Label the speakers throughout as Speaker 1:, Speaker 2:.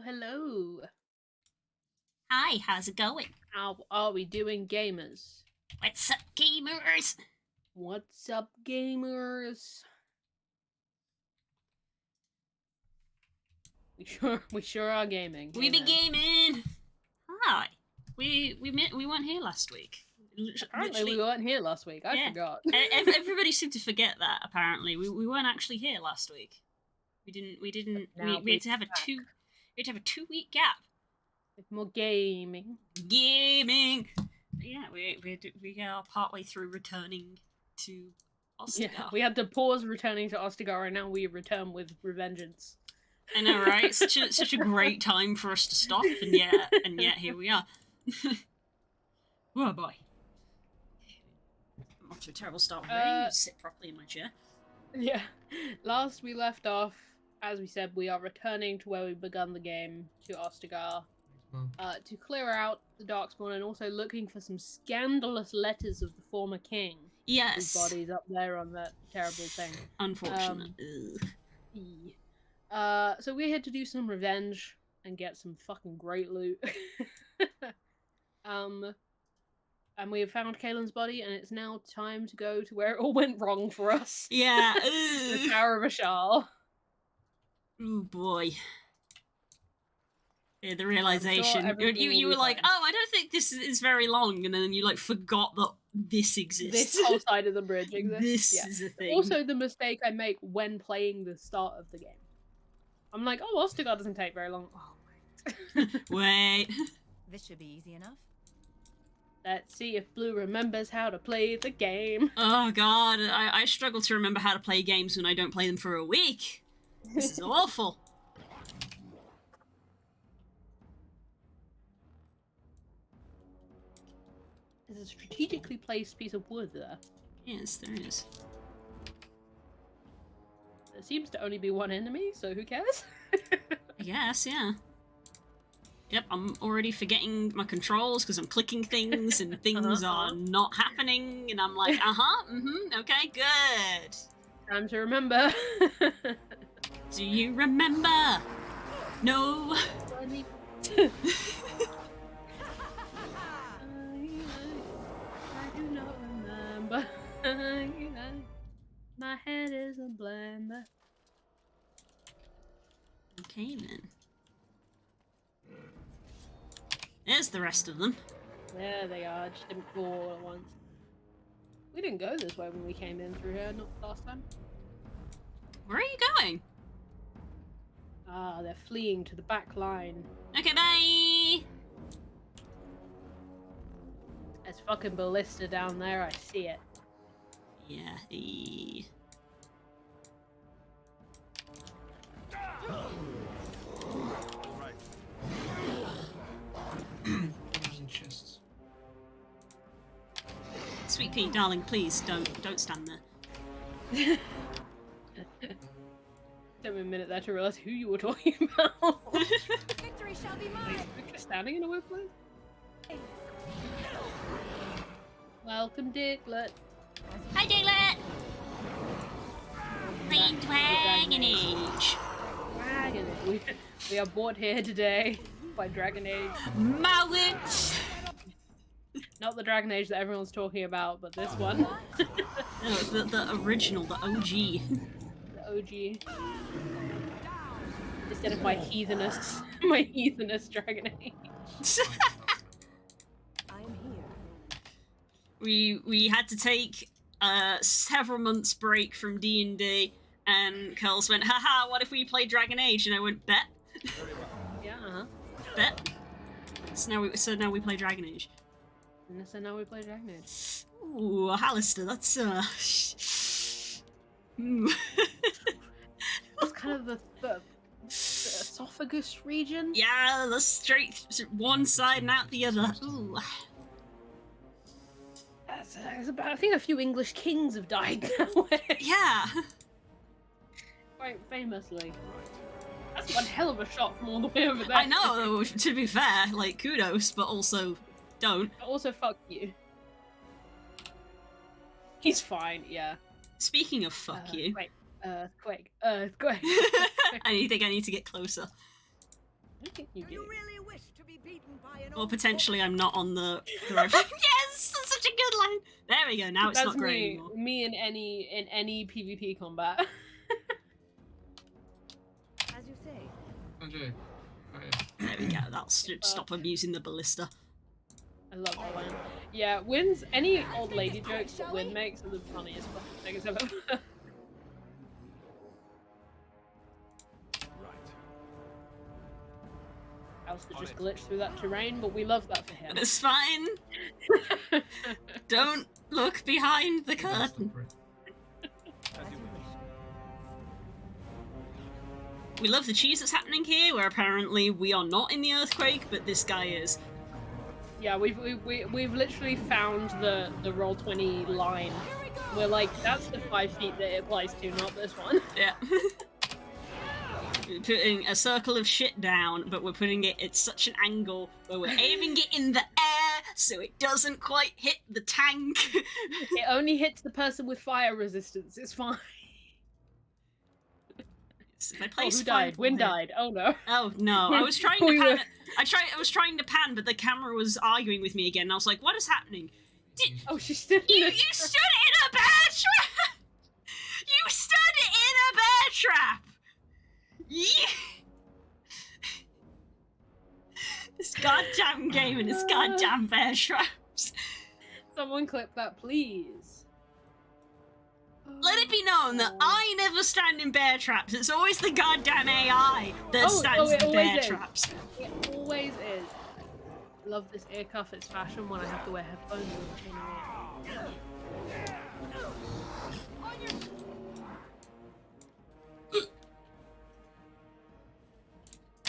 Speaker 1: hello.
Speaker 2: Hi, how's it going?
Speaker 1: How are we doing, gamers?
Speaker 2: What's up, gamers?
Speaker 1: What's up, gamers? We sure are gaming.
Speaker 2: We be
Speaker 1: Amen.
Speaker 2: gaming. Hi. We weren't here last week.
Speaker 1: Apparently, we weren't here last week. I
Speaker 2: yeah.
Speaker 1: forgot.
Speaker 2: Everybody seemed to forget that. Apparently, we weren't actually here last week. We had to have a 2 week gap.
Speaker 1: With more gaming.
Speaker 2: Gaming. Yeah, we are partway through returning to Ostagar.
Speaker 1: Yeah, we had to pause returning to Ostagar, and now we return with revengeance.
Speaker 2: I know, right? Such a great time for us to stop, and yet here we are. Oh boy. I'm off to a terrible start already. Sit properly in my chair.
Speaker 1: Yeah. Last we left off, as we said, we are returning to where we begun the game, to Ostagar, to clear out the Darkspawn and also looking for some scandalous letters of the former king.
Speaker 2: Yes.
Speaker 1: His body's up there on that terrible thing.
Speaker 2: Unfortunate.
Speaker 1: So we had to do some revenge and get some fucking great loot. And we have found Kaelin's body, and it's now time to go to where it all went wrong for us.
Speaker 2: Yeah.
Speaker 1: The Tower of Ashal.
Speaker 2: Oh boy. Yeah, the realization. You were like, oh, I don't think this is very long, and then you like forgot that this exists.
Speaker 1: This whole side of the bridge exists.
Speaker 2: This is a thing.
Speaker 1: Also, the mistake I make when playing the start of the game. I'm like, oh, Ostagar doesn't take very long. Oh,
Speaker 2: wait. Wait.
Speaker 3: This should be easy enough.
Speaker 1: Let's see if Blue remembers how to play the game.
Speaker 2: Oh god, I struggle to remember how to play games when I don't play them for a week. This is awful.
Speaker 1: There's a strategically placed piece of wood there.
Speaker 2: Yes, there is.
Speaker 1: There seems to only be one enemy, so who cares?
Speaker 2: I guess, yeah. Yep, I'm already forgetting my controls because I'm clicking things and things are not happening, and I'm like, okay, good.
Speaker 1: Time to remember.
Speaker 2: Do you remember? No.
Speaker 1: I do not remember. My head is a blender.
Speaker 2: Okay then. There's the rest of them.
Speaker 1: There they are, just didn't go all at once. We didn't go this way when we came in through here, not last time.
Speaker 2: Where are you going?
Speaker 1: Ah, they're fleeing to the back line.
Speaker 2: Okay, bye!
Speaker 1: There's fucking ballista down there, I see it.
Speaker 2: Yeah, Sweet pea, darling, please don't stand there.
Speaker 1: Took me a minute there to realise who you were talking about.
Speaker 3: Victory shall be mine.
Speaker 1: Is Victor standing in a weird place? Welcome, Diglett.
Speaker 2: Hi, Diglett! Playing Dragon Age.
Speaker 1: Dragon Age. We are brought here today by Dragon Age.
Speaker 2: Mowit!
Speaker 1: Not the Dragon Age that everyone's talking about, but this one.
Speaker 2: No, the original, the OG.
Speaker 1: The OG. Instead of my heathenist Dragon Age.
Speaker 3: I'm here.
Speaker 2: We had to take several months break from D&D, and Curls went, haha, what if we play Dragon Age? And I went, bet.
Speaker 1: Yeah,
Speaker 2: Bet. So now we play Dragon Age.
Speaker 1: And so now we play Dragon Age.
Speaker 2: Ooh, Hallister, that's
Speaker 1: It's kind of the esophagus region.
Speaker 2: Yeah, the straight one side and out the other. Ooh.
Speaker 1: I think a few English kings have died that way.
Speaker 2: Yeah.
Speaker 1: Quite famously. That's one hell of a shot from all the way over there.
Speaker 2: I know, to be fair, like, kudos, but also don't.
Speaker 1: But also, fuck you. He's fine, yeah.
Speaker 2: Speaking of fuck you.
Speaker 1: Wait, earthquake.
Speaker 2: I think I need to get closer.
Speaker 1: I think you
Speaker 3: Do
Speaker 1: do.
Speaker 3: you really wish to be beaten by an
Speaker 2: Or
Speaker 3: old
Speaker 2: potentially I'm not on the right. Yes, that's such a good line. There we go. Now it's
Speaker 1: That's
Speaker 2: not great
Speaker 1: me.
Speaker 2: anymore.
Speaker 1: Me in any PvP combat.
Speaker 3: As you say.
Speaker 4: Andrew. Oh, yeah.
Speaker 2: There we go. That'll stop him using the ballista.
Speaker 1: I love that line. Yeah, Wynn's any old lady jokes that Wynn makes are the funniest fucking things I've ever heard. Alistair just glitched through that terrain, but we love that for him.
Speaker 2: But it's fine. Don't look behind the curtain. We love the cheese that's happening here, where apparently we are not in the earthquake, but this guy is.
Speaker 1: Yeah, we've literally found the Roll20 line. We're like, that's the 5 feet that it applies to, not this one.
Speaker 2: Yeah. We're putting a circle of shit down, but we're putting it at such an angle where we're aiming it in the air so it doesn't quite hit the tank.
Speaker 1: It only hits the person with fire resistance. It's fine.
Speaker 2: If I
Speaker 1: Oh,
Speaker 2: place
Speaker 1: who died?
Speaker 2: fireball
Speaker 1: Wynn
Speaker 2: here-
Speaker 1: died. Oh no.
Speaker 2: Oh no! I was trying to
Speaker 1: We
Speaker 2: pan.
Speaker 1: were-
Speaker 2: I was trying to pan, but the camera was arguing with me again. And I was like, "What is happening?
Speaker 1: Oh, she's still.
Speaker 2: You stood in a bear trap! You stood in a bear trap! This goddamn game and this goddamn bear traps.
Speaker 1: Someone clip that, please.
Speaker 2: Let it be known that I never stand in bear traps. It's always the goddamn AI that stands
Speaker 1: it
Speaker 2: in bear
Speaker 1: always is.
Speaker 2: traps.
Speaker 1: It always is. I love this ear cuff. It's fashion when I have to wear headphones.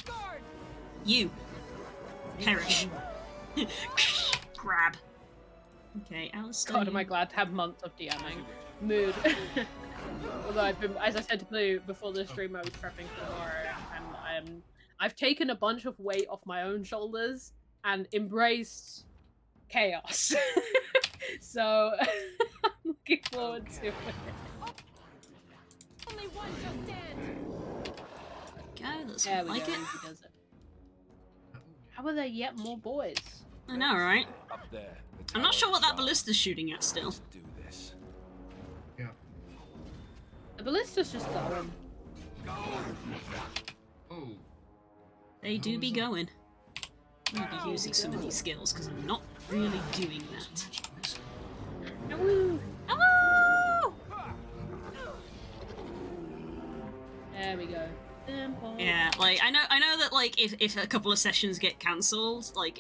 Speaker 3: Guard!
Speaker 2: You perish. Grab. Okay, Alistair.
Speaker 1: God, am I glad to have months of DMing. Mood. Although I've been, as I said to Blue before the stream, I was prepping for tomorrow, and I've taken a bunch of weight off my own shoulders and embraced chaos. So I'm looking forward to it.
Speaker 3: Only one shall stand!
Speaker 2: Go, that's
Speaker 1: There we
Speaker 2: like
Speaker 1: go.
Speaker 2: it.
Speaker 1: He does it. How are there yet more boys?
Speaker 2: I know, right?
Speaker 5: Up there. the
Speaker 2: I'm not
Speaker 5: tower
Speaker 2: sure
Speaker 5: of
Speaker 2: what that
Speaker 5: Shah.
Speaker 2: ballista's shooting at still.
Speaker 5: Let's do this.
Speaker 4: Yeah.
Speaker 1: The ballista's just going.
Speaker 4: Oh.
Speaker 2: They do be going. I'm gonna be using some of these skills because I'm not really doing that.
Speaker 1: Woo!
Speaker 2: Hello!
Speaker 1: There we go. Simple.
Speaker 2: Yeah, like I know that like if a couple of sessions get cancelled, like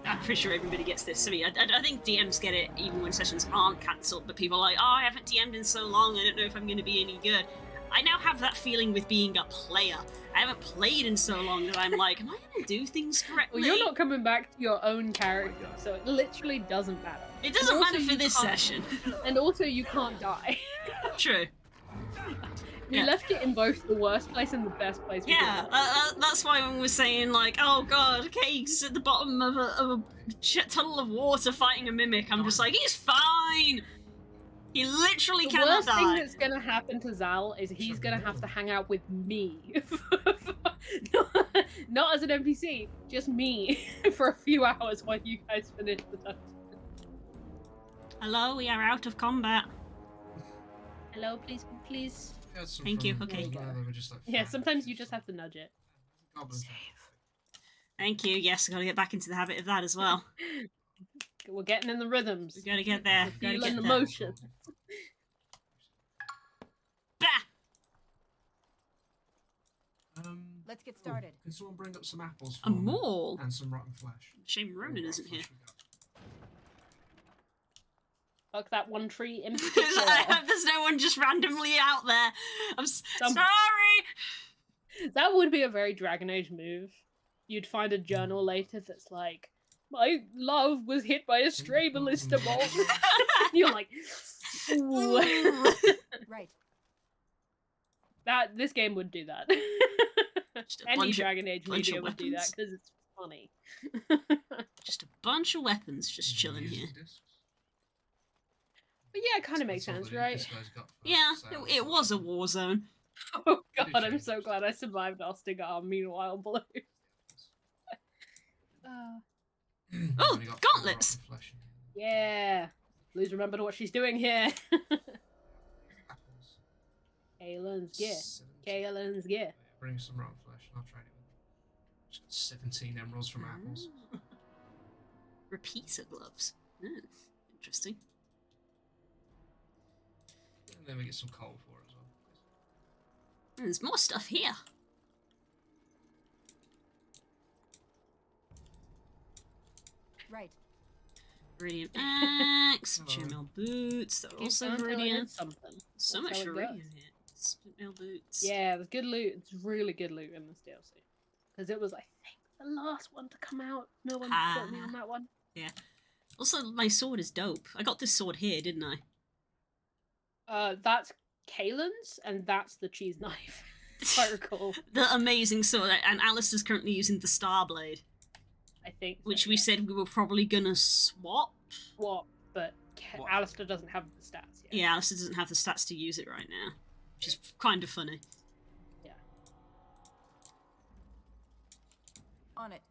Speaker 2: I'm pretty sure everybody gets this. I mean, I think DMs get it even when sessions aren't cancelled, but people are like, oh, I haven't DM'd in so long, I don't know if I'm going to be any good. I now have that feeling with being a player. I haven't played in so long that I'm like, am I going to do things correctly?
Speaker 1: Well, you're not coming back to your own character, so it literally doesn't matter.
Speaker 2: It doesn't
Speaker 1: And also
Speaker 2: matter for
Speaker 1: you
Speaker 2: this
Speaker 1: can't-
Speaker 2: session.
Speaker 1: And also, you can't die.
Speaker 2: True.
Speaker 1: We
Speaker 2: Yeah.
Speaker 1: left it in both the worst place and the best place. we
Speaker 2: Yeah,
Speaker 1: could.
Speaker 2: that's why when we're saying like, oh god, Kate's at the bottom of a tunnel of water fighting a mimic, I'm just like, he's fine. He literally
Speaker 1: The
Speaker 2: cannot
Speaker 1: worst thing
Speaker 2: die.
Speaker 1: that's gonna happen to Zal is he's gonna have to hang out with me. Not as an NPC, just me for a few hours while you guys finish the dungeon.
Speaker 2: Hello, we are out of combat.
Speaker 1: Hello, please, please.
Speaker 4: We had some
Speaker 2: Thank you,
Speaker 4: from
Speaker 2: okay.
Speaker 4: as well, they were just like
Speaker 1: Yeah,
Speaker 4: fat.
Speaker 1: sometimes you just have to nudge it.
Speaker 4: Goblins.
Speaker 2: Thank you. Yes, I gotta get back into the habit of that as well.
Speaker 1: We're getting in the rhythms.
Speaker 2: We gotta get there.
Speaker 1: We're
Speaker 2: Gotta
Speaker 1: feeling
Speaker 2: get
Speaker 1: the
Speaker 2: there.
Speaker 1: motion.
Speaker 2: Bah!
Speaker 3: Let's get started.
Speaker 4: Can someone bring up some apples
Speaker 2: A
Speaker 4: for me?
Speaker 2: mole.
Speaker 4: And some rotten flesh.
Speaker 2: Shame Ronan isn't here.
Speaker 1: Fuck that one tree in
Speaker 2: I
Speaker 1: particular.
Speaker 2: hope there's no one just randomly out there. I'm
Speaker 1: Some-
Speaker 2: sorry.
Speaker 1: That would be a very Dragon Age move. You'd find a journal later that's like, my love was hit by a stray ballista bolt. And you're like, ooh.
Speaker 3: Right.
Speaker 1: This game would do that.
Speaker 2: Just a
Speaker 1: Any
Speaker 2: bunch of-
Speaker 1: Dragon Age
Speaker 2: bunch
Speaker 1: media
Speaker 2: of
Speaker 1: would do that
Speaker 2: weapons.
Speaker 1: because it's funny.
Speaker 2: Just a bunch of weapons just chilling here.
Speaker 1: But yeah, it kind of makes sense, right?
Speaker 2: Yeah, it was a war zone.
Speaker 1: Oh
Speaker 4: They do
Speaker 1: god, I'm
Speaker 4: change.
Speaker 1: so glad I survived Ostagar. Meanwhile, Blue.
Speaker 2: Oh,
Speaker 4: Only got
Speaker 2: gauntlets!
Speaker 4: rotten flesh in here.
Speaker 1: Yeah. Blue's remembered what she's doing here.
Speaker 4: Apples.
Speaker 1: Kalen's gear.
Speaker 4: 17.
Speaker 1: Kalen's gear.
Speaker 4: Oh, yeah, bring some rotten flesh and I'll trade it with them. Just got 17 emeralds from apples.
Speaker 2: Repeater gloves. Hmm, interesting.
Speaker 4: And then we get some coal for it as well.
Speaker 2: There's more stuff here.
Speaker 3: Right.
Speaker 2: Viridian axe,
Speaker 4: Hello.
Speaker 2: chainmail boots. They're
Speaker 1: Keep
Speaker 2: also
Speaker 1: going till I hit
Speaker 2: Viridian.
Speaker 1: something.
Speaker 2: So
Speaker 1: That's
Speaker 2: much
Speaker 1: how it
Speaker 2: Viridian
Speaker 1: goes.
Speaker 2: here. Split boots.
Speaker 1: Yeah, there's good loot. It's really good loot in this DLC. Because it was, I think, the last one to come out. No one quote me on that one.
Speaker 2: Also, my sword is dope. I got this sword here, didn't I?
Speaker 1: That's Kalen's, and that's the cheese knife. If I recall.
Speaker 2: The amazing sword. And Alistair's currently using the Starblade,
Speaker 1: I think. So,
Speaker 2: which we
Speaker 1: yeah.
Speaker 2: said we were probably gonna swap.
Speaker 1: What? But
Speaker 2: What?
Speaker 1: Alistair doesn't have the stats yet.
Speaker 2: Yeah, Alistair doesn't have the stats to use it right now, which is kind of funny.
Speaker 3: On it.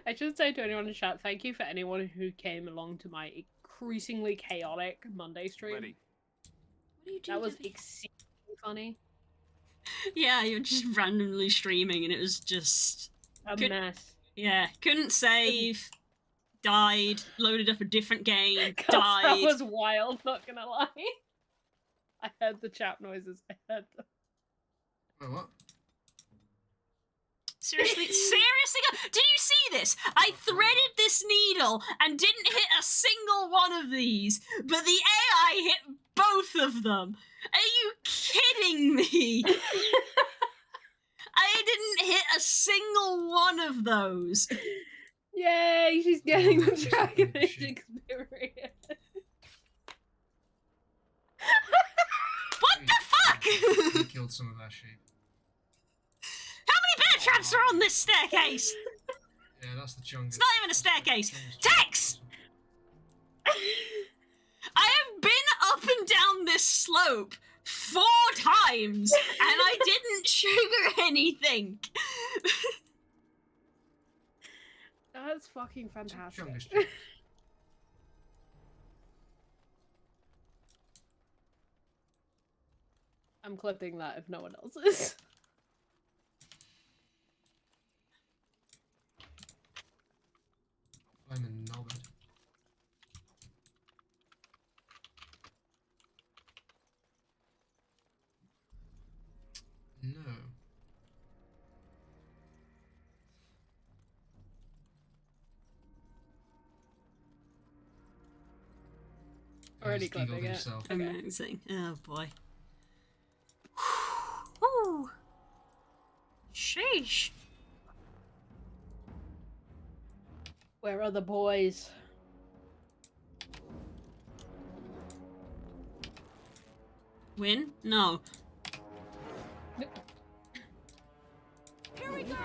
Speaker 1: I should say to anyone in chat, thank you for anyone who came along to my increasingly chaotic Monday stream.
Speaker 5: Ready.
Speaker 2: What do you do?
Speaker 1: That was
Speaker 2: Debbie?
Speaker 1: exceedingly funny.
Speaker 2: Yeah, you're just randomly streaming, and it was just
Speaker 1: A
Speaker 2: Good-
Speaker 1: mess.
Speaker 2: yeah. Couldn't save. Died. Loaded up a different game.
Speaker 1: God, that
Speaker 2: Died.
Speaker 1: was wild, not gonna lie. I heard the chat noises. I heard them.
Speaker 4: Wait, what?
Speaker 2: Seriously, did you see this? I threaded this needle and didn't hit a single one of these, but the AI hit both of them. Are you kidding me? I didn't hit a single one of those.
Speaker 1: Yay, she's getting the
Speaker 4: she's
Speaker 1: Dragon
Speaker 4: fucking
Speaker 1: Age
Speaker 4: shit.
Speaker 1: experience.
Speaker 2: What the fuck?
Speaker 4: He killed some of our sheep.
Speaker 2: How many bear traps are on this staircase?
Speaker 4: Yeah, that's the chungus.
Speaker 2: It's not even a staircase. Tex! I have been up and down this slope 4 times, and I didn't sugar anything.
Speaker 1: That's fucking fantastic.
Speaker 4: Chungus chick.
Speaker 1: I'm clipping that if no one else is.
Speaker 4: Flaming knobhead. No.
Speaker 1: Already
Speaker 4: He's giggled
Speaker 1: clipping it.
Speaker 4: himself.
Speaker 1: Okay.
Speaker 2: Amazing. Oh boy. Whew. Sheesh.
Speaker 1: Where are the boys?
Speaker 2: Win? No.
Speaker 3: Here we go.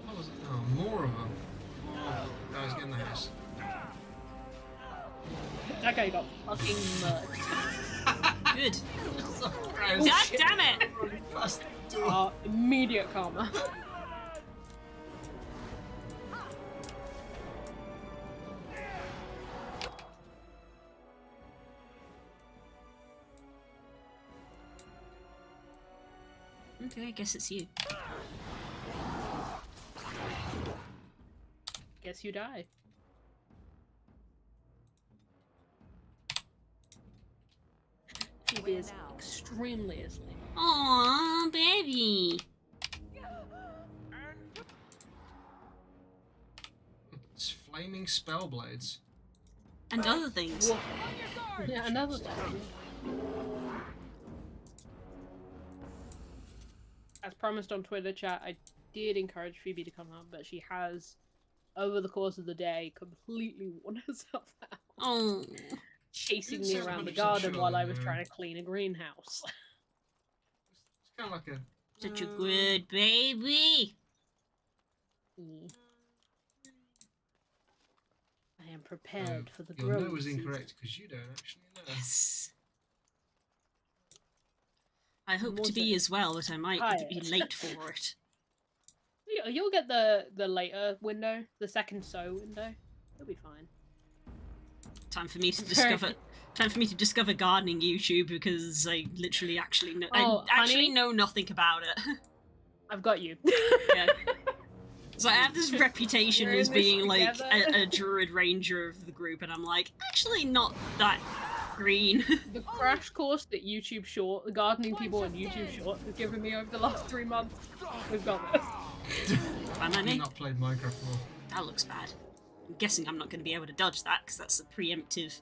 Speaker 4: What was it? Oh, more of them. Oh, guys, get in the house.
Speaker 1: That guy got fucking murked.
Speaker 2: Good.
Speaker 4: So gross.
Speaker 2: God damn it!
Speaker 4: Past the door.
Speaker 1: Immediate karma.
Speaker 2: Okay, I guess it's you.
Speaker 1: Guess you die. Phoebe
Speaker 3: Where
Speaker 1: is
Speaker 3: now?
Speaker 1: extremely asleep.
Speaker 2: Aww, baby.
Speaker 4: It's flaming spell blades.
Speaker 2: And other things.
Speaker 1: Whoa.
Speaker 3: On your guard.
Speaker 1: Yeah, another thing. As promised on Twitter chat, I did encourage Phoebe to come out, but she has, over the course of the day, completely worn herself out.
Speaker 2: Oh.
Speaker 1: Chasing
Speaker 4: Didn't
Speaker 1: me
Speaker 4: sound
Speaker 1: around the
Speaker 4: 100%
Speaker 1: garden
Speaker 4: sure,
Speaker 1: while I was
Speaker 4: no.
Speaker 1: trying to clean a greenhouse.
Speaker 4: It's kind of like a.
Speaker 2: Such a good baby.
Speaker 1: Mm. I am prepared for the
Speaker 4: Your
Speaker 1: growing
Speaker 4: no is
Speaker 1: season.
Speaker 4: incorrect because you don't actually know.
Speaker 2: Yes. I hope
Speaker 1: More
Speaker 2: to be
Speaker 1: so.
Speaker 2: as well, but I might be
Speaker 1: Tired.
Speaker 2: late for it.
Speaker 1: You'll get the later window, the second so window. You'll be fine.
Speaker 2: Time for me to
Speaker 1: Very-
Speaker 2: discover. Time for me to discover gardening YouTube because I literally actually know.
Speaker 1: Oh,
Speaker 2: I actually
Speaker 1: honey?
Speaker 2: know nothing about it.
Speaker 1: I've got you.
Speaker 2: Yeah. So I have this reputation
Speaker 1: We're in
Speaker 2: as
Speaker 1: this
Speaker 2: being like
Speaker 1: together.
Speaker 2: a druid ranger of the group, and I'm like, actually not that green.
Speaker 1: The crash course that YouTube Short, the gardening people on YouTube Short, have given me over the last 3 months. We've got this.
Speaker 2: Fine by
Speaker 4: You've
Speaker 2: me.
Speaker 4: not played Minecraft more.
Speaker 2: That looks bad. I'm guessing I'm not going to be able to dodge that because that's a preemptive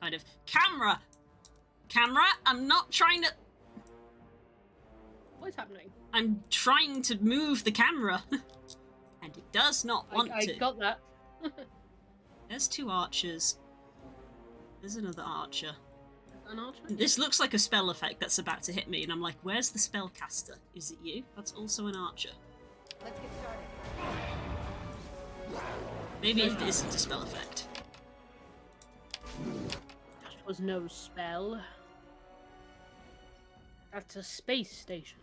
Speaker 2: kind of camera. Camera, I'm not trying to.
Speaker 1: What's happening?
Speaker 2: I'm trying to move the camera, and it does not want
Speaker 1: I
Speaker 2: to.
Speaker 1: got that.
Speaker 2: There's 2 archers. There's another archer.
Speaker 1: An archer?
Speaker 2: This looks like a spell effect that's about to hit me, and I'm like, where's the spellcaster? Is it you? That's also an archer.
Speaker 3: Let's get started.
Speaker 2: Maybe it isn't a spell effect.
Speaker 1: That was no spell. That's a space station.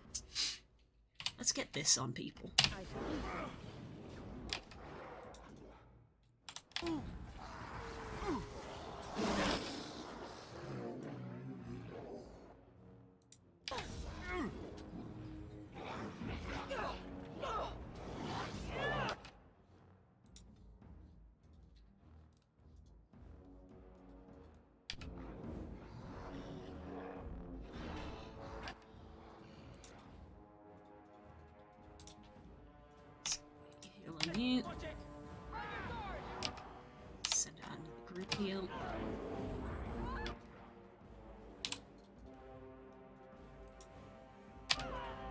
Speaker 2: Let's get this on people.
Speaker 1: I
Speaker 2: Heal on you. Send out another group heal.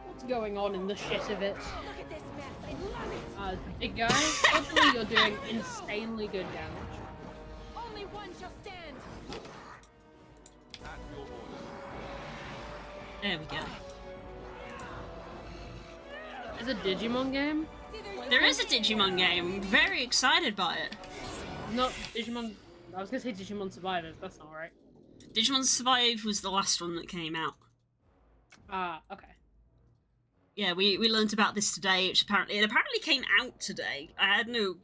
Speaker 1: What's going on in the shit of it?
Speaker 3: Look at this mess. I love it.
Speaker 1: Big guy, hopefully you're doing insanely good damage.
Speaker 3: Only one shall stand.
Speaker 2: There we go.
Speaker 1: It's a Digimon game?
Speaker 2: There is a Digimon game. I'm very excited by it.
Speaker 1: Not Digimon. I was gonna say Digimon Survivors, that's not right.
Speaker 2: Digimon Survive was the last one that came out.
Speaker 1: Ah, okay.
Speaker 2: Yeah, we learnt about this today, which apparently came out today. I had no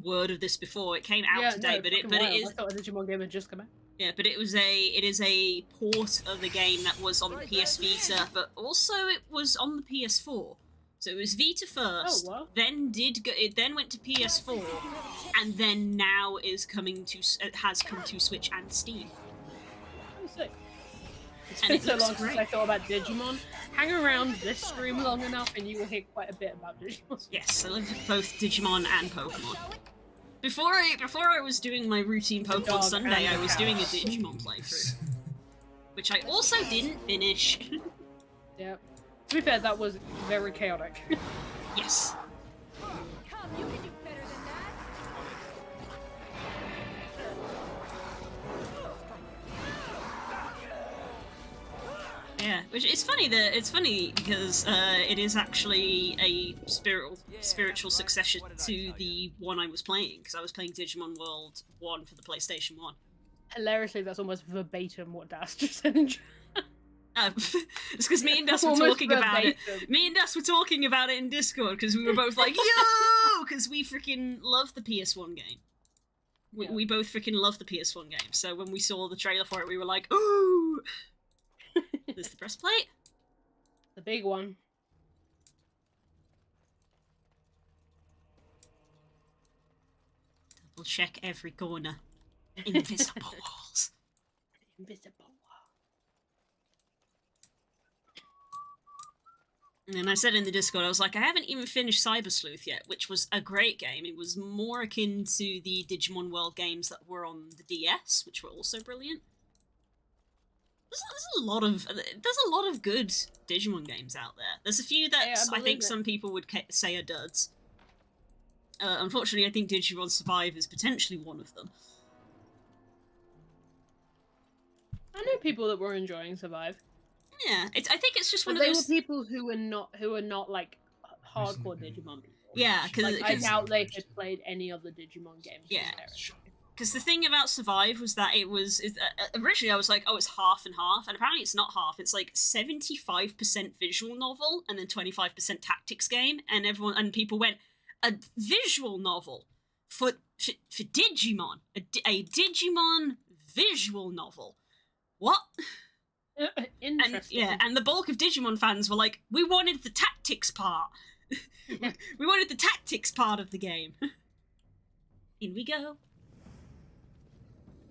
Speaker 2: word of this before. It came out today, but it is
Speaker 1: I thought a Digimon game had just come out.
Speaker 2: yeah, but it is a port of the game that was on the PS Vita, but also it was on the PS4. So it was Vita first,
Speaker 1: Oh, wow.
Speaker 2: it then went to PS4, and then now it has come to Switch and Steam.
Speaker 1: Oh, sick. It's
Speaker 2: And
Speaker 1: been
Speaker 2: it
Speaker 1: so
Speaker 2: looks
Speaker 1: long since
Speaker 2: great.
Speaker 1: I thought about Digimon. Hang around this stream long enough and you will hear quite a bit about Digimon.
Speaker 2: Yes, I love both Digimon and Pokemon. Before I was doing my routine Pokemon
Speaker 1: dog
Speaker 2: Sunday,
Speaker 1: and
Speaker 2: I was
Speaker 1: the
Speaker 2: doing a
Speaker 1: cat.
Speaker 2: Digimon playthrough, which I also didn't finish.
Speaker 1: Yeah. To be fair, that was very chaotic.
Speaker 2: Yes.
Speaker 3: Come, you can do better than that.
Speaker 2: Yeah, which it's funny because it is actually a spiritual successor to the one I was playing, because I was playing Digimon World 1 for the PlayStation 1.
Speaker 1: Hilariously, that's almost verbatim what Das just said in chat.
Speaker 2: It's because me and Das were
Speaker 1: Almost
Speaker 2: talking about it.
Speaker 1: verbatim.
Speaker 2: Me and Das were talking about it in Discord because we were both like, yo! Because we freaking love the PS1 game.
Speaker 1: Yeah.
Speaker 2: We both freaking love the PS1 game. So when we saw the trailer for it, we were like, ooh! There's the breastplate.
Speaker 1: The big one.
Speaker 2: Double check every corner. Invisible walls.
Speaker 1: Invisible.
Speaker 2: And I said in the Discord, I was like, I haven't even finished Cyber Sleuth yet, which was a great game. It was more akin to the Digimon World games that were on the DS, which were also brilliant. There's a lot of good Digimon games out there. There's a few that
Speaker 1: Yeah, I
Speaker 2: I think
Speaker 1: believe it.
Speaker 2: some people would say are duds. Unfortunately, I think Digimon Survive is potentially one of them.
Speaker 1: I know people that were enjoying Survive.
Speaker 2: Yeah, I think it's just
Speaker 1: But
Speaker 2: one of
Speaker 1: they
Speaker 2: those.
Speaker 1: were people who were not like hardcore
Speaker 4: Recently.
Speaker 1: Digimon people.
Speaker 2: Yeah, 'cause-
Speaker 1: Like, I
Speaker 2: 'cause-
Speaker 1: doubt they had played any of the Digimon games.
Speaker 2: Yeah.
Speaker 1: from there.
Speaker 2: Because the thing about Survive was that originally I was like, oh, it's half and half, and apparently it's not half. It's like 75% visual novel and then 25% tactics game, and people went, a visual novel for Digimon, a Digimon visual novel. What?
Speaker 1: Interesting.
Speaker 2: And the bulk of Digimon fans were like, we wanted the tactics part. We wanted the tactics part of the game. In we go.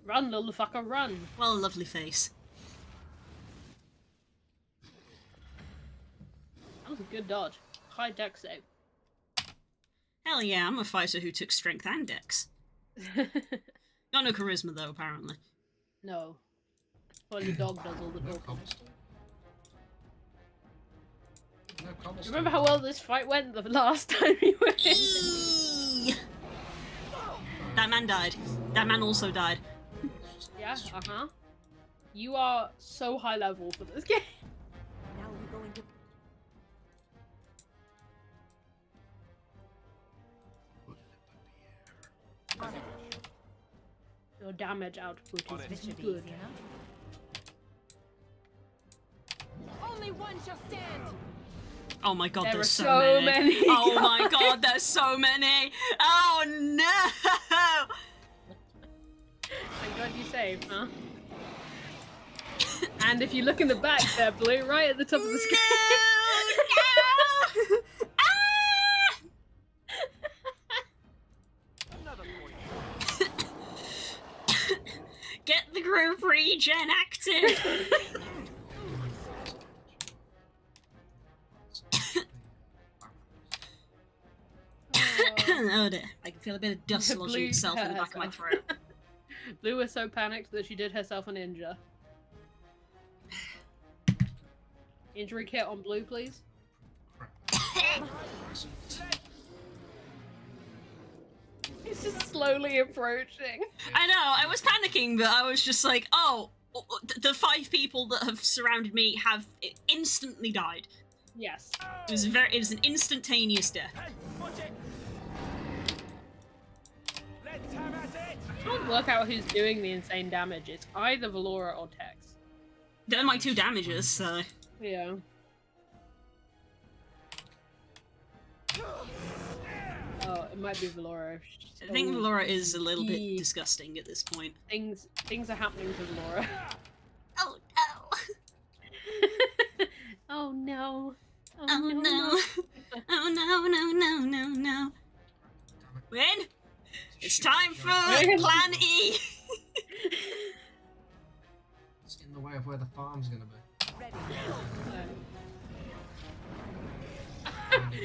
Speaker 1: Run, little fucker, run.
Speaker 2: Well, a lovely face.
Speaker 1: That was a good dodge. High dex save.
Speaker 2: Hell yeah, I'm a fighter who took strength and dex. Got no charisma though, apparently.
Speaker 1: No. Well, your dog does all the
Speaker 4: No
Speaker 1: talking.
Speaker 4: cobblestone. No cobblestone.
Speaker 1: Remember how well this fight went the last time you were in?
Speaker 2: Eee! That man died. That man also died.
Speaker 1: Yeah, uh-huh. You are so high level for this game.
Speaker 3: Now we're going to. On it.
Speaker 1: Your damage output is
Speaker 3: This should be
Speaker 1: good.
Speaker 3: easy enough. Only one shall stand.
Speaker 2: Oh my god,
Speaker 1: There
Speaker 2: there's
Speaker 1: are
Speaker 2: so
Speaker 1: so
Speaker 2: many.
Speaker 1: many,
Speaker 2: Oh my
Speaker 1: guys.
Speaker 2: god, there's so many. Oh no!
Speaker 1: Thank God you saved, huh? And if you look in the back there, Blue, right at the top of the screen.
Speaker 2: No! Ah! Get the group regen active! Oh dear, I can feel a bit of dust lodging
Speaker 1: Blue
Speaker 2: itself in the
Speaker 1: hurt
Speaker 2: back of my
Speaker 1: herself.
Speaker 2: throat.
Speaker 1: Blue was so panicked that she did herself an injure. Injury kit on Blue, please. He's just slowly approaching.
Speaker 2: I know, I was panicking, but I was just like, oh, the 5 people that have surrounded me have instantly died.
Speaker 1: Yes.
Speaker 2: It was an instantaneous death.
Speaker 1: I can't work out who's doing the insane damage. It's either Valora or Tex.
Speaker 2: They're my 2 damages, so...
Speaker 1: Yeah. Oh, it might be Valora.
Speaker 2: I think Laura is a little bit
Speaker 1: Eee.
Speaker 2: disgusting at this point.
Speaker 1: Things are happening to Valora.
Speaker 2: Oh no!
Speaker 1: Oh no.
Speaker 2: Oh no! Oh no, no, no, no, no. Win! It's time for Plan E!
Speaker 4: It's in the way of where the farm's gonna be.
Speaker 3: Ready.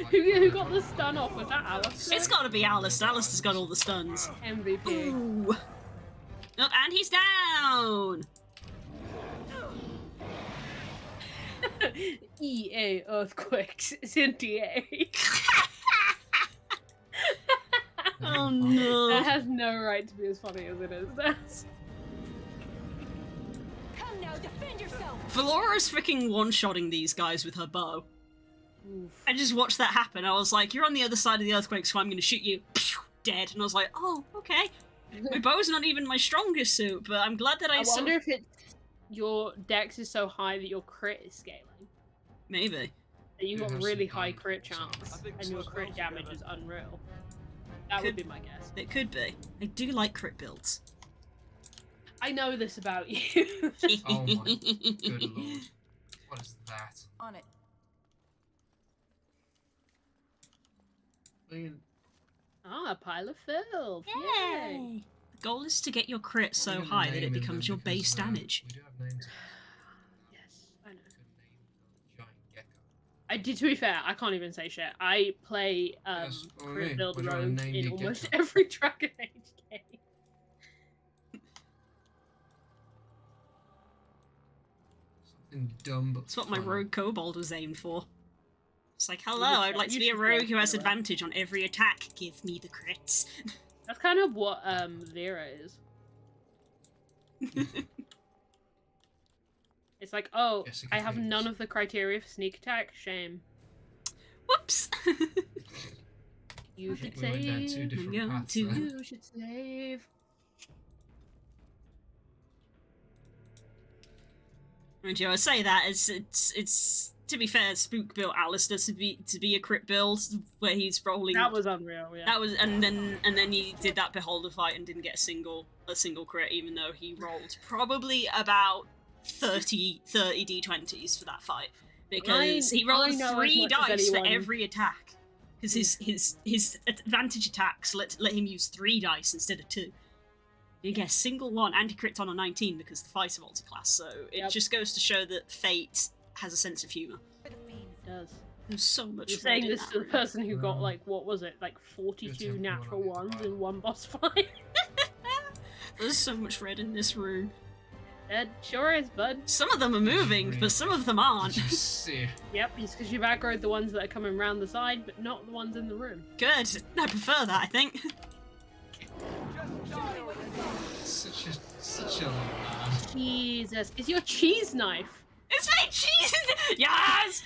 Speaker 1: Who got the stun off? Was that Alistair?
Speaker 2: It's gotta be Alistair. Alistair's got all the stuns.
Speaker 1: MVP.
Speaker 2: Ooh. Oh, and he's down!
Speaker 1: EA Earthquakes Cynthia.
Speaker 2: Oh no.
Speaker 1: That has no right to be as funny as it is. That's...
Speaker 3: Come now, defend yourself.
Speaker 2: Valora's freaking one-shotting these guys with her bow.
Speaker 1: Oof.
Speaker 2: I just watched that happen. I was like, you're on the other side of the earthquake, so I'm gonna shoot you. Dead. And I was like, oh, okay. My bow's not even my strongest suit, but I'm glad that I
Speaker 1: I
Speaker 2: sort
Speaker 1: wonder
Speaker 2: of...
Speaker 1: if it's your dex is so high that your crit is scaling.
Speaker 2: Maybe.
Speaker 1: That you've
Speaker 4: It
Speaker 1: got
Speaker 4: has
Speaker 1: really
Speaker 4: some
Speaker 1: high
Speaker 4: kind of
Speaker 1: crit
Speaker 4: something.
Speaker 1: chance, and your crit damage is unreal. That would be my guess.
Speaker 2: It could be. I do like crit builds.
Speaker 1: I know this about you.
Speaker 4: Oh my good lord. What is that?
Speaker 3: On it.
Speaker 4: I mean,
Speaker 1: Ah, a pile of filth. Yay!
Speaker 2: Yay! The goal is to get your crit so
Speaker 4: we got a
Speaker 2: high that
Speaker 4: name
Speaker 2: it
Speaker 4: in them
Speaker 2: becomes your
Speaker 4: because,
Speaker 2: base damage.
Speaker 4: We do have names.
Speaker 1: Yes, I know.
Speaker 4: Good name. Giant gecko.
Speaker 1: I did. To be fair, I can't even say shit. I play
Speaker 4: Yes, well,
Speaker 1: crit
Speaker 4: me.
Speaker 1: build
Speaker 4: Would you wanna
Speaker 1: rogue
Speaker 4: name
Speaker 1: in
Speaker 4: your
Speaker 1: almost
Speaker 4: gecko?
Speaker 1: every Dragon Age game.
Speaker 4: Something dumb but
Speaker 2: That's what my
Speaker 4: fun.
Speaker 2: rogue kobold was aimed for. It's like, hello,
Speaker 1: You
Speaker 2: I'd like to
Speaker 1: should
Speaker 2: be a
Speaker 1: be
Speaker 2: rogue who has
Speaker 1: able to do it.
Speaker 2: advantage on every attack. Give me the crits.
Speaker 1: That's kind of what Vera is. It's like, oh,
Speaker 4: Jessica
Speaker 1: I have
Speaker 4: Jones.
Speaker 1: none of the criteria for sneak attack. Shame.
Speaker 2: Whoops!
Speaker 1: You
Speaker 4: I
Speaker 1: should
Speaker 4: think we went down two
Speaker 1: save.
Speaker 4: different
Speaker 2: Yeah,
Speaker 4: paths
Speaker 2: two.
Speaker 4: there.
Speaker 1: You should save.
Speaker 2: And I say that it's to be fair, Spook built Alistair to be a crit build where he's rolling.
Speaker 1: That was unreal. Yeah.
Speaker 2: That was, and then he did that Beholder fight and didn't get a single crit, even though he rolled probably about 30 d20s for that fight because he rolled 3 dice for every attack because his advantage attacks let him use 3 dice instead of 2. You get a single one anti-crit on a 19 because the fighter multi-class, so it just goes to show that Fate has a sense of humour.
Speaker 1: It does.
Speaker 2: There's so much.
Speaker 1: You're saying this to the person who got like, what was it, like 42 natural ones in one boss fight?
Speaker 2: There's so much red in this room.
Speaker 1: It sure is, bud.
Speaker 2: Some of them are moving, but some of them aren't.
Speaker 1: Yep, it's because you've aggroed the ones that are coming round the side, but not the ones in the room.
Speaker 2: Good. I prefer that, I think.
Speaker 4: Such a
Speaker 1: Jesus, is your cheese knife?
Speaker 2: It's my cheese! Yes!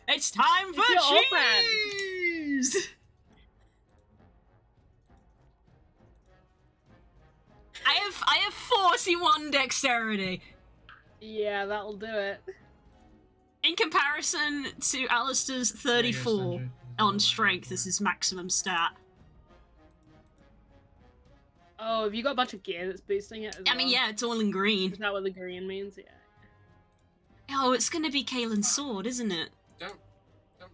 Speaker 2: It's time for cheese! I have 41 dexterity.
Speaker 1: Yeah, that'll do it.
Speaker 2: In comparison to Alistair's 34 on strength as his maximum stat.
Speaker 1: Oh, have you got a bunch of gear that's boosting it as well?
Speaker 2: I mean, yeah, it's all in green.
Speaker 1: Is that what the green means? Yeah.
Speaker 2: Oh, it's gonna be Kaelin's sword, isn't it?
Speaker 4: Don't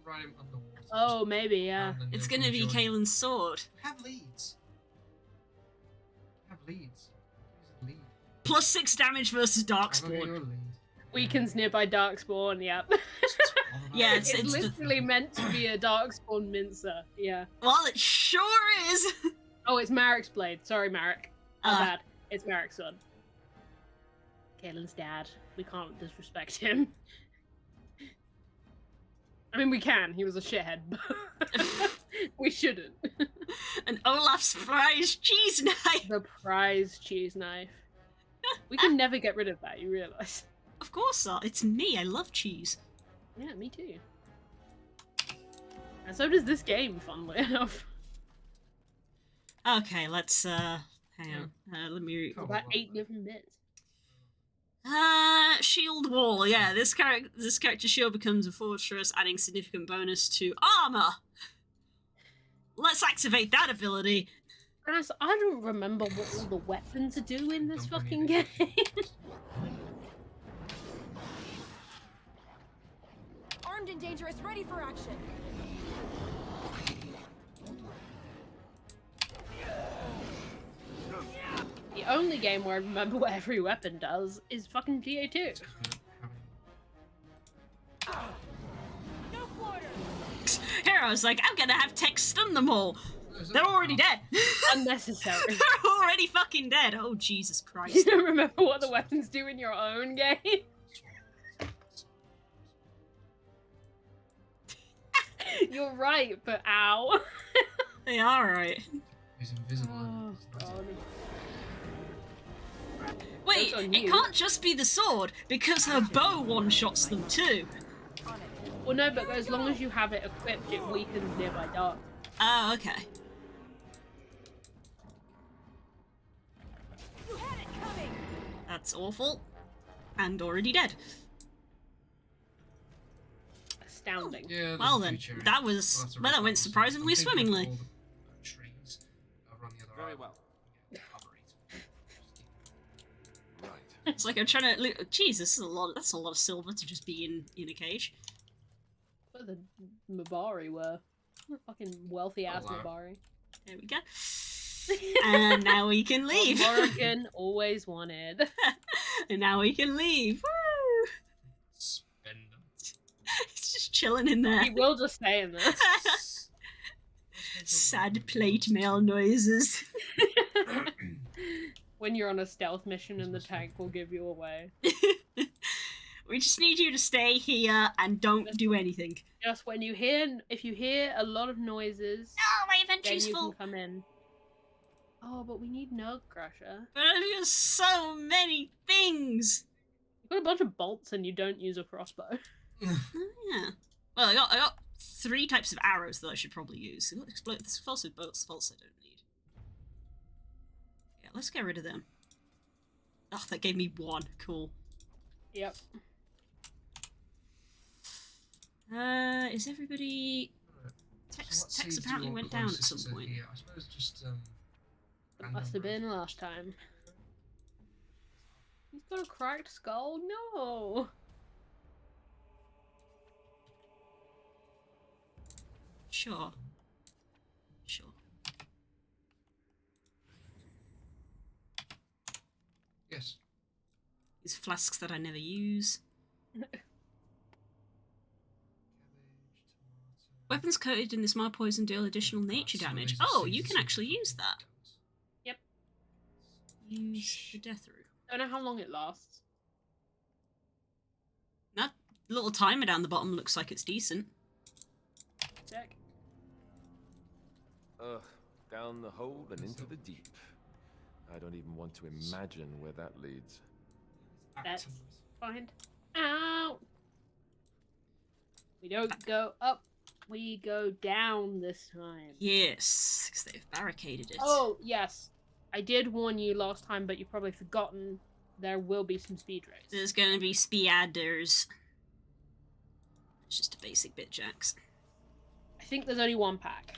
Speaker 4: ride him underwater.
Speaker 1: Oh, maybe, yeah.
Speaker 2: It's gonna be Kaelin's sword.
Speaker 4: Have leads. Have leads. Lead.
Speaker 2: Plus 6 damage versus Darkspawn.
Speaker 1: Weakens nearby Darkspawn, yep.
Speaker 2: Yeah,
Speaker 1: it's literally meant to be a Darkspawn mincer, yeah.
Speaker 2: Well, it sure is!
Speaker 1: Oh, it's Marek's blade. Sorry, Marek. My bad. It's Marek's son. Kaelin's dad. We can't disrespect him. I mean, we can. He was a shithead, but we shouldn't.
Speaker 2: And Olaf's prize cheese knife!
Speaker 1: The prize cheese knife. We can never get rid of that, you realise?
Speaker 2: Of course not. It's me. I love cheese.
Speaker 1: Yeah, me too. And so does this game, funnily enough.
Speaker 2: Okay, let's, hang on. Let me...
Speaker 1: About 8 different bits.
Speaker 2: Shield wall. Yeah, this character's shield becomes a fortress, adding significant bonus to armor. Let's activate that ability.
Speaker 1: As I don't remember what all the weapons do in this fucking game.
Speaker 3: Armed and dangerous, ready for action.
Speaker 1: The only game where I remember what every weapon does is fucking GA2.
Speaker 3: No quarter.
Speaker 2: Hero's like, I'm gonna have Tech stun them all. They're already dead.
Speaker 1: Unnecessary.
Speaker 2: They're already fucking dead. Oh, Jesus
Speaker 1: You
Speaker 2: Christ.
Speaker 1: don't remember what the weapons do in your own game? You're right, but ow.
Speaker 2: They are right.
Speaker 4: He's invisible.
Speaker 1: Oh, God.
Speaker 2: Wait,
Speaker 1: That's on
Speaker 2: it
Speaker 1: you.
Speaker 2: can't just be the sword, because her bow one-shots them too.
Speaker 1: Well, no, but as long as you have it equipped, it weakens nearby dark.
Speaker 2: Oh, okay.
Speaker 3: You had it coming.
Speaker 2: That's awful. And already dead.
Speaker 1: Astounding.
Speaker 4: Yeah,
Speaker 2: Well then, that was... Well, that went surprisingly swimmingly.
Speaker 4: Trees over on the other
Speaker 5: Very
Speaker 4: island.
Speaker 5: well.
Speaker 4: Yeah, cover it.
Speaker 5: Right.
Speaker 2: It's like I'm trying to... Jeez, this is a lot... That's a lot of silver to just be in a cage.
Speaker 1: But the Mabari were. Fucking wealthy ass
Speaker 4: Hello.
Speaker 1: Mabari.
Speaker 2: There we go. And now we can leave.
Speaker 1: Morrigan always wanted.
Speaker 2: And now we can leave. Woo!
Speaker 4: Spend them.
Speaker 2: He's just chilling in there.
Speaker 1: He will just stay in there.
Speaker 2: Sad plate mail noises.
Speaker 1: When you're on a stealth mission and the tank will give you away.
Speaker 2: We just need you to stay here and don't do anything.
Speaker 1: Just when if you hear a lot of noises,
Speaker 2: No, my
Speaker 1: then
Speaker 2: inventory's
Speaker 1: you can
Speaker 2: full.
Speaker 1: come in. Oh, but we need Nug Crusher.
Speaker 2: But I've got so many things.
Speaker 1: You've got a bunch of bolts and you don't use a crossbow.
Speaker 2: Oh, yeah. Well, I got 3 types of arrows that I should probably use. Explosive bolts I don't need. Yeah, let's get rid of them. Oh, that gave me 1. Cool.
Speaker 1: Yep.
Speaker 2: Is everybody... Tex apparently went down at some point.
Speaker 4: Yeah, I suppose just
Speaker 1: It must have been last time. He's got a cracked skull? No!
Speaker 2: Sure. Sure.
Speaker 4: Yes.
Speaker 2: These flasks that I never use. Weapons coated in this mild poison deal additional nature damage. Oh, you can actually use that.
Speaker 1: Yep.
Speaker 2: Use the death root.
Speaker 1: Don't know how long it lasts.
Speaker 2: That little timer down the bottom looks like it's decent.
Speaker 1: Check.
Speaker 6: Ugh, down the hole and into the deep. I don't even want to imagine where that leads.
Speaker 1: Let's find out. We don't go up, we go down this time.
Speaker 2: Yes, because they've barricaded it.
Speaker 1: Oh, yes. I did warn you last time, but you've probably forgotten there will be some speed race.
Speaker 2: There's gonna be speeders. It's just a basic bit, Jax.
Speaker 1: I think there's only one pack,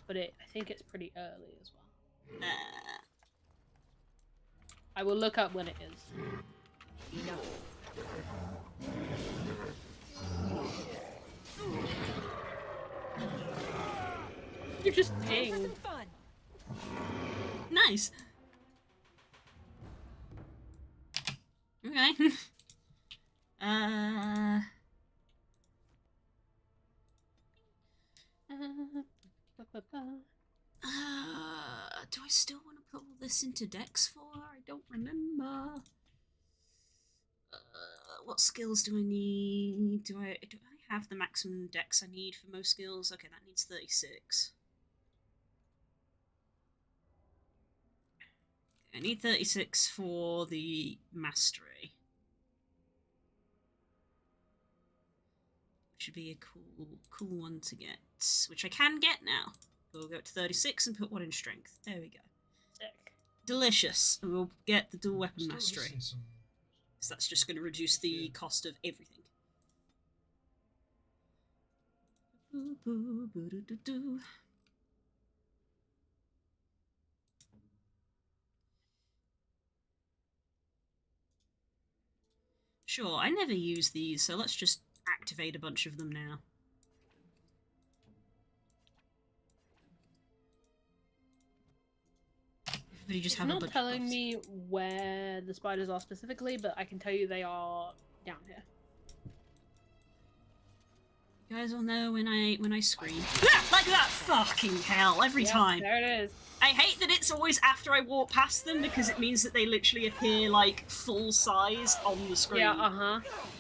Speaker 1: but I think it's pretty early as well. I will look up when it is. You're just
Speaker 3: For
Speaker 1: ding.
Speaker 3: some fun.
Speaker 2: Nice. Okay. Do I still want to put all this into Dex for? I don't remember. What skills do I need? Do I have the maximum Dex I need for most skills? Okay, that needs 36. I need 36 for the mastery. Which would be a cool one to get. Which I can get now. We'll go to 36 and put one in strength. There we go.
Speaker 1: Sick.
Speaker 2: Delicious. And we'll get the dual weapon
Speaker 4: Still
Speaker 2: mastery.
Speaker 4: missing some-
Speaker 2: So that's just going to reduce the cost of everything. Sure, I never use these, so let's just activate a bunch of them now. But you just
Speaker 1: It's
Speaker 2: have a
Speaker 1: not
Speaker 2: bunch
Speaker 1: telling
Speaker 2: of buffs.
Speaker 1: me where the spiders are specifically, but I can tell you they are down here.
Speaker 2: You guys all know when I scream. Like that! Fucking hell, every
Speaker 1: Yep,
Speaker 2: time.
Speaker 1: there it is.
Speaker 2: I hate that it's always after I walk past them because it means that they literally appear like full size on the screen.
Speaker 1: Yeah, uh-huh.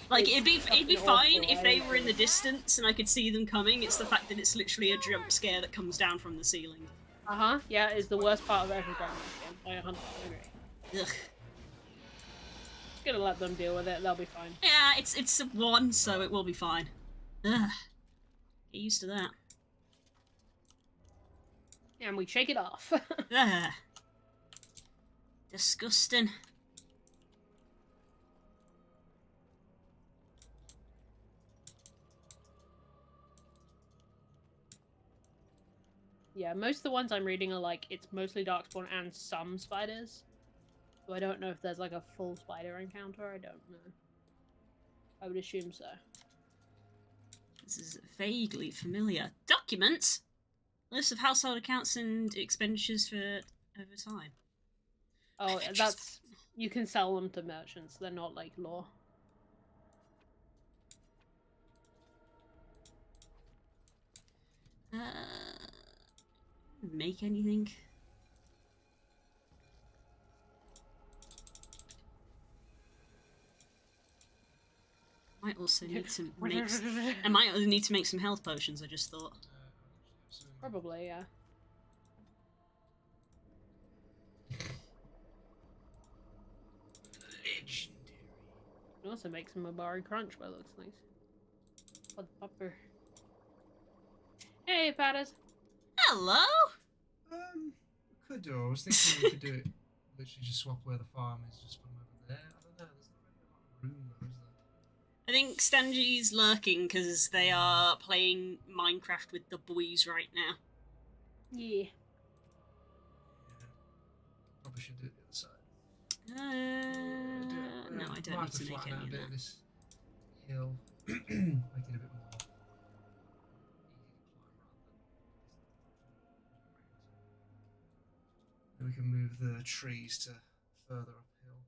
Speaker 2: Like
Speaker 1: It's
Speaker 2: it'd be
Speaker 1: fucking
Speaker 2: fine
Speaker 1: awful,
Speaker 2: if they
Speaker 1: I
Speaker 2: were in the
Speaker 1: agree.
Speaker 2: distance and I could see them coming. It's the fact that it's literally a jump scare that comes down from the ceiling.
Speaker 1: Uh-huh. Yeah, it's the worst part of every game. I 100% agree.
Speaker 2: Ugh.
Speaker 1: Just gonna let them deal with it, they'll be fine.
Speaker 2: Yeah, it's a 1, so it will be fine. Ugh. Get used to that.
Speaker 1: And we shake it off.
Speaker 2: Ugh. Disgusting.
Speaker 1: Yeah, most of the ones I'm reading are like, it's mostly Darkspawn and some spiders. So I don't know if there's like a full spider encounter, I don't know. I would assume so.
Speaker 2: This is vaguely familiar. Documents? List of household accounts and expenditures for over time.
Speaker 1: Oh,
Speaker 2: I've
Speaker 1: that's... You can sell them to merchants, they're not like law.
Speaker 2: Make anything? Might also need to make. I might need to make some health potions. I just thought.
Speaker 1: Probably, yeah.
Speaker 4: Legendary.
Speaker 1: Can also make some Mabari Crunch, but it looks nice. What the pupper? Hey, Patters!
Speaker 2: Hello.
Speaker 4: Could do. I was thinking we could do it. Literally just swap where the farm is, just put them over there. I don't know. There's not really a lot of room.
Speaker 2: think Stanji's lurking because they are playing Minecraft with the boys right now.
Speaker 1: Yeah.
Speaker 4: Probably should do it the other side.
Speaker 2: No, I don't
Speaker 4: Might
Speaker 2: need to make
Speaker 4: flatten out
Speaker 2: any
Speaker 4: a
Speaker 2: of
Speaker 4: bit
Speaker 2: that.
Speaker 4: of this hill. Make it a bit more easy to climb rather than then we can move the trees to further uphill.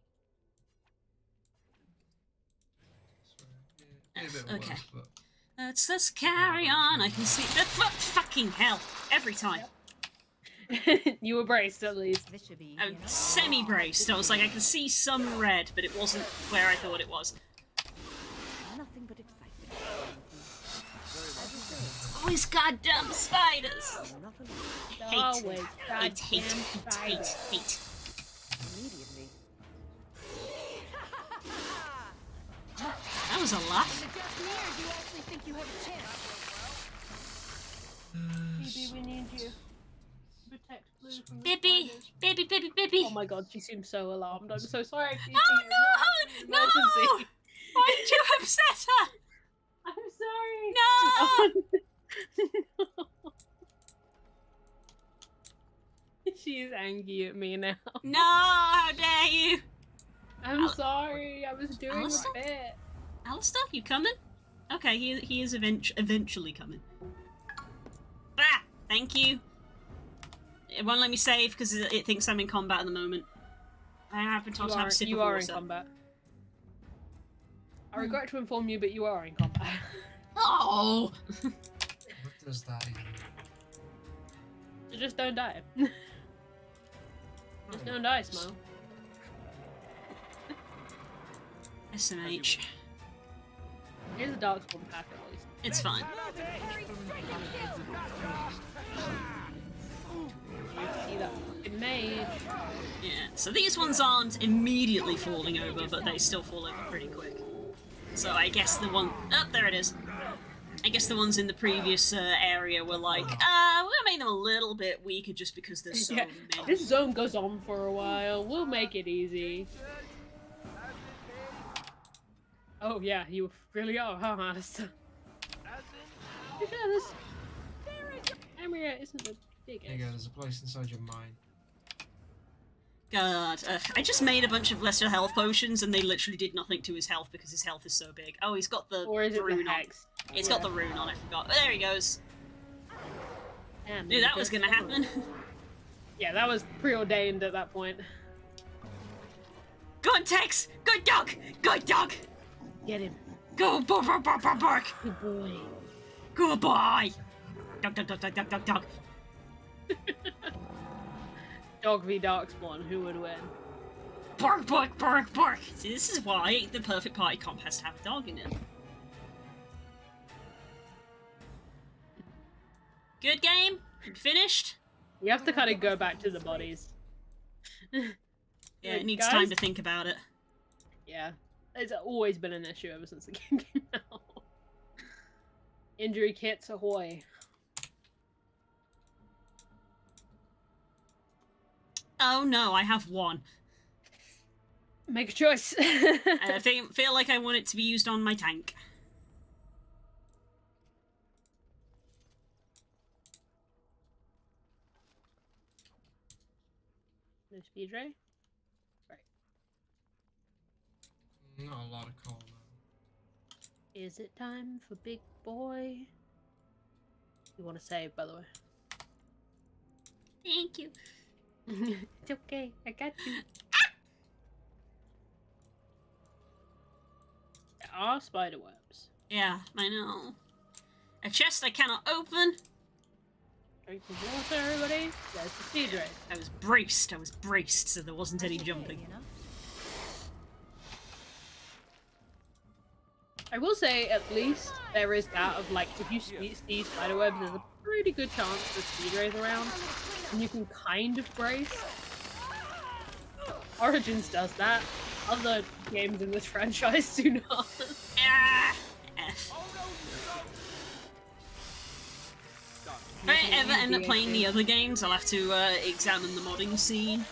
Speaker 4: So, yeah, a bit of
Speaker 2: Okay.
Speaker 4: work, but
Speaker 2: Let's carry on. I can see the fucking hell every time.
Speaker 1: You were braced at least.
Speaker 3: This should be
Speaker 2: I'm semi-braced. I was like, I can see some red, but it wasn't where I thought it was.
Speaker 3: nothing but excitement.
Speaker 2: All these goddamn spiders.
Speaker 3: Nothing
Speaker 2: Hate.
Speaker 1: Always
Speaker 2: Hate.
Speaker 1: goddamn spider.
Speaker 2: Hate.
Speaker 3: immediately.
Speaker 2: That was a laugh.
Speaker 3: Just me, or do you actually think you have a chance?
Speaker 1: Phoebe, we need you. Protect Blue from the
Speaker 2: Bibby,
Speaker 1: spiders.
Speaker 2: Bibby.
Speaker 1: Oh my god, she seems so alarmed. I'm so sorry. Phoebe.
Speaker 2: Oh
Speaker 1: It's
Speaker 2: no!
Speaker 1: not an
Speaker 2: No!
Speaker 1: emergency.
Speaker 2: Why did you upset her?
Speaker 1: I'm sorry.
Speaker 2: No!
Speaker 1: She is angry at me now.
Speaker 2: No! How dare you?
Speaker 1: I'm sorry. I was doing
Speaker 2: Alistair?
Speaker 1: a bit.
Speaker 2: Alistair, you coming? Okay, he is eventually coming. Bah! Thank you. It won't let me save because it thinks I'm in combat at the moment. I happen to also have a sip
Speaker 1: You
Speaker 2: of
Speaker 1: are in
Speaker 2: water.
Speaker 1: combat. I regret to inform you, but you are in combat.
Speaker 2: Oh!
Speaker 4: what does that even
Speaker 1: So just don't die. Just don't die, Smile.
Speaker 2: SMH.
Speaker 1: Here's a Darkspawn pack at least.
Speaker 2: It's fine.
Speaker 1: You see that fucking mage.
Speaker 2: Yeah, so these ones aren't immediately falling over, but they still fall over pretty quick. So I guess the one... Oh, there it is. I guess the ones in the previous area were like, we'll make them a little bit weaker just because there's so
Speaker 1: Yeah,
Speaker 2: many.
Speaker 1: this zone goes on for a while. We'll make it easy. Oh yeah, you really are, huh, Alistair? Yeah, this area isn't the
Speaker 4: There you go,
Speaker 1: biggest.
Speaker 4: there's a place inside your mind.
Speaker 2: God, I just made a bunch of lesser health potions and they literally did nothing to his health because his health is so big. Oh, he's got the
Speaker 1: Or is it the
Speaker 2: rune on.
Speaker 1: hex?
Speaker 2: It's got the rune on, I forgot. But there he goes.
Speaker 1: Damn,
Speaker 2: Knew that was gonna happen.
Speaker 1: Yeah, that was preordained at that point.
Speaker 2: Go on, Tex! Good dog! Good dog!
Speaker 1: Get him.
Speaker 2: Go, bark, bark, bark, bark, bark!
Speaker 1: Good boy.
Speaker 2: Good boy! Dog, dog, dog, dog, dog, dog, dog.
Speaker 1: Dog v Darkspawn, who would win?
Speaker 2: Bark, bark, bark, bark! See, this is why the perfect party comp has to have a dog in it. Good game? Finished?
Speaker 1: You have to kind of go back to the bodies.
Speaker 2: Yeah,
Speaker 1: Like,
Speaker 2: it needs
Speaker 1: guys?
Speaker 2: time to think about it.
Speaker 1: Yeah. It's always been an issue ever since the game came out. Injury kits ahoy.
Speaker 2: Oh no, I have one.
Speaker 1: Make a choice.
Speaker 2: I feel like I want it to be used on my tank.
Speaker 1: No speed ray?
Speaker 4: Not a lot of coal though.
Speaker 1: Is it time for big boy? You want to save, by the way.
Speaker 2: Thank you.
Speaker 1: It's okay, I got you. There are spider webs.
Speaker 2: Yeah, I know. A chest I cannot open.
Speaker 1: Drink some water, everybody. There's the speed ray.
Speaker 2: I was braced, so there wasn't any jumping.
Speaker 3: You know?
Speaker 1: I will say, at least, there is that of, like, if you see spiderwebs, there's a pretty good chance the speed ray's around, and you can kind of brace. Origins does that. Other games in this franchise do not.
Speaker 2: Ah, F. If I ever end up playing the other games, I'll have to examine the modding scene.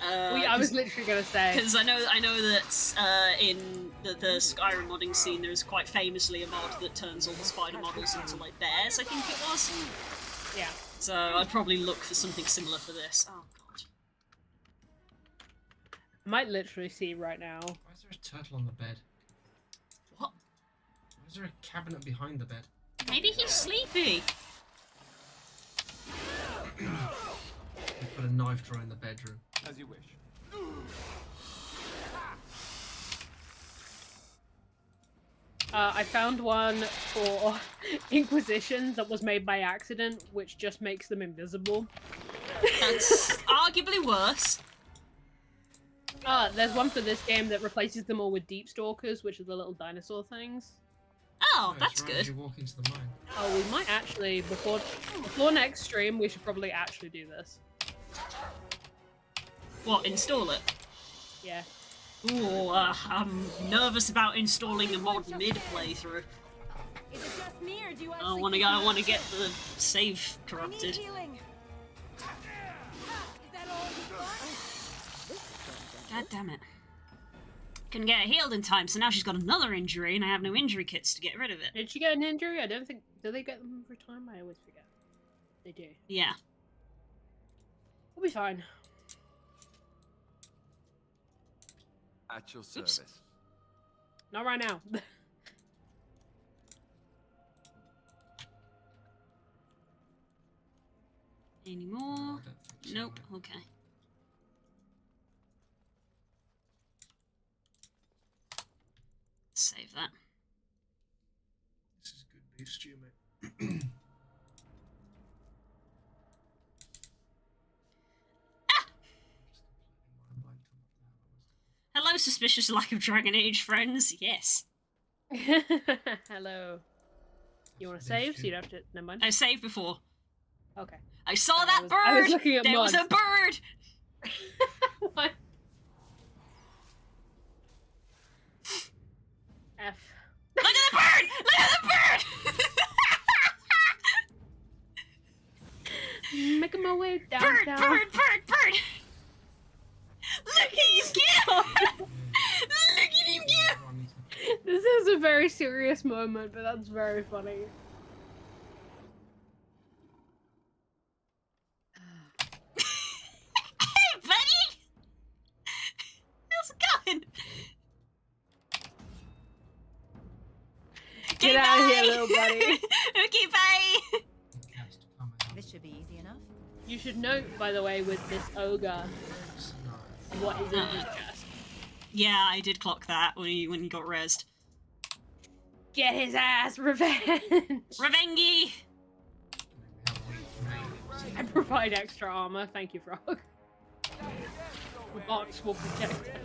Speaker 1: Well, yeah, I was literally gonna say.
Speaker 2: Because I know that in the Skyrim modding scene, there's quite famously a mod that turns all the spider models into like bears, I think it was.
Speaker 1: Yeah.
Speaker 2: So I'd probably look for something similar for this. Oh god.
Speaker 1: I might literally see right now.
Speaker 4: Why is there a turtle on the bed?
Speaker 2: What?
Speaker 4: Why is there a cabinet behind the bed?
Speaker 2: Maybe he's sleepy.
Speaker 4: They put a knife drawer in the bedroom.
Speaker 6: As you wish.
Speaker 1: I found one for Inquisition that was made by accident, which just makes them invisible.
Speaker 2: That's arguably worse.
Speaker 1: There's one for this game that replaces them all with Deep Stalkers, which are the little dinosaur things.
Speaker 2: Oh,
Speaker 4: No,
Speaker 2: that's
Speaker 4: it's right as
Speaker 2: good.
Speaker 4: you walk into the mine.
Speaker 1: Oh, we might actually, before next stream, we should probably actually do this.
Speaker 2: What, install it?
Speaker 1: Yeah.
Speaker 2: Ooh, I'm nervous about installing a mod mid-playthrough.
Speaker 3: Is it just me, or do you
Speaker 2: I
Speaker 3: actually
Speaker 2: don't want to get the save
Speaker 3: I need
Speaker 2: corrupted.
Speaker 3: healing. Is that all you've got?
Speaker 2: God damn it. Couldn't get it healed in time, so now she's got another injury, and I have no injury kits to get rid of it.
Speaker 1: Did she get an injury? I don't think. Do they get them every time? I always forget. They do.
Speaker 2: Yeah.
Speaker 1: We'll be fine.
Speaker 6: At your service.
Speaker 1: Not right now.
Speaker 2: Any
Speaker 4: No, I
Speaker 2: more?
Speaker 4: don't think so,
Speaker 2: Nope.
Speaker 4: no.
Speaker 2: Okay. Save that.
Speaker 4: This is good beef stew, mate.
Speaker 2: Hello, suspicious lack of Dragon Age friends. Yes.
Speaker 1: Hello. You want to save? So you don't have to. Never mind.
Speaker 2: I saved before.
Speaker 1: Okay.
Speaker 2: I saw
Speaker 1: I
Speaker 2: that
Speaker 1: was-
Speaker 2: bird!
Speaker 1: I was looking at
Speaker 2: there was a
Speaker 1: mods.
Speaker 2: bird!
Speaker 1: What? F.
Speaker 2: Look at the bird! Look at the bird!
Speaker 1: Making my way
Speaker 2: bird,
Speaker 1: downtown.
Speaker 2: bird, bird, bird! Look at you go! Look at him go!
Speaker 1: This is a very serious moment, but that's very funny.
Speaker 2: Hey, buddy! How's it going?
Speaker 1: Get out of here, little buddy.
Speaker 2: Okay, bye!
Speaker 3: This should be easy enough.
Speaker 1: You should note, by the way, with this ogre, what is in his chest.
Speaker 2: Yeah, I did clock that when he got rezzed.
Speaker 1: Get his ass, revenge!
Speaker 2: Revengy!
Speaker 1: I provide extra armor, thank you, Frog. The box will protect him.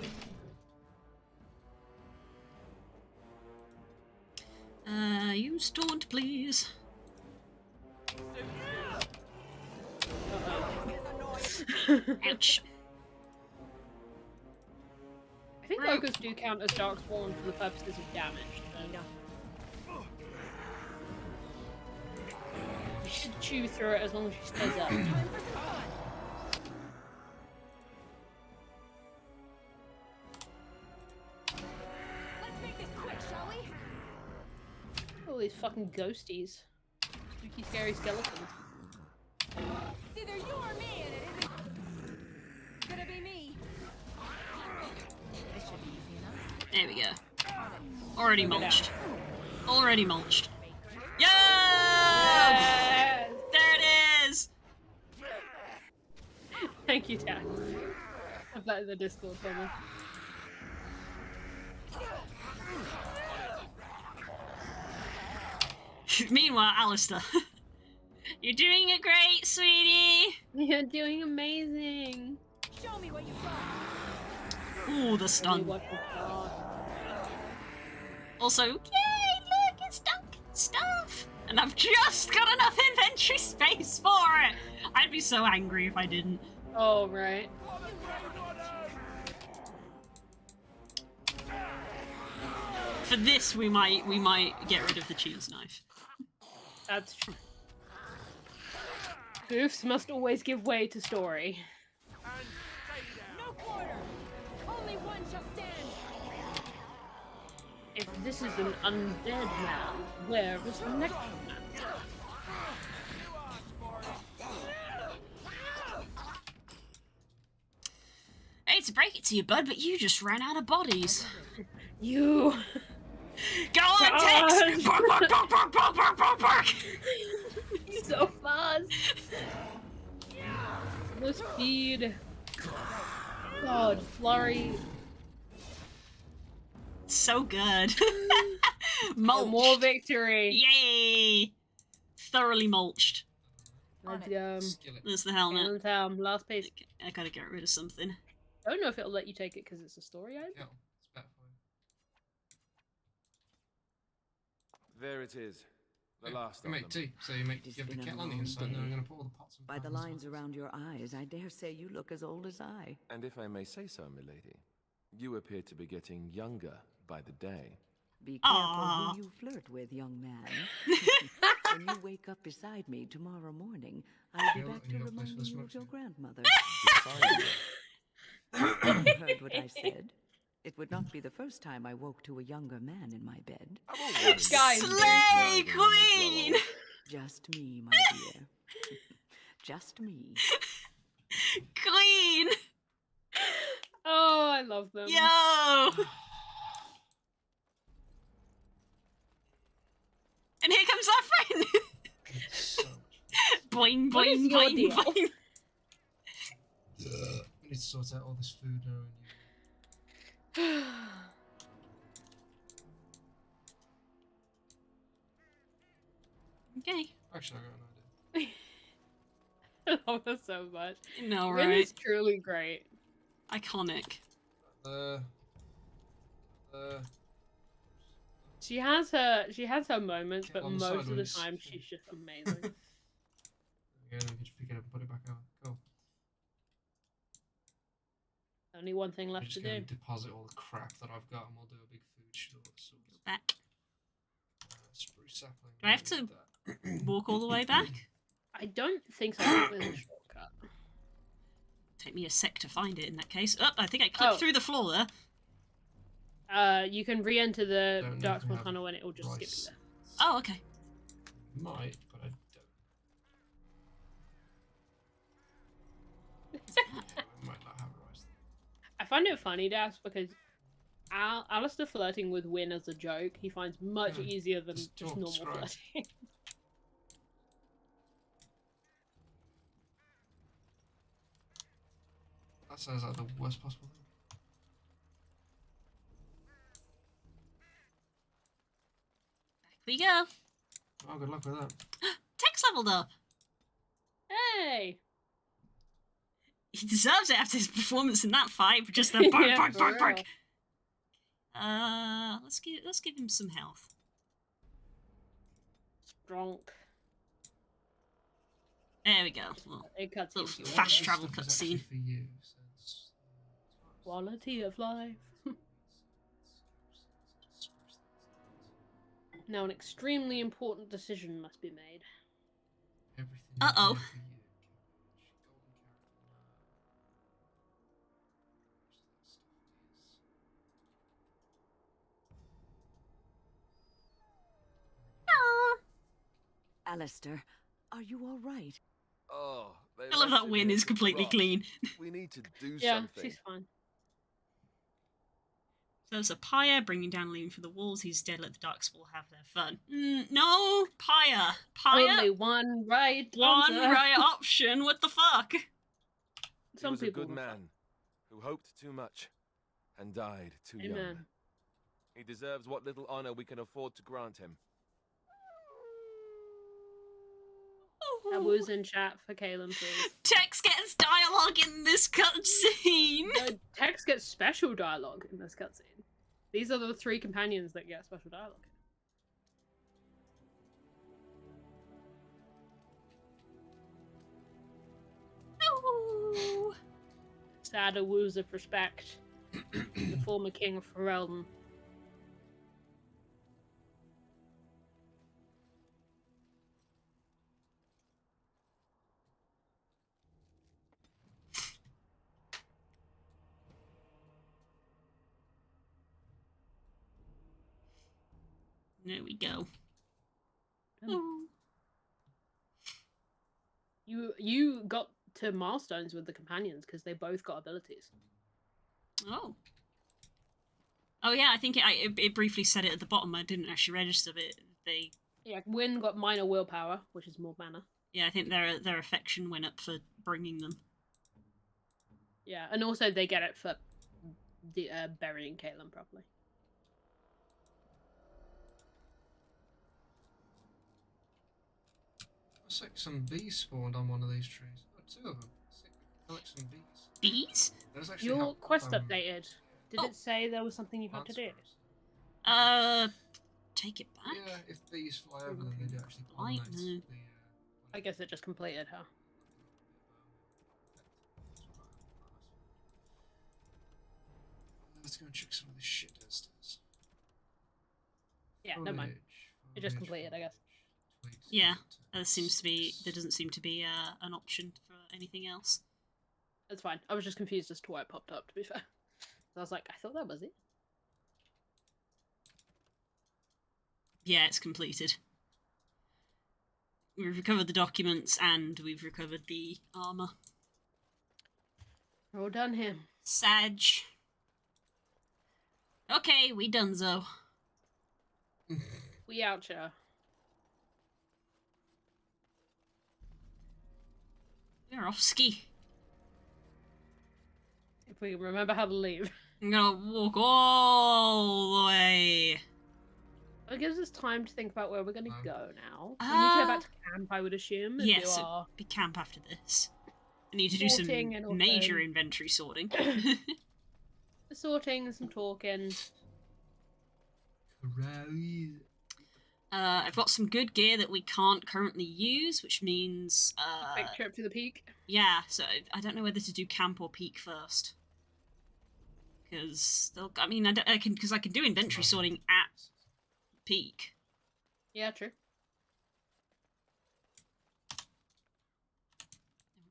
Speaker 2: Use taunt, please. Ouch.
Speaker 1: I think ogres do count as darkspawn for the purposes of damage. So you should chew through it as long as she stays up.
Speaker 3: Let's make this quick, shall we?
Speaker 1: All these fucking ghosties. Spooky, scary skeletons.
Speaker 3: It's either you or me, and it isn't gonna be me. This should be easy enough.
Speaker 2: There we go. Already mulched. Already mulched. Yo!
Speaker 1: Yes!
Speaker 2: There it is!
Speaker 1: Thank you, Dad. I've that in the Discord for me.
Speaker 2: Meanwhile, Alistair. You're doing it great, sweetie!
Speaker 1: You're doing amazing.
Speaker 3: Show me what you got.
Speaker 2: Ooh, the
Speaker 1: Tell me
Speaker 2: stun.
Speaker 1: what you've got.
Speaker 2: Also, yay, look, it's Duncan stuff! And I've just got enough inventory space for it! I'd be so angry if I didn't.
Speaker 1: Oh, right.
Speaker 2: For this, we might get rid of the cheese knife.
Speaker 1: That's true. Goofs must always give way to story.
Speaker 3: No quarter. Only one shall stand.
Speaker 1: If this is an undead man, where is the necromancer?
Speaker 2: I hate to break it to you, bud, but you just ran out of bodies.
Speaker 1: You.
Speaker 2: Go on, Tex! Bark, bark, bark, bark, bark, bark, bark, bark!
Speaker 1: He's so fast. No speed. God, flurry.
Speaker 2: So good.
Speaker 1: For
Speaker 2: Mulched.
Speaker 1: more victory.
Speaker 2: Yay! Thoroughly mulched.
Speaker 1: Let's go.
Speaker 4: Skillet.
Speaker 2: There's the helmet.
Speaker 1: Cannon Town, last piece.
Speaker 2: I gotta get rid of something.
Speaker 1: I don't know if it'll let you take it because it's a story item.
Speaker 4: Kettle. It's better for you.
Speaker 6: There it is. The last
Speaker 4: You
Speaker 6: of
Speaker 4: make
Speaker 6: them.
Speaker 4: tea, so you
Speaker 5: It's
Speaker 4: have the
Speaker 5: been a
Speaker 4: kettle on the
Speaker 5: long
Speaker 4: inside, and then I'm
Speaker 5: day.
Speaker 4: going to put all the pots and
Speaker 5: By the
Speaker 4: pans
Speaker 5: lines
Speaker 4: on.
Speaker 5: around your eyes, I dare say you look as old as I.
Speaker 6: And if I may say so, milady, you appear to be getting younger by the day.
Speaker 5: Be careful
Speaker 2: Aw.
Speaker 5: who you flirt with, young man. When you wake up beside me tomorrow morning, I'll be
Speaker 4: Yeah,
Speaker 5: back
Speaker 4: and
Speaker 5: to
Speaker 4: you got a place
Speaker 5: remind
Speaker 4: for the
Speaker 5: you
Speaker 4: smoke
Speaker 5: of your
Speaker 4: shop.
Speaker 5: grandmother.
Speaker 6: Defiant.
Speaker 5: You heard what I said. It would not be the first time I woke to a younger man in my bed.
Speaker 6: I've always
Speaker 1: Guys.
Speaker 6: been
Speaker 2: Slay
Speaker 6: riding when they grow
Speaker 2: queen!
Speaker 6: old.
Speaker 5: Just me, my dear. Just me.
Speaker 2: Queen!
Speaker 1: Oh, I love them.
Speaker 2: Yo! And here comes our friend!
Speaker 4: So much.
Speaker 2: Boing,
Speaker 1: What is
Speaker 2: boing,
Speaker 1: your
Speaker 2: boing,
Speaker 1: deal?
Speaker 2: boing.
Speaker 4: We need to sort out all this food now.
Speaker 2: Okay.
Speaker 4: Actually, I got an idea.
Speaker 1: I love her so much.
Speaker 2: No,
Speaker 1: Rin
Speaker 2: right?
Speaker 1: is truly great.
Speaker 2: Iconic.
Speaker 4: Uh,
Speaker 1: She has her moments, but
Speaker 4: On the
Speaker 1: most of the
Speaker 4: sideways.
Speaker 1: time she's just amazing.
Speaker 4: yeah, then we can just pick it up and put it back out. Cool.
Speaker 1: Only one thing
Speaker 4: We're
Speaker 1: left
Speaker 4: just
Speaker 1: to
Speaker 4: going
Speaker 1: do.
Speaker 4: to deposit all the crap that I've got, and we'll do a big food store. So,
Speaker 2: Back.
Speaker 4: spruce sapling.
Speaker 2: Do I have
Speaker 4: we'll
Speaker 2: to-
Speaker 4: do that.
Speaker 2: Walk all the way back?
Speaker 1: I don't think so. I think there's a shortcut.
Speaker 2: Take me a sec to find it in that case. Oh, I think I clipped
Speaker 1: Oh.
Speaker 2: through the floor there.
Speaker 1: You can re-enter the
Speaker 4: Don't know if we
Speaker 1: Darkspawn
Speaker 4: have
Speaker 1: tunnel and it will just skip
Speaker 4: rice.
Speaker 1: you there.
Speaker 2: Oh, okay.
Speaker 4: Might, but I don't. Yeah, we might not have rice.
Speaker 1: I find it funny, Das, because Alistair flirting with Win as a joke, he finds much
Speaker 4: Yeah,
Speaker 1: easier than
Speaker 4: just
Speaker 1: just
Speaker 4: talk,
Speaker 1: normal
Speaker 4: describe.
Speaker 1: flirting.
Speaker 4: That sounds like the worst possible thing.
Speaker 2: Back we go.
Speaker 4: Oh, good luck with that.
Speaker 2: Tex leveled up.
Speaker 1: Hey!
Speaker 2: He deserves it after his performance in that fight. Just the bark,
Speaker 1: Yeah,
Speaker 2: bark,
Speaker 1: for
Speaker 2: bark, bark.
Speaker 1: real.
Speaker 2: Let's give him some health.
Speaker 1: Drunk.
Speaker 2: There we go. Well,
Speaker 1: It cuts
Speaker 2: Little
Speaker 1: you.
Speaker 2: fast
Speaker 4: This
Speaker 2: travel
Speaker 4: stuff is actually
Speaker 2: cutscene.
Speaker 4: for you, so it's,
Speaker 1: Quality of life. Now an extremely important decision must be made.
Speaker 4: everything
Speaker 2: Uh-oh.
Speaker 4: there for you.
Speaker 5: Alistair, are you all right?
Speaker 6: Oh, they
Speaker 2: I love
Speaker 6: left
Speaker 2: that
Speaker 6: him
Speaker 2: Win
Speaker 6: here
Speaker 2: is
Speaker 6: to
Speaker 2: completely
Speaker 6: rot.
Speaker 2: clean.
Speaker 6: We need to do
Speaker 1: Yeah,
Speaker 6: something.
Speaker 1: she's fine.
Speaker 2: So there's a pyre bringing down Liam for the walls. He's dead. Let the Darkspawn have their fun. No, pyre.
Speaker 1: Only
Speaker 2: Pyre.
Speaker 1: one right
Speaker 2: One
Speaker 1: answer.
Speaker 2: right option. What the fuck?
Speaker 6: He
Speaker 1: Some
Speaker 6: was a
Speaker 1: people
Speaker 6: good
Speaker 1: will
Speaker 6: man who hoped too much and died too young.
Speaker 1: Amen.
Speaker 6: He deserves what little honor we can afford to grant him.
Speaker 1: That was in chat for Kaylin, please.
Speaker 2: Tex gets dialogue in this cutscene.
Speaker 1: No, Tex gets special dialogue in this cutscene. These are the three companions that get special dialogue.
Speaker 2: Ooh.
Speaker 1: Sad woos of respect. The former king of Ferelden.
Speaker 2: There we go.
Speaker 1: Um, You got to milestones with the companions because they both got abilities.
Speaker 2: Oh. Oh yeah, I think it briefly said it at the bottom. I didn't actually register it. They.
Speaker 1: Yeah, Wynn got minor willpower, which is more mana.
Speaker 2: Yeah, I think their affection went up for bringing them.
Speaker 1: Yeah, and also they get it for the burying Caitlyn properly.
Speaker 4: Looks like some bees spawned on one of these trees. Oh, two of them. Sick. Collect some bees.
Speaker 2: Bees?
Speaker 4: There's actually
Speaker 1: Your
Speaker 4: help,
Speaker 1: quest updated. Did
Speaker 2: Oh.
Speaker 1: it say there was something you had to do?
Speaker 4: plants for us.
Speaker 2: Take it back.
Speaker 4: Yeah, if bees fly over them, they do actually
Speaker 2: Blight,
Speaker 4: pollinate
Speaker 2: no.
Speaker 1: I guess it just completed, huh?
Speaker 4: Let's go and check some of this shit downstairs.
Speaker 1: Yeah, never mind. It just completed, I guess.
Speaker 2: Yeah, there doesn't seem to be an option for anything else.
Speaker 1: That's fine. I was just confused as to why it popped up, to be fair. So I was like, I thought that was it.
Speaker 2: Yeah, it's completed. We've recovered the documents and we've recovered the armor.
Speaker 1: We're all done here.
Speaker 2: Sag. Okay, we donezo.
Speaker 1: We out here.
Speaker 2: We're off ski.
Speaker 1: If we remember how to leave.
Speaker 2: I'm gonna walk all the way.
Speaker 1: It gives us time to think about where we're going to
Speaker 4: No.
Speaker 1: go now. We need to head back to camp, I would assume. And
Speaker 2: Yes,
Speaker 1: do
Speaker 2: it'd
Speaker 1: our
Speaker 2: be camp after this. I need to do some
Speaker 1: sorting and also-
Speaker 2: major inventory sorting.
Speaker 1: sorting and some talking.
Speaker 2: I've got some good gear that we can't currently use, which means
Speaker 1: Quick trip to the peak.
Speaker 2: yeah. So I don't know whether to do camp or peak first, because I mean I can do inventory sorting at peak.
Speaker 1: Yeah, true.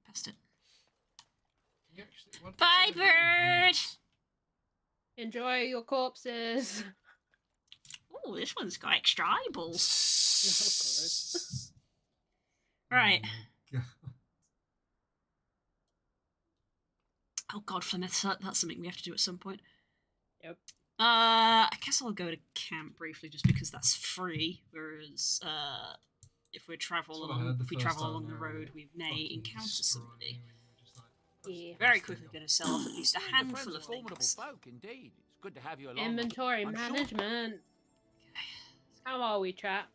Speaker 2: Past it.
Speaker 4: You actually- what
Speaker 2: Bye,
Speaker 4: did you do?
Speaker 2: bird.
Speaker 1: Enjoy your corpses.
Speaker 2: Oh, this one's got extra eyeballs.
Speaker 4: Oh
Speaker 2: Right.
Speaker 4: my God.
Speaker 2: Oh God, Flemeth, that's something we have to do at some point.
Speaker 1: Yep.
Speaker 2: I guess I'll go to camp briefly, just because that's free. Whereas, if we travel
Speaker 4: That's what I heard
Speaker 2: along,
Speaker 4: the
Speaker 2: if we
Speaker 4: first
Speaker 2: travel
Speaker 4: time
Speaker 2: along the
Speaker 4: they
Speaker 2: road, we may
Speaker 4: fucking
Speaker 2: encounter
Speaker 4: destroyed
Speaker 2: somebody.
Speaker 4: you and you were just like, "That's-
Speaker 1: Yeah.
Speaker 2: Very
Speaker 4: that's
Speaker 2: quickly
Speaker 4: the
Speaker 2: going to sell off at least a handful of
Speaker 7: formidable
Speaker 2: things.
Speaker 7: folk indeed. It's good to have you along.
Speaker 1: Inventory
Speaker 7: I'm sure-
Speaker 1: management. How are we, chat?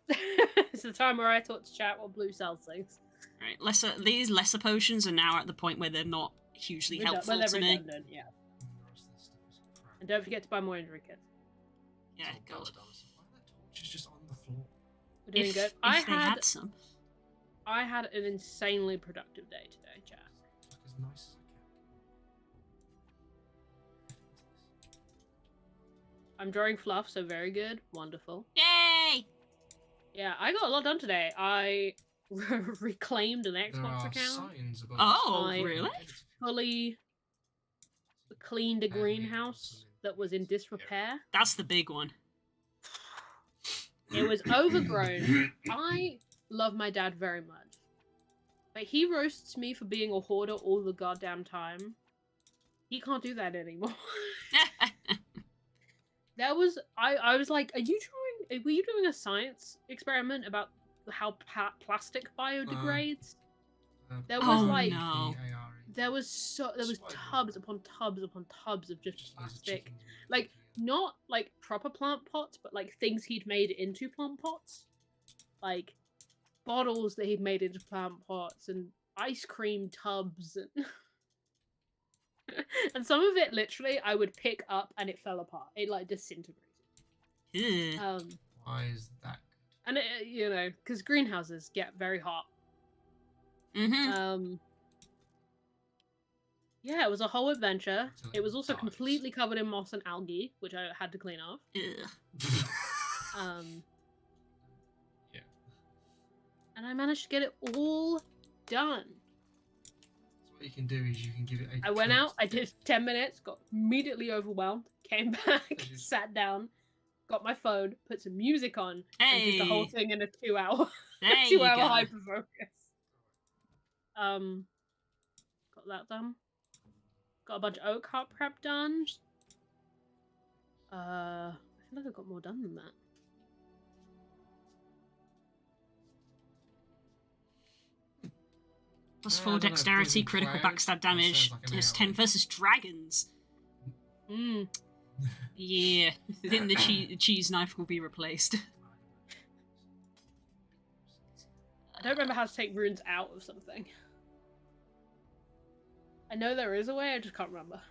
Speaker 1: It's the time where I talk to chat while Blue sells things.
Speaker 2: Right, these lesser potions are now at the point where they're not hugely helpful
Speaker 1: Well,
Speaker 2: to
Speaker 1: they're
Speaker 2: me.
Speaker 1: redundant, yeah.
Speaker 4: And the rest of this stuff is crap.
Speaker 1: And don't forget to buy more injury kits.
Speaker 2: Yeah,
Speaker 4: Oh,
Speaker 2: God.
Speaker 4: God, Alice, why are the torches just on the floor?
Speaker 1: We're doing
Speaker 2: If
Speaker 1: good.
Speaker 2: they had some.
Speaker 1: I had an insanely productive day today, chat.
Speaker 4: Look as nice as I can.
Speaker 1: I'm drawing fluff, so very good. Wonderful.
Speaker 2: Yay!
Speaker 1: Yeah, I got a lot done today. I reclaimed an
Speaker 4: There
Speaker 1: Xbox
Speaker 4: are
Speaker 1: account.
Speaker 4: signs above
Speaker 2: Oh,
Speaker 1: I-
Speaker 2: really?
Speaker 1: Fully cleaned a greenhouse that was in disrepair.
Speaker 2: That's the big one.
Speaker 1: It was overgrown. I love my dad very much. But he roasts me for being a hoarder all the goddamn time. He can't do that anymore. That was I was like, were you doing a science experiment about how plastic biodegrades? There was
Speaker 2: Oh,
Speaker 1: like
Speaker 2: no.
Speaker 1: there was tubs upon tubs upon tubs of just plastic. Like, not like proper plant pots, but like things he'd made into plant pots. Like bottles that he'd made into plant pots and ice cream tubs and and some of it literally I would pick up and it fell apart. It like disintegrated.
Speaker 2: Ugh.
Speaker 4: Why is that good?
Speaker 1: And it, you know, because greenhouses get very hot.
Speaker 2: Mm-hmm.
Speaker 1: Yeah, it was a whole adventure.
Speaker 4: Until
Speaker 1: It was also
Speaker 4: dies.
Speaker 1: completely covered in moss and algae, which I had to clean off.
Speaker 2: Ugh.
Speaker 4: Yeah.
Speaker 1: And I managed to get it all done.
Speaker 4: So what you can do is you can give it a
Speaker 1: I went out, I
Speaker 4: coat.
Speaker 1: did 10 minutes, got immediately overwhelmed, came back,
Speaker 4: Did you?
Speaker 1: sat down, got my phone, put some music on, and did the whole
Speaker 2: Hey,
Speaker 1: thing in a 2-hour,
Speaker 2: there you
Speaker 1: 2-hour
Speaker 2: go.
Speaker 1: hyper focus. Got that done. Got a bunch of oak heart prep done. I feel like I've got more done than that.
Speaker 2: Plus
Speaker 4: I
Speaker 2: 4
Speaker 4: don't know,
Speaker 2: dexterity,
Speaker 4: poison
Speaker 2: critical
Speaker 4: cloud?
Speaker 2: backstab
Speaker 4: That sounds
Speaker 2: damage.
Speaker 4: like an
Speaker 2: Plus
Speaker 4: AoE.
Speaker 2: 10 versus dragons.
Speaker 1: Mm.
Speaker 2: Yeah, then the cheese knife will be replaced.
Speaker 1: I don't remember how to take runes out of something. I know there is a way, I just can't remember.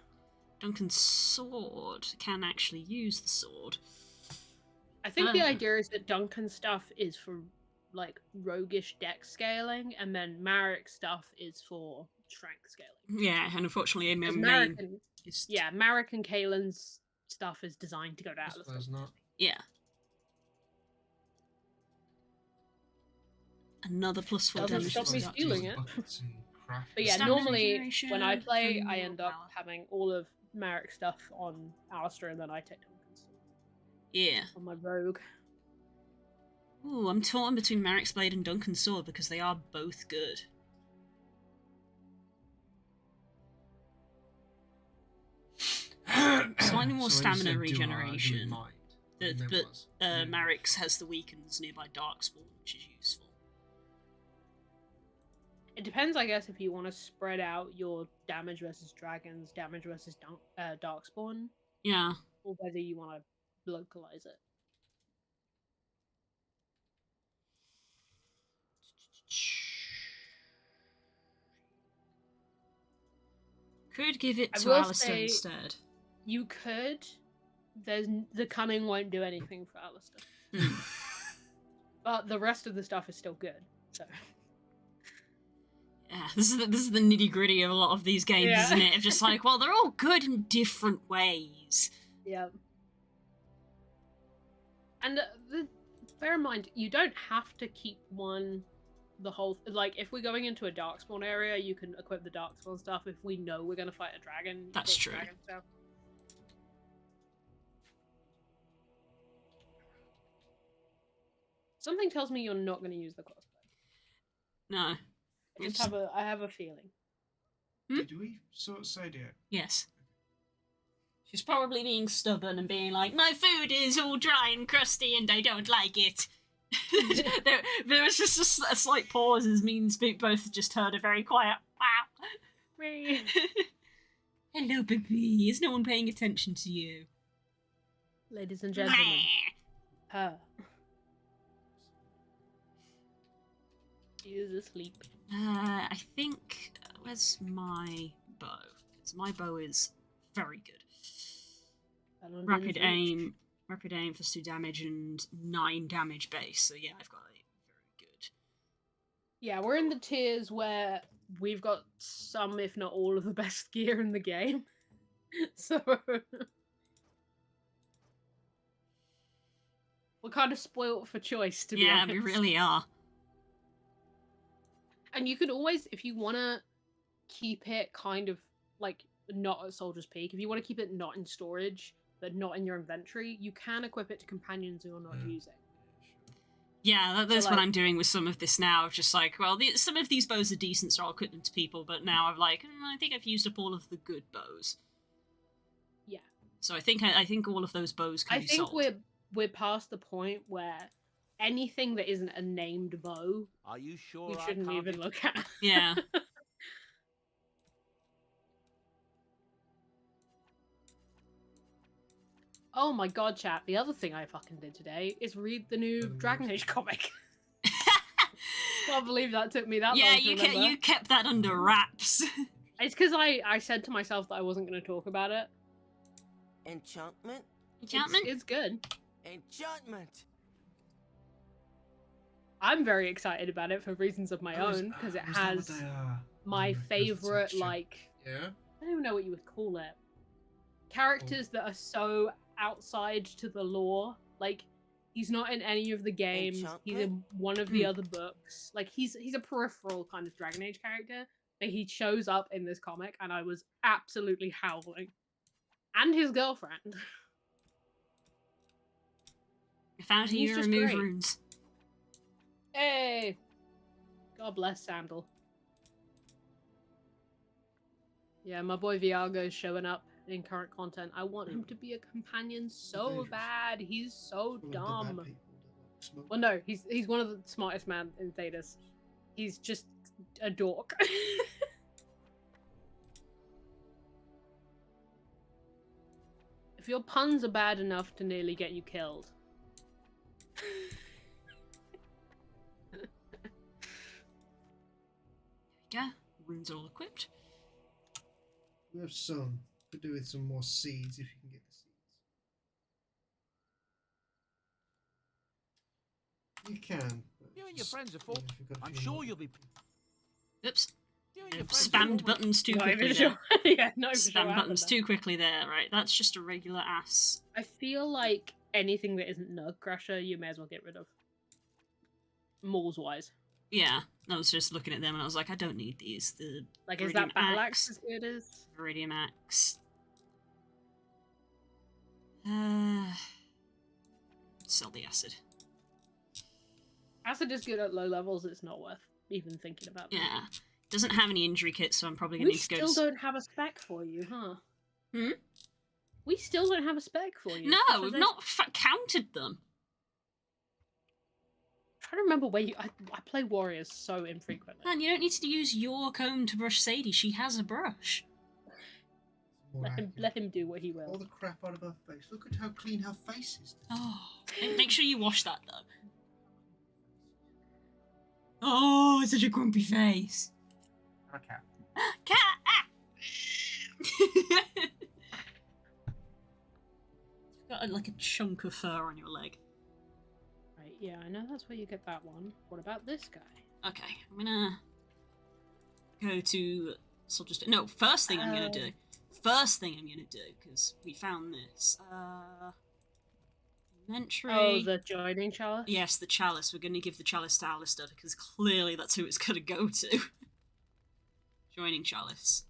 Speaker 2: Duncan's sword can actually use the sword.
Speaker 1: I think the
Speaker 2: Ah.
Speaker 1: idea is that Duncan stuff is for like roguish dex scaling, and then Marek stuff is for strength scaling.
Speaker 2: Yeah, and unfortunately, my
Speaker 1: Because
Speaker 2: main
Speaker 1: Marek and
Speaker 2: is
Speaker 1: Marek and Kaelin's stuff is designed to go to
Speaker 4: I
Speaker 1: Atlas.
Speaker 4: suppose not.
Speaker 2: yeah. Another plus 4
Speaker 1: Doesn't
Speaker 2: damage.
Speaker 1: stop
Speaker 2: to
Speaker 1: me
Speaker 2: start
Speaker 1: stealing
Speaker 2: using.
Speaker 1: it.
Speaker 4: Buckets and craft.
Speaker 1: But yeah,
Speaker 2: Stamina
Speaker 1: normally
Speaker 2: regeneration,
Speaker 1: when I play,
Speaker 2: 10
Speaker 1: I end up
Speaker 2: willpower.
Speaker 1: having all of Marek's stuff on Alistair, and then I take Duncan's
Speaker 2: Yeah.
Speaker 1: on my rogue.
Speaker 2: Ooh, I'm torn between Marek's blade and Duncan's sword because they are both good. Slightly more
Speaker 4: So when
Speaker 2: stamina
Speaker 4: you said dual, you
Speaker 2: regeneration.
Speaker 4: might.
Speaker 2: But,
Speaker 4: You meant
Speaker 2: but
Speaker 4: was. Yeah.
Speaker 2: Marek's has the weakens nearby Darkspawn, which is useful.
Speaker 1: It depends, I guess, if you want to spread out your damage versus dragons, damage versus Darkspawn,
Speaker 2: Yeah.
Speaker 1: or whether you want to localize it.
Speaker 2: Could give it
Speaker 1: I
Speaker 2: to
Speaker 1: will
Speaker 2: Alistair
Speaker 1: say-
Speaker 2: instead.
Speaker 1: You could. The cunning won't do anything for Alistair,
Speaker 2: Hmm.
Speaker 1: but the rest of the stuff is still good. So
Speaker 2: Yeah, this is the nitty gritty of a lot of these games,
Speaker 1: Yeah.
Speaker 2: isn't it? Of just like, well, they're all good in different ways.
Speaker 1: yeah. And bear in mind, you don't have to keep one the whole. Like, if we're going into a Darkspawn area, you can equip the Darkspawn stuff. If we know we're going to fight a dragon, you
Speaker 2: That's
Speaker 1: take
Speaker 2: true.
Speaker 1: Dragon stuff. Something tells me you're not going to use the crossbow.
Speaker 2: No.
Speaker 1: I have a feeling.
Speaker 4: Did we sort of say that?
Speaker 2: Yes. She's probably being stubborn and being like, my food is all dry and crusty and I don't like it. there was just a slight pause as me and Spook both just heard a very quiet wow. Hello, baby. Is no one paying attention to you?
Speaker 1: Ladies and gentlemen, her. She is asleep.
Speaker 2: I think where's my bow? Because my bow is very good. Rapid aim plus 2 damage and 9 damage base. So yeah, I've got it very good.
Speaker 1: Yeah, we're in the tiers where we've got some, if not all, of the best gear in the game. So we're kind of spoilt for choice, to be
Speaker 2: Yeah,
Speaker 1: honest.
Speaker 2: we really are.
Speaker 1: And you could always, if you want to keep it kind of like not at Soldier's Peak, if you want to keep it not in storage, but not in your inventory, you can equip it to companions you're not using.
Speaker 2: Yeah, that's
Speaker 1: So,
Speaker 2: what
Speaker 1: like-
Speaker 2: I'm doing with some of this now. Of just like, well, some of these bows are decent, so I'll equip them to people. But now I'm like, I think I've used up all of the good bows.
Speaker 1: Yeah.
Speaker 2: So I think all of those bows can
Speaker 1: I
Speaker 2: be
Speaker 1: think
Speaker 2: sold.
Speaker 1: we're past the point where anything that isn't a named bow,
Speaker 7: Are you sure
Speaker 1: we
Speaker 7: I
Speaker 1: shouldn't
Speaker 7: can't
Speaker 1: even
Speaker 7: be-
Speaker 1: look at.
Speaker 2: Yeah.
Speaker 1: Oh my god, chat. The other thing I fucking did today is read the new Dragon Age comic. Can't believe that took me that
Speaker 2: Yeah,
Speaker 1: long to remember.
Speaker 2: you kept that under wraps.
Speaker 1: It's because I said to myself that I wasn't going to talk about it.
Speaker 8: Enchantment?
Speaker 2: Enchantment?
Speaker 1: It's good.
Speaker 8: Enchantment!
Speaker 1: I'm very excited about it for reasons of my own, because it has my favorite, like,
Speaker 4: Yeah.
Speaker 1: I don't even know what you would call it. Characters that are so outside to the lore. Like, he's not in any of the games. He's in one of the other books. Like, he's a peripheral kind of Dragon Age character. But he shows up in this comic, and I was absolutely howling. And his girlfriend.
Speaker 2: I found
Speaker 1: He's
Speaker 2: you
Speaker 1: just
Speaker 2: remove
Speaker 1: great.
Speaker 2: runes.
Speaker 1: Hey! God bless Sandal. Yeah, my boy Viago's showing up in current content. I want him to be a companion so
Speaker 4: Dangerous.
Speaker 1: bad. He's so
Speaker 4: Full of the bad
Speaker 1: dumb.
Speaker 4: people that like smoke.
Speaker 1: Well, no, he's one of the smartest man in Thedas. He's just a dork. If your puns are bad enough to nearly get you killed.
Speaker 2: Yeah, runes all equipped.
Speaker 4: We have some. Could do with some more seeds if you can get the seeds. You can. but
Speaker 7: You and your
Speaker 4: just,
Speaker 7: friends are
Speaker 4: you
Speaker 7: full.
Speaker 4: know, if you've got a
Speaker 7: I'm
Speaker 4: few
Speaker 7: sure
Speaker 4: more-
Speaker 7: you'll be.
Speaker 2: Oops.
Speaker 7: You and your
Speaker 2: I've
Speaker 7: friends are
Speaker 2: spammed
Speaker 7: full.
Speaker 2: buttons too
Speaker 1: Not
Speaker 2: quickly
Speaker 1: even
Speaker 2: there.
Speaker 1: sure. Yeah, no, for sure
Speaker 2: Spam
Speaker 1: what
Speaker 2: buttons
Speaker 1: happened
Speaker 2: too quickly there, right? That's just a regular ass.
Speaker 1: there. I feel like anything that isn't Nug Crusher, you may as well get rid of. Mauls wise.
Speaker 2: Yeah, I was just looking at them and I was like, I don't need these. The
Speaker 1: Like, is
Speaker 2: Viridian
Speaker 1: that battle
Speaker 2: axe.
Speaker 1: axe as good as?
Speaker 2: Viridium axe. Sell the acid.
Speaker 1: Acid is good at low levels, it's not worth even thinking about. that.
Speaker 2: Yeah. Doesn't have any injury kits, so I'm probably gonna
Speaker 1: We
Speaker 2: need to go
Speaker 1: still
Speaker 2: to...
Speaker 1: don't have a spec for you, huh?
Speaker 2: Hmm?
Speaker 1: We still don't have a spec for you.
Speaker 2: No,
Speaker 1: Because
Speaker 2: we've
Speaker 1: there's-
Speaker 2: not counted them.
Speaker 1: I'm trying to remember where you. I play warriors so infrequently.
Speaker 2: Man, you don't need to use your comb to brush Sadie. She has a brush.
Speaker 4: more
Speaker 1: Let him,
Speaker 4: accurate.
Speaker 1: let him do what he
Speaker 4: All
Speaker 1: will.
Speaker 4: the crap out of her face. Look at how clean her face is.
Speaker 2: Oh, make sure you wash that though. Oh, it's such a grumpy face.
Speaker 4: Her cat.
Speaker 2: Cat! Ah! Got like a chunk of fur on your leg.
Speaker 1: Right, yeah, I know that's where you get that one. What about this guy?
Speaker 2: Okay, I'm gonna go to Soldier's... No, first thing I'm gonna do. First thing I'm gonna do, because we found this. Inventory.
Speaker 1: Oh, the joining chalice?
Speaker 2: Yes, the chalice. We're gonna give the chalice to Alistair, because clearly that's who it's gonna go to. Joining chalice.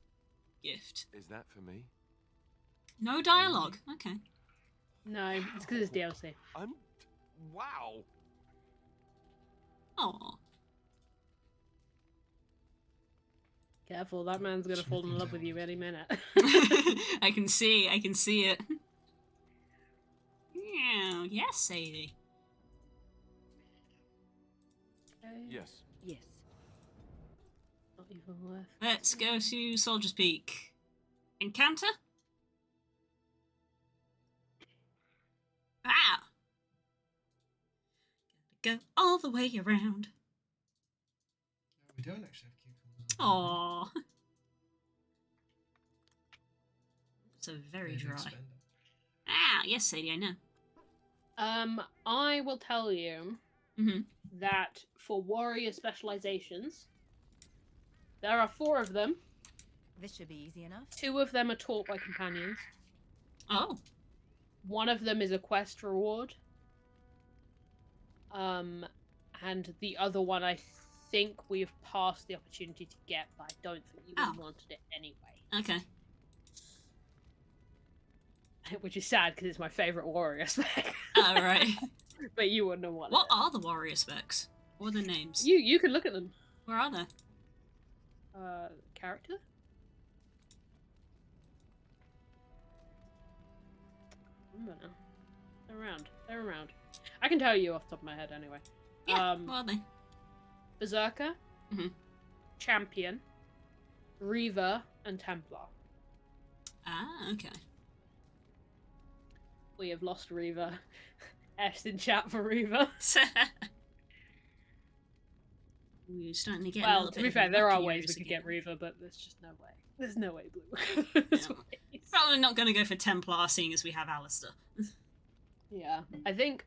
Speaker 2: Gift.
Speaker 6: Is that for me?
Speaker 2: No dialogue. Okay.
Speaker 1: No, it's because it's DLC.
Speaker 6: I'm. Wow.
Speaker 2: Oh.
Speaker 1: Careful, that man's gonna fall in
Speaker 4: Smithing
Speaker 1: love with you
Speaker 4: towers.
Speaker 1: any minute.
Speaker 2: I can see it. Yeah, yes, Sadie.
Speaker 1: Okay,
Speaker 6: Yes.
Speaker 5: Yes.
Speaker 1: Not even worth.
Speaker 2: Let's go to Soldier's Peak. Encounter? Ah! Gotta go all the way around.
Speaker 4: We don't actually have cucumbers.
Speaker 2: Aww. So very
Speaker 4: They're an
Speaker 2: dry.
Speaker 4: expender.
Speaker 2: Ah, yes, Sadie, I know.
Speaker 1: I will tell you
Speaker 2: Mm-hmm.
Speaker 1: that for warrior specializations, there are 4 of them.
Speaker 3: This should be easy enough.
Speaker 1: 2 of them are taught by companions.
Speaker 2: Oh.
Speaker 1: One of them is a quest reward. And the other one I think we've passed the opportunity to get, but I don't think you
Speaker 2: Oh.
Speaker 1: wanted it anyway.
Speaker 2: Okay.
Speaker 1: Which is sad because it's my favourite warrior spec.
Speaker 2: Alright.
Speaker 1: But you wouldn't have wanted
Speaker 2: What
Speaker 1: it.
Speaker 2: are the warrior specs? What are the names?
Speaker 1: You can look at them.
Speaker 2: Where are they?
Speaker 1: Character? I don't know. They're around. They're around. I can tell you off the top of my head anyway.
Speaker 2: Yeah, what are they?
Speaker 1: Berserker,
Speaker 2: Mhm.
Speaker 1: Champion, Reaver, and Templar.
Speaker 2: Ah, okay.
Speaker 1: We have lost Reaver. F's in chat for Reaver.
Speaker 2: We're starting to get a
Speaker 1: Well,
Speaker 2: little
Speaker 1: to
Speaker 2: bit
Speaker 1: be
Speaker 2: of
Speaker 1: fair, there are
Speaker 2: lucky
Speaker 1: ways we
Speaker 2: areas
Speaker 1: could
Speaker 2: again.
Speaker 1: get Reaver, but there's just no way. There's no way, Blue. There's
Speaker 2: Yeah.
Speaker 1: ways.
Speaker 2: Probably not going to go for Templar, seeing as we have Alistair.
Speaker 1: Yeah, I think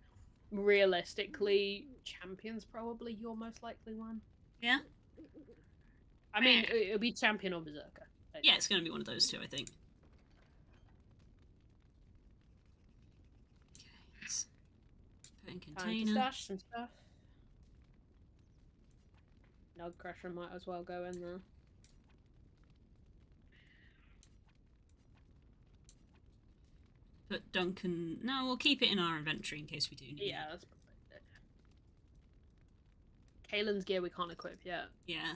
Speaker 1: realistically, Champion's probably your most likely one.
Speaker 2: Yeah?
Speaker 1: I mean, it'll be Champion or Berserker.
Speaker 2: Yeah, it's going to be one of those two, I think. Okay, let's put in
Speaker 1: Time to
Speaker 2: container.
Speaker 1: stash some stuff. Nug Crusher might as well go in there.
Speaker 2: Put Duncan... No, we'll keep it in our inventory in case we do need
Speaker 1: Yeah,
Speaker 2: it.
Speaker 1: that's probably it. Kalen's gear we can't equip yet.
Speaker 2: Yeah.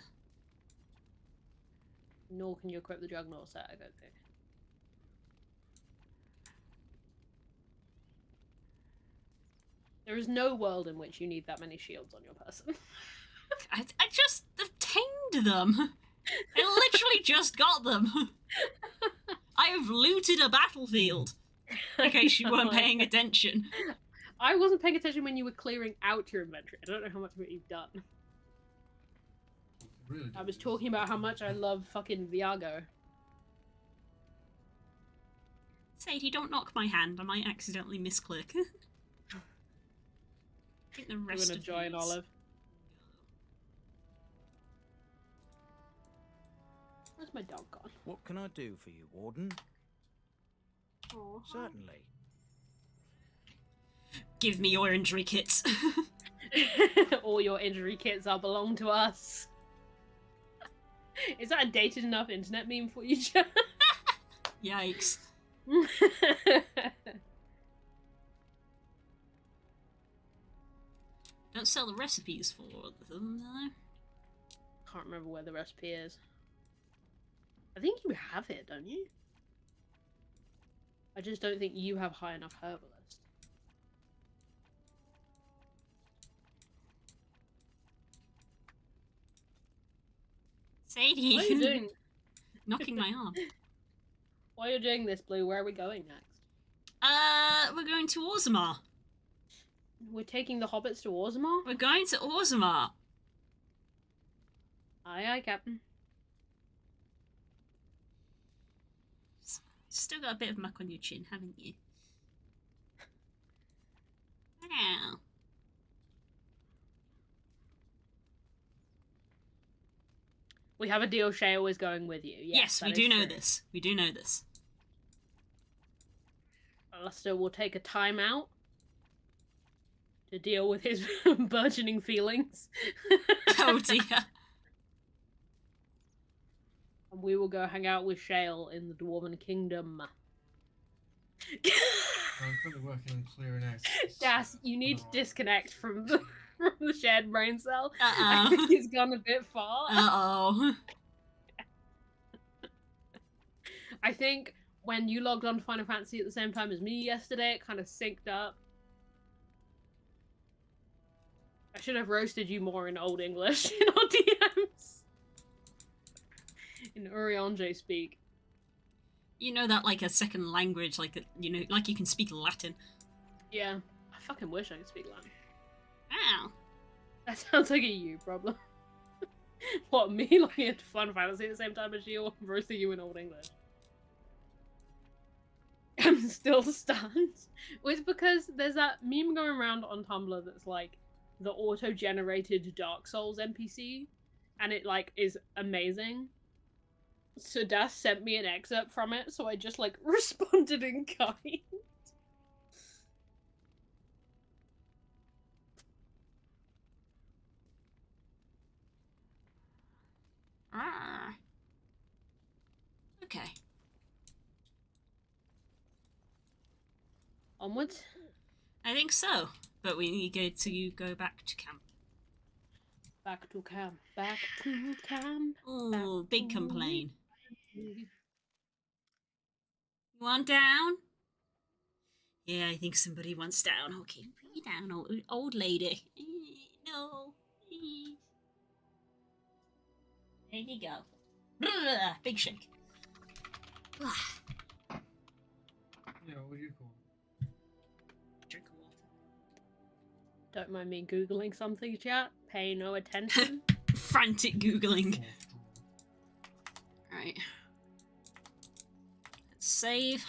Speaker 1: Nor can you equip the Juggernaut set, I don't think. There is no world in which you need that many shields on your person.
Speaker 2: I just obtained them. I literally just got them. I have looted a battlefield. In case you weren't paying attention.
Speaker 1: I wasn't paying attention when you were clearing out your inventory. I don't know how much of it you've done.
Speaker 4: Really
Speaker 1: I was talking about how much I love fucking Viago.
Speaker 2: Sadie, don't knock my hand. I might accidentally misclick. I think the
Speaker 1: I'm
Speaker 2: rest
Speaker 1: gonna
Speaker 2: of
Speaker 1: join
Speaker 2: these-
Speaker 1: Olive. Where's my dog gone?
Speaker 9: What can I do for you, Warden?
Speaker 1: Aw.
Speaker 9: Certainly.
Speaker 2: Give me your injury kits.
Speaker 1: All your injury kits are belong to us. Is that a dated enough internet meme for you, Jen?
Speaker 2: Yikes. Don't sell the recipes for them, though.
Speaker 1: Can't remember where the recipe is. I think you have it, don't you? I just don't think you have high enough herbalist.
Speaker 2: Sadie,
Speaker 1: What are you doing?
Speaker 2: knocking my arm.
Speaker 1: While you're doing this, Blue, where are we going next?
Speaker 2: We're going to Orzammar.
Speaker 1: We're taking the hobbits to Orzammar?
Speaker 2: We're going to Orzammar.
Speaker 1: Aye, aye, Captain.
Speaker 2: Still got a bit of muck on your chin, haven't you? Wow.
Speaker 1: We have a deal, Shay always going with you.
Speaker 2: Yes, we
Speaker 1: that
Speaker 2: do
Speaker 1: is
Speaker 2: know
Speaker 1: true.
Speaker 2: this. We do know this.
Speaker 1: Alistair will take a time out to deal with his burgeoning feelings.
Speaker 2: Oh dear.
Speaker 1: And we will go hang out with Shale in the Dwarven Kingdom.
Speaker 4: I'm currently working on clearing out.
Speaker 1: Das, you need to disconnect from the, from the shared brain cell.
Speaker 2: Uh-oh.
Speaker 1: I think he's gone a bit far.
Speaker 2: Uh-oh.
Speaker 1: I think when you logged on to Final Fantasy at the same time as me yesterday, it kind of synced up. I should have roasted you more in Old English in our DMs. In Urianger speak.
Speaker 2: You know that like a second language, like, you know, like you can speak Latin.
Speaker 1: Yeah. I fucking wish I could speak Latin.
Speaker 2: Wow.
Speaker 1: That sounds like a you problem. What, me logging into Final Fantasy at the same time as you, or roasting you in Old English? I'm still stunned. Well, it's because there's that meme going around on Tumblr that's like the auto-generated Dark Souls NPC, and it like is amazing. So Das sent me an excerpt from it, so I just like responded in kind.
Speaker 2: Ah. Okay.
Speaker 1: Onwards.
Speaker 2: I think so. But we need to go back to camp.
Speaker 1: Back to camp. Back to camp.
Speaker 2: Oh, big complaint.
Speaker 1: You
Speaker 2: You want down? Yeah, I think somebody wants down. Okay, put you down, old lady. No, please. There you go. Big shake.
Speaker 4: Yeah, what would you call
Speaker 2: Drink of water.
Speaker 1: Don't mind me googling something, chat. Pay no attention.
Speaker 2: Frantic googling.
Speaker 4: it?
Speaker 2: Right. Let's save.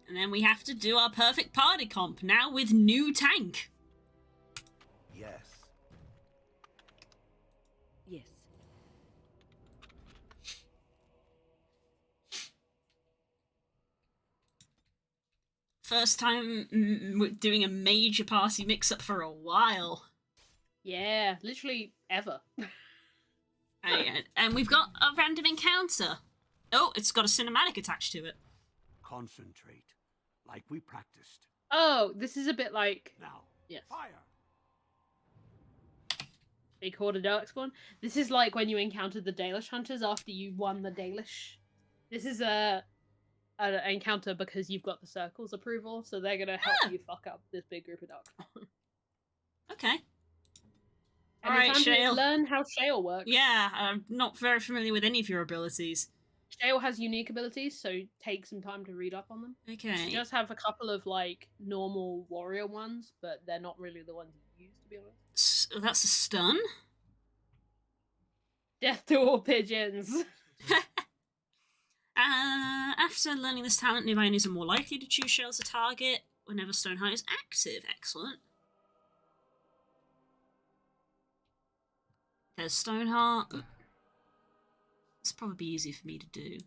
Speaker 2: And then we have to do our perfect party comp now with new tank.
Speaker 9: Yes.
Speaker 5: Yes.
Speaker 2: First time doing a major party mix-up for a while.
Speaker 1: Yeah, literally ever.
Speaker 2: And we've got a random encounter. Oh, it's got a cinematic attached to it.
Speaker 7: Concentrate, like we practiced.
Speaker 1: Oh, this is a bit like
Speaker 7: Now,
Speaker 1: yes,
Speaker 7: fire.
Speaker 1: Big Horde of Darkspawn. This is like when you encountered the Dalish hunters after you won the Dalish. This is an encounter because you've got the circle's approval, so they're gonna help you fuck up this big group of Darkspawn.
Speaker 2: Okay.
Speaker 1: And
Speaker 2: Alright,
Speaker 1: it's time to
Speaker 2: Shale.
Speaker 1: learn how Shale works.
Speaker 2: Yeah, I'm not very familiar with any of your abilities.
Speaker 1: Shale has unique abilities, so take some time to read up on them.
Speaker 2: Okay.
Speaker 1: She does have a couple of like normal warrior ones, but they're not really the ones you use, to be honest.
Speaker 2: That's a stun.
Speaker 1: Death to all pigeons.
Speaker 2: After learning this talent, nearby enemies are more likely to choose Shale as a target whenever Stoneheart is active. Excellent. There's Stoneheart. It's probably easier for me to do in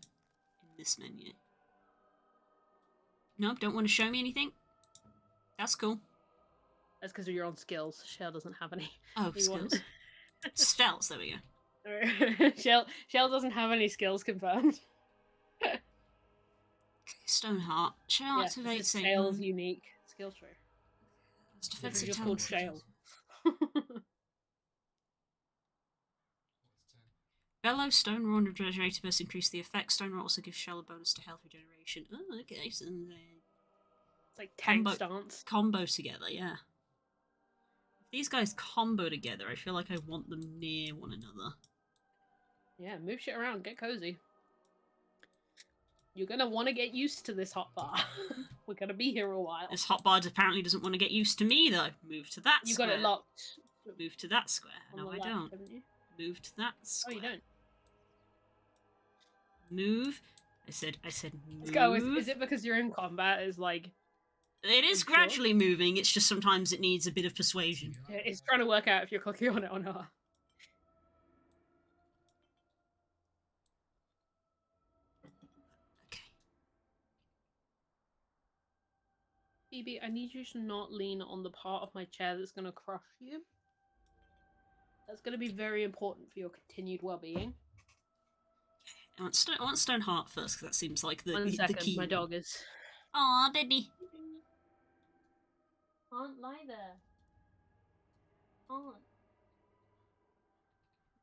Speaker 2: this menu. Nope, don't want to show me anything? That's cool.
Speaker 1: That's because you're on skills. Shale doesn't have any.
Speaker 2: Oh,
Speaker 1: You want-
Speaker 2: skills. Spells, there we go.
Speaker 1: Shale doesn't have any skills confirmed.
Speaker 2: Stoneheart. Shale
Speaker 1: Yeah, this
Speaker 2: activates
Speaker 1: is
Speaker 2: a
Speaker 1: Shale's unique skill tree.
Speaker 2: It's
Speaker 1: This
Speaker 2: defensive
Speaker 1: is just called
Speaker 2: talent.
Speaker 1: Shale.
Speaker 2: Bellow, Stone Roar, and Regenerator Burst increase the effect. Stone Roar also gives Shell a bonus to health regeneration. Oh, okay, so then
Speaker 1: It's like tank
Speaker 2: Combo-
Speaker 1: stance.
Speaker 2: combo together, yeah. If these guys combo together, I feel like I want them near one another.
Speaker 1: Yeah, move shit around, get cozy. You're gonna want to get used to this hotbar. We're gonna be here a while.
Speaker 2: This hotbar apparently doesn't want to get used to me, though. Move to that
Speaker 1: You
Speaker 2: square.
Speaker 1: got it locked.
Speaker 2: Move to that square.
Speaker 1: On
Speaker 2: No,
Speaker 1: the
Speaker 2: I
Speaker 1: left,
Speaker 2: don't.
Speaker 1: haven't you?
Speaker 2: Move to that
Speaker 1: Oh,
Speaker 2: square.
Speaker 1: you don't.
Speaker 2: Move. I said move.
Speaker 1: Let's go. Is it because you're in combat? Is like
Speaker 2: It is
Speaker 1: sure?
Speaker 2: gradually moving, it's just sometimes it needs a bit of persuasion.
Speaker 1: it's trying to work out if you're clicking on it or not.
Speaker 2: Okay.
Speaker 1: Phoebe, I need you to not lean on the part of my chair that's gonna crush you. That's gonna be very important for your continued well-being.
Speaker 2: I want Stoneheart first, because that seems like the,
Speaker 1: One
Speaker 2: the
Speaker 1: second,
Speaker 2: key.
Speaker 1: my dog is.
Speaker 2: Aw, baby.
Speaker 1: Can't lie there. Can't.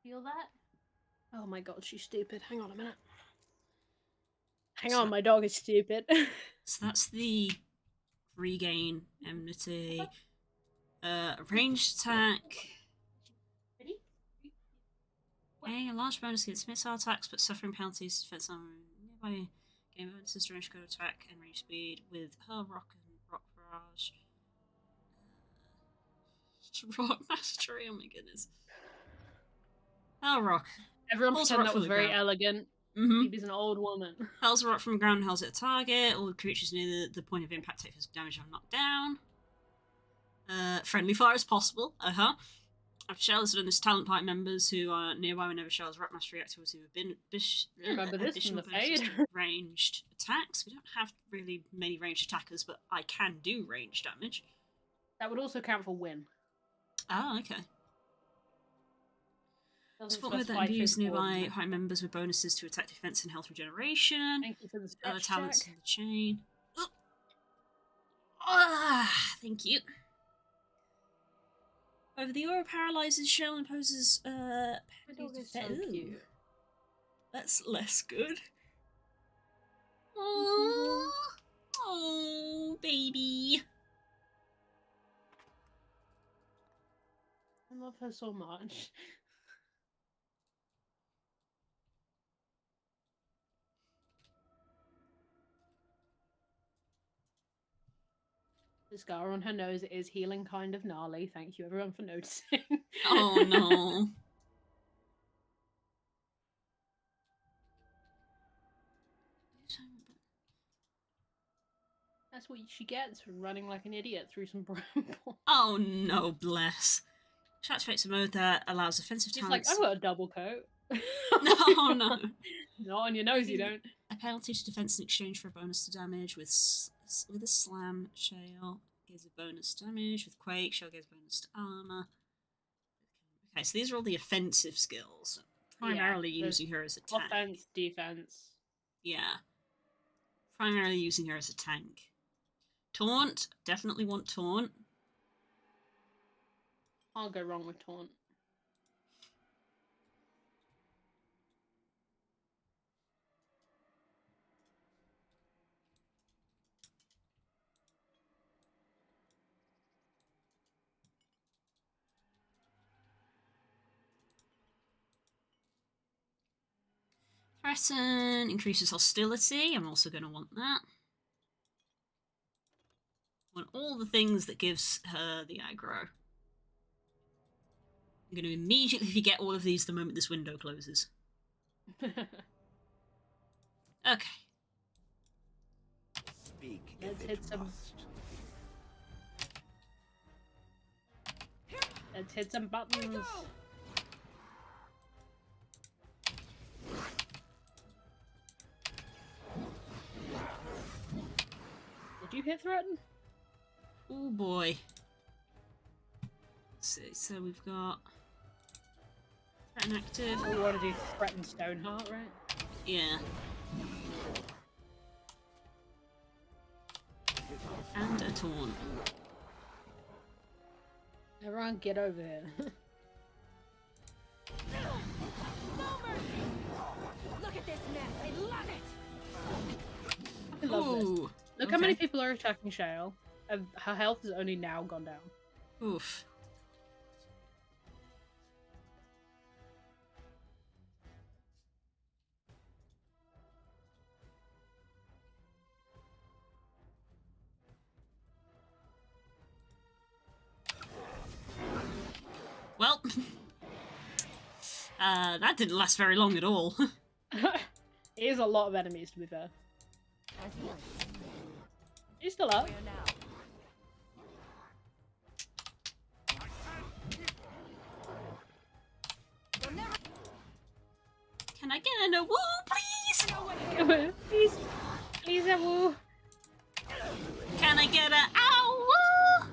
Speaker 1: Feel that? Oh my god, she's stupid. Hang on a minute. Hang on, my dog is stupid.
Speaker 2: So that's the regain enmity. Ranged attack.
Speaker 1: Ready?
Speaker 2: Okay, a large bonus against missile attacks, but suffering penalties, defense armor, nearby game bonuses to range, go attack, and range speed with her rock and rock barrage. Rock mastery, oh my goodness. Oh, rock.
Speaker 1: Everyone
Speaker 2: Pulls
Speaker 1: pretend
Speaker 2: rock
Speaker 1: that
Speaker 2: from
Speaker 1: was
Speaker 2: the
Speaker 1: very
Speaker 2: ground.
Speaker 1: elegant.
Speaker 2: Mm-hmm.
Speaker 1: Phoebe's an old woman.
Speaker 2: Hurls a rock from the ground and hurls at a target. All the creatures near the point of impact take physical damage and are knocked down. Friendly fire is possible. After Shell has done this, talent party members who are nearby whenever Shell's rock mastery activity have been
Speaker 1: Remember this from
Speaker 2: additional
Speaker 1: the
Speaker 2: bonuses
Speaker 1: Fade.
Speaker 2: to ranged attacks. We don't have really many ranged attackers, but I can do range damage.
Speaker 1: That would also count for win.
Speaker 2: Oh, okay.
Speaker 1: Doesn't
Speaker 2: Support mode that
Speaker 1: specify
Speaker 2: imbues
Speaker 1: physical
Speaker 2: nearby
Speaker 1: or-
Speaker 2: party members with bonuses to attack, defense, and health regeneration.
Speaker 1: Thank you for the
Speaker 2: Other
Speaker 1: stretch
Speaker 2: talents
Speaker 1: check.
Speaker 2: in the chain. Thank you. Over the aura paralyzes Shell and imposes
Speaker 1: My dog is so
Speaker 2: Ooh.
Speaker 1: cute.
Speaker 2: That's less good. Oh, oh, baby.
Speaker 1: I love her so much. The scar on her nose is healing kind of gnarly. Thank you everyone for noticing.
Speaker 2: Oh no.
Speaker 1: That's what she gets for running like an idiot through some bramble.
Speaker 2: Oh no, bless. She activates a mode that allows offensive
Speaker 1: She's like,
Speaker 2: talents.
Speaker 1: I've got a double coat.
Speaker 2: No, no.
Speaker 1: Not on your nose, you don't.
Speaker 2: A penalty to defense in exchange for a bonus to damage with a slam. Shale gives a bonus damage with quake. Shale gives bonus to armor. Okay, so these are all the offensive skills. primarily
Speaker 1: there's
Speaker 2: using her as a tank.
Speaker 1: Offense, defense.
Speaker 2: Yeah. Primarily using her as a tank. Taunt. Definitely want taunt.
Speaker 1: Can't go wrong with taunt.
Speaker 2: Threaten increases hostility. I'm also going to want that. Want all the things that gives her the aggro. I'm going to immediately forget all of these the moment this window closes. Okay.
Speaker 7: Speak
Speaker 1: Let's
Speaker 7: if
Speaker 1: hit
Speaker 7: it
Speaker 1: some.
Speaker 7: must.
Speaker 1: Let's hit some buttons. Did you hit threaten?
Speaker 2: Oh boy. Let's see, so we've got threaten active.
Speaker 1: We want to do threaten Stoneheart, right?
Speaker 2: Yeah. And a taunt.
Speaker 1: Everyone get over here.
Speaker 3: No mercy! Look at this mess. I love it.
Speaker 1: I love this.
Speaker 2: Ooh.
Speaker 1: Look how many people are attacking Shale. And her health has only now gone down.
Speaker 2: Oof. Well, that didn't last very long at all.
Speaker 1: It is a lot of enemies, to be fair.
Speaker 3: As you wish.
Speaker 1: She's still up.
Speaker 3: Where now? You'll never
Speaker 2: Can I get in a woo, please?
Speaker 1: Please. Please, Awu.
Speaker 2: Can I get a ow woo?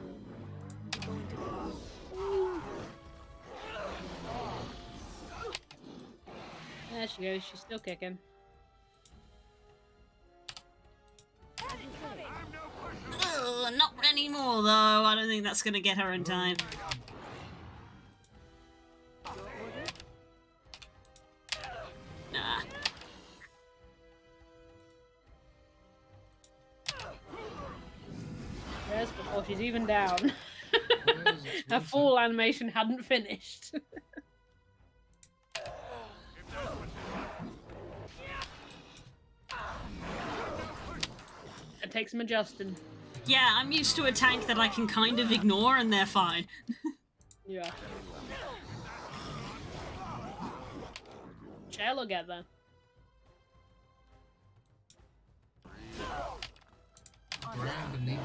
Speaker 1: There she goes. She's still kicking.
Speaker 2: Ugh, not anymore though. I don't think that's gonna get her in time. Nah.
Speaker 1: Yes, before she's even down.
Speaker 4: Where is it?
Speaker 1: Her full animation hadn't finished. It takes some adjusting.
Speaker 2: Yeah, I'm used to a tank that I can kind of ignore and they're fine.
Speaker 1: Yeah. Shale will get there.
Speaker 4: Ground beneath me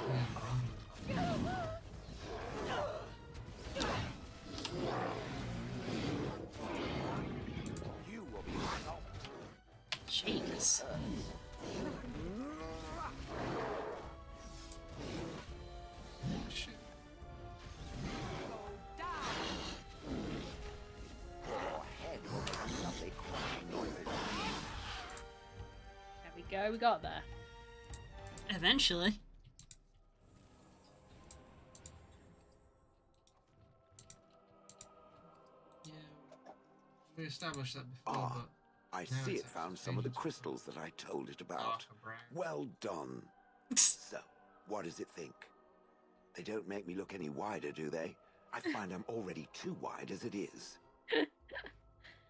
Speaker 4: and run.
Speaker 7: You will be stopped.
Speaker 2: Jeez.
Speaker 4: Shit.
Speaker 7: Your head will make lovely cracking noises.
Speaker 1: There we go. We got there.
Speaker 2: Eventually.
Speaker 4: Yeah. We established that before,
Speaker 7: Ah,
Speaker 4: but
Speaker 7: I
Speaker 4: now
Speaker 7: see
Speaker 4: it's
Speaker 7: it found
Speaker 4: actually
Speaker 7: some of the
Speaker 4: dangerous.
Speaker 7: crystals that I told it about.
Speaker 4: Arthur Brown.
Speaker 7: Well done. So, what does it think? They don't make me look any wider, do they? I find I'm already too wide as it is.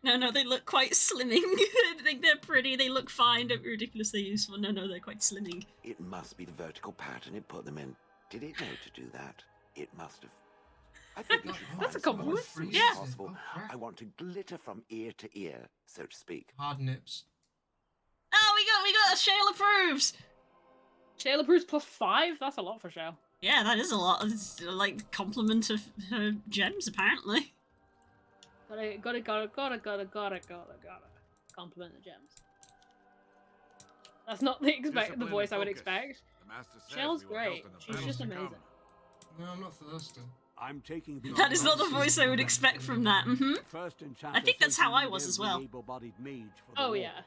Speaker 2: No, they look quite slimming. I think they're pretty, they look fine, don't be ridiculously useful. No, they're quite slimming.
Speaker 7: It must be the vertical pattern it put them in. Did it know to do that? It must have. I think we should
Speaker 1: That's a
Speaker 7: find some other
Speaker 1: compliment.
Speaker 7: fruits
Speaker 2: Yeah.
Speaker 7: if possible.
Speaker 4: Oh, crap.
Speaker 7: I want to glitter from ear to ear, so to speak.
Speaker 4: Hard nips.
Speaker 2: Oh, we got a Shale approves!
Speaker 1: Shale approves +5? That's a lot for Shale.
Speaker 2: Yeah, that is a lot. It's like compliment of her gems, apparently.
Speaker 1: Gotta. Compliment the gems. That's not the voice I would expect. Shale's great. She's just amazing.
Speaker 4: No, I'm not thirsty.
Speaker 10: I'm taking the
Speaker 2: That is not the voice I would expect from that.
Speaker 10: First
Speaker 2: I think that's how I was as well.
Speaker 10: able-bodied mage for the
Speaker 1: Oh
Speaker 10: war.
Speaker 1: yeah.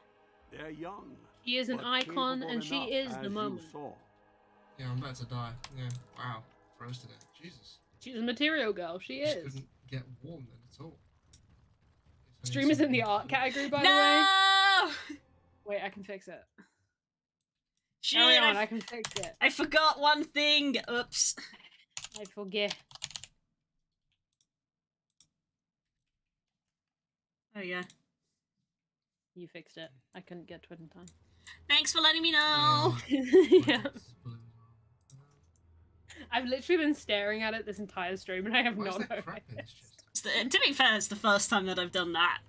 Speaker 10: They're young.
Speaker 1: She is an
Speaker 10: but
Speaker 1: icon,
Speaker 10: capable
Speaker 1: and she
Speaker 10: enough,
Speaker 1: is
Speaker 10: as
Speaker 1: the
Speaker 10: you
Speaker 1: moment.
Speaker 10: saw.
Speaker 4: Yeah, I'm about to die. Yeah. Wow. Froze to death. Jesus.
Speaker 1: She's a material girl. She
Speaker 4: Just
Speaker 1: is.
Speaker 4: couldn't get warm then at all.
Speaker 1: Stream is in the art category, by the way.
Speaker 2: No!
Speaker 1: Wait, I can fix it.
Speaker 2: Shit,
Speaker 1: Carry on, I can fix it.
Speaker 2: I forgot one thing. Oops.
Speaker 1: I forget.
Speaker 2: Oh yeah.
Speaker 1: You fixed it. I couldn't get to it in time.
Speaker 2: Thanks for letting me know.
Speaker 1: Yeah. I've literally been staring at it this entire stream, and I have
Speaker 4: Why is
Speaker 1: not
Speaker 4: there
Speaker 1: noticed.
Speaker 4: crap in this chest?
Speaker 2: To be fair, it's the first time that I've done that.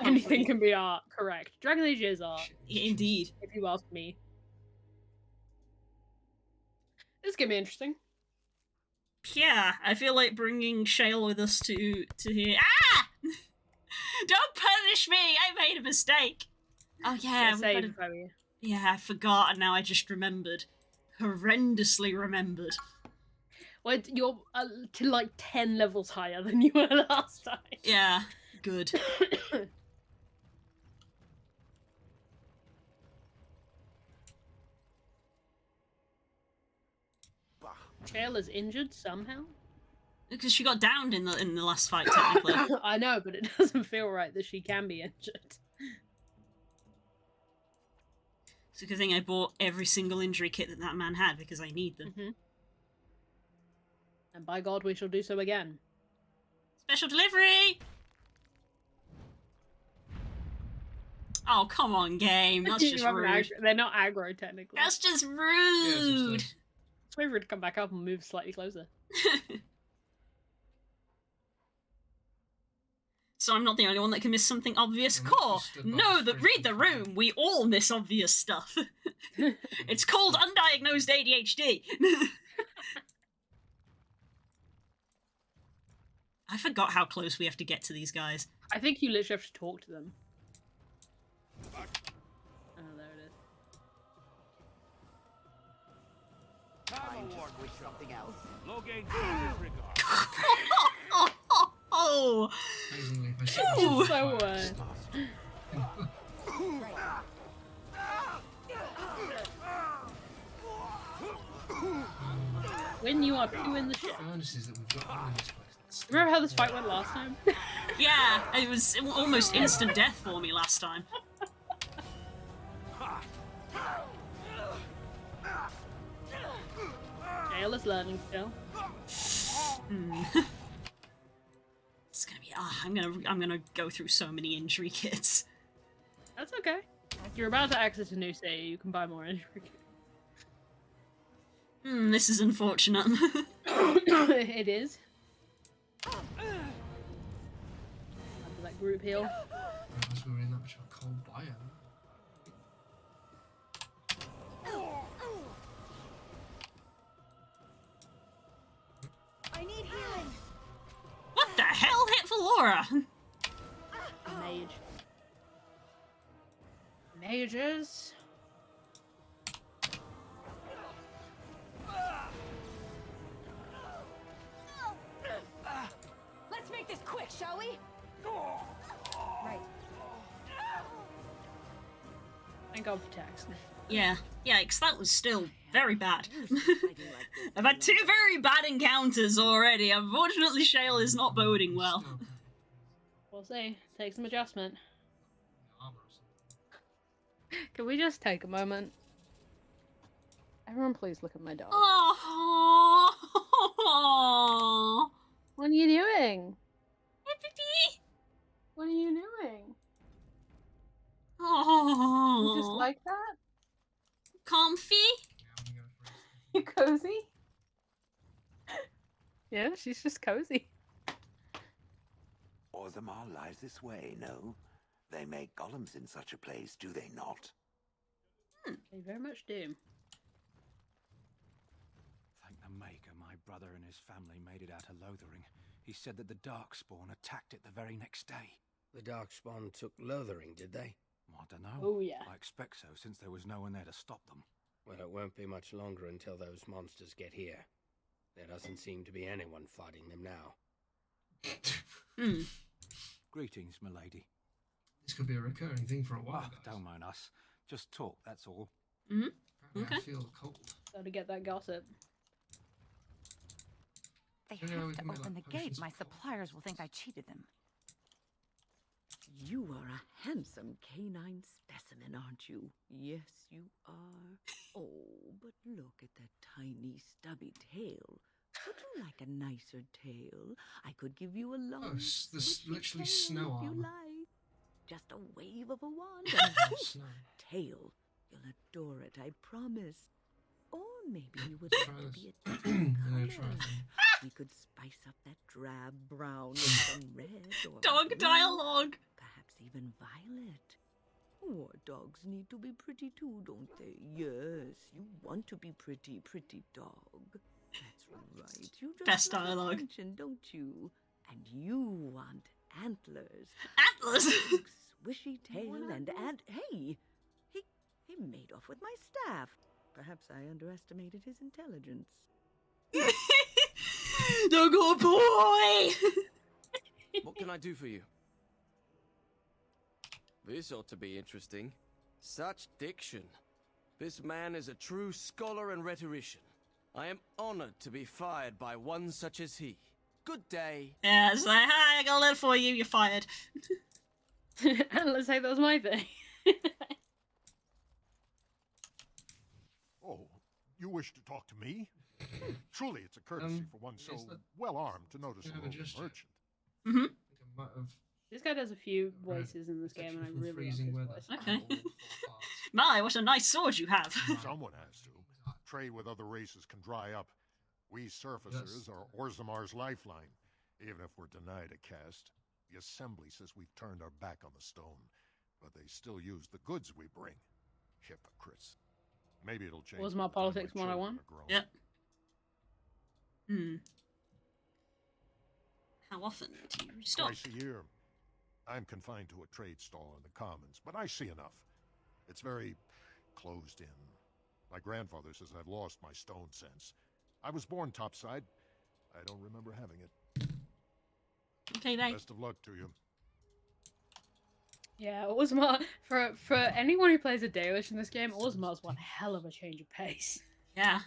Speaker 1: Anything
Speaker 2: Hopefully-
Speaker 1: can be art, correct. Dragon Age is art,
Speaker 2: Yeah, indeed.
Speaker 1: if you ask me. This is gonna be interesting.
Speaker 2: Yeah, I feel like bringing Shale with us to here. Ah! Don't punish me! I made a mistake. Oh yeah,
Speaker 1: So
Speaker 2: we
Speaker 1: save
Speaker 2: gotta-
Speaker 1: if I were you.
Speaker 2: yeah, I forgot, and now I just remembered. Horrendously remembered.
Speaker 1: Well, you're to like 10 levels higher than you were last time.
Speaker 2: Yeah, good.
Speaker 1: Shale is injured somehow.
Speaker 2: Because she got downed in the last fight, technically.
Speaker 1: I know, but it doesn't feel right that she can be injured.
Speaker 2: It's a good thing I bought every single injury kit that that man had, because I need them.
Speaker 1: And by God, we shall do so again.
Speaker 2: Special delivery! Oh, come on, game. That's
Speaker 1: You
Speaker 2: just
Speaker 1: haven't
Speaker 2: rude.
Speaker 1: they're not aggro, technically.
Speaker 2: That's just
Speaker 4: Yeah,
Speaker 2: rude!
Speaker 1: It's wait for it to come back up and move slightly closer.
Speaker 2: So I'm not the only one that can miss something obvious.
Speaker 4: I'm not
Speaker 2: Core,
Speaker 4: just stood by
Speaker 2: no,
Speaker 4: the
Speaker 2: read the
Speaker 4: fridge.
Speaker 2: room. We all miss obvious stuff. It's called undiagnosed ADHD. I forgot how close we have to get to these guys.
Speaker 1: I think you literally have to talk to them. Oh, there it is.
Speaker 9: I'm just with something else.
Speaker 10: Logan,
Speaker 2: Oh,
Speaker 4: Amazingly, if I sit
Speaker 2: Ooh.
Speaker 4: myself
Speaker 1: So
Speaker 4: on fire,
Speaker 1: worse.
Speaker 4: it's not.
Speaker 1: When you are two in the ship.
Speaker 4: Furnaces that we've got on in this place. Let's-
Speaker 1: Remember how this fight went last time?
Speaker 2: yeah, it was almost instant death for me last time.
Speaker 1: Jail is learning still.
Speaker 2: It's gonna be. I'm gonna go through so many injury kits.
Speaker 1: That's okay. You're about to exit a new city, you can buy more injury kits.
Speaker 2: This is unfortunate.
Speaker 1: It is. After that group heal.
Speaker 4: Unless we were in that much of a cold biome.
Speaker 3: I need healing.
Speaker 2: What the hell hit for Laura?
Speaker 1: Mage. Mages.
Speaker 3: Let's make this quick, shall we? Right.
Speaker 1: Thank God for text.
Speaker 2: Yeah, yikes, that was still very bad.
Speaker 5: Fighting like this
Speaker 2: I've had two very bad encounters already. Unfortunately, Shale is not boding well.
Speaker 4: Still okay.
Speaker 1: We'll see. Take some adjustment.
Speaker 4: Armor or something.
Speaker 1: Can we just take a moment? Everyone please look at my dog.
Speaker 2: Oh,
Speaker 1: What are you doing? What are you doing? You just
Speaker 2: oh,
Speaker 1: like that?
Speaker 2: comfy.
Speaker 4: Yeah, I'm gonna freeze.
Speaker 1: You cozy? Yeah, she's just cozy.
Speaker 7: Orzammar lies this way, no? They make golems in such a place, do they not?
Speaker 1: They very much do.
Speaker 10: Thank the Maker, my brother and his family made it out of Lothering. He said that the Darkspawn attacked it the very next day.
Speaker 9: The Darkspawn took Lothering, did they?
Speaker 10: I don't know.
Speaker 1: Oh yeah.
Speaker 10: I expect so, since there was no one there to stop them.
Speaker 9: Well, it won't be much longer until those monsters get here. There doesn't seem to be anyone fighting them now.
Speaker 10: Greetings, milady.
Speaker 4: This could be a recurring thing for a while,
Speaker 10: Oh,
Speaker 4: guys.
Speaker 10: don't mind us. Just talk, that's all.
Speaker 4: Apparently
Speaker 2: Okay.
Speaker 4: I feel cold.
Speaker 1: Gotta get that gossip.
Speaker 3: They
Speaker 4: Yeah, we
Speaker 3: have to
Speaker 4: can make,
Speaker 3: open the
Speaker 4: like,
Speaker 3: gate.
Speaker 4: potions
Speaker 3: My
Speaker 4: for cold.
Speaker 3: suppliers will think I cheated them.
Speaker 5: You are a handsome canine specimen, aren't you? Yes, you are. Oh, but look at that tiny stubby tail. Would you like a nicer tail? I could give you a long,
Speaker 4: there's
Speaker 5: swishy
Speaker 4: literally
Speaker 5: tail
Speaker 4: snow
Speaker 5: if you
Speaker 4: armor.
Speaker 5: like. Just a wave of a wand
Speaker 4: Oh,
Speaker 5: and poof,
Speaker 4: snow.
Speaker 5: tail. You'll adore it, I promise. Or maybe you would
Speaker 4: Try
Speaker 5: like to
Speaker 4: this.
Speaker 5: be a
Speaker 4: I'm
Speaker 5: different
Speaker 4: gonna try
Speaker 5: color.
Speaker 4: it.
Speaker 5: We could spice up that drab brown with some red or
Speaker 2: Dog
Speaker 5: blue,
Speaker 2: dialogue.
Speaker 5: perhaps even violet. War dogs need to be pretty too, don't they? Yes, you want to be pretty, pretty dog. That's right. You just
Speaker 2: Best
Speaker 5: love
Speaker 2: dialogue.
Speaker 5: attention, don't you? And you want antlers.
Speaker 2: Atlas.
Speaker 5: Big swishy tail and hey, he made off with my staff. Perhaps I underestimated his intelligence.
Speaker 2: The good boy.
Speaker 8: What can I do for you? This ought to be interesting. Such diction. This man is a true scholar and rhetorician. I am honored to be fired by one such as he. Good day.
Speaker 2: Yeah, it's like, hi, I got a letter for you. You're fired.
Speaker 1: And let's say that was my thing.
Speaker 11: Oh, you wish to talk to me? Truly, it's a courtesy for one so
Speaker 4: is that-
Speaker 11: well armed to notice
Speaker 4: you
Speaker 11: a
Speaker 4: have a
Speaker 11: lowly
Speaker 4: gesture?
Speaker 11: merchant.
Speaker 4: I think I might have
Speaker 1: This guy does a few
Speaker 4: read
Speaker 1: voices in this game, and I
Speaker 4: section from
Speaker 1: really love
Speaker 4: freezing
Speaker 1: his
Speaker 4: weather.
Speaker 1: voice.
Speaker 2: Okay.
Speaker 4: All 4 parts.
Speaker 2: My, what a nice sword you have.
Speaker 11: Someone has to. Trade with other races can dry up. We surfacers are Orzamar's lifeline. Even if we're denied a caste, the Assembly says we've turned our back on the stone, but they still use the goods we bring. Hypocrites. Maybe it'll change.
Speaker 1: Was
Speaker 11: by
Speaker 1: my
Speaker 11: the time
Speaker 1: politics
Speaker 11: children
Speaker 1: 101?
Speaker 11: are grown.
Speaker 2: Yep. How often do you restock?
Speaker 11: Twice a year. I'm confined to a trade stall in the commons, but I see enough. It's very closed in. My grandfather says I've lost my stone sense. I was born topside. I don't remember having it.
Speaker 2: Okay, bye.
Speaker 11: Best of luck to you.
Speaker 1: Yeah, Orzammar, for anyone who plays a Dalish in this game, Orzamar's one hell of a change of pace.
Speaker 2: Yeah.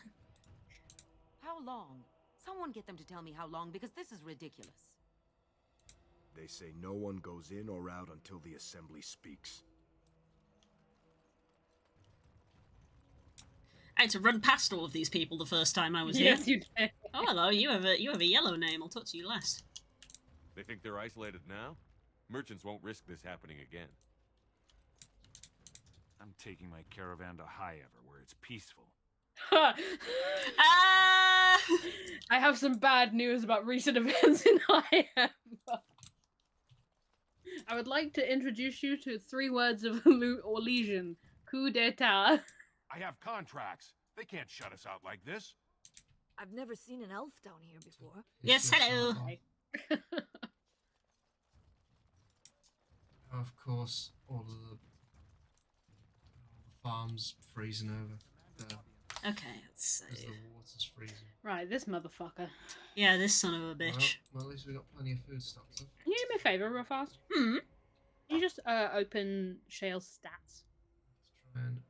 Speaker 3: How long? Someone get them to tell me how long, because this is ridiculous.
Speaker 12: They say no one goes in or out until the assembly speaks.
Speaker 2: I had to run past all of these people the first time I was here.
Speaker 1: Yes, you did.
Speaker 2: Oh, hello. You have a yellow name. I'll talk to you last.
Speaker 6: They think they're isolated now? Merchants won't risk this happening again.
Speaker 10: I'm taking my caravan to Highever, where it's peaceful.
Speaker 2: Ah!
Speaker 1: I have some bad news about recent events in Highever. I would like to introduce you to 3 words of Orlesian. Coup d'etat.
Speaker 11: I have contracts. They can't shut us out like this.
Speaker 3: I've never seen an elf down here before.
Speaker 2: Yes, hello.
Speaker 4: Of course, all the farms freezing over.
Speaker 2: Okay, let's
Speaker 4: Because
Speaker 2: see.
Speaker 4: the water's freezing.
Speaker 1: Right, this motherfucker.
Speaker 2: Yeah, this son of a bitch.
Speaker 4: Well, at least we got plenty of food stocks. Huh?
Speaker 1: Can you do me a favour real fast?
Speaker 2: Hmm.
Speaker 1: Can you just open Shale's stats?
Speaker 4: Let's try and...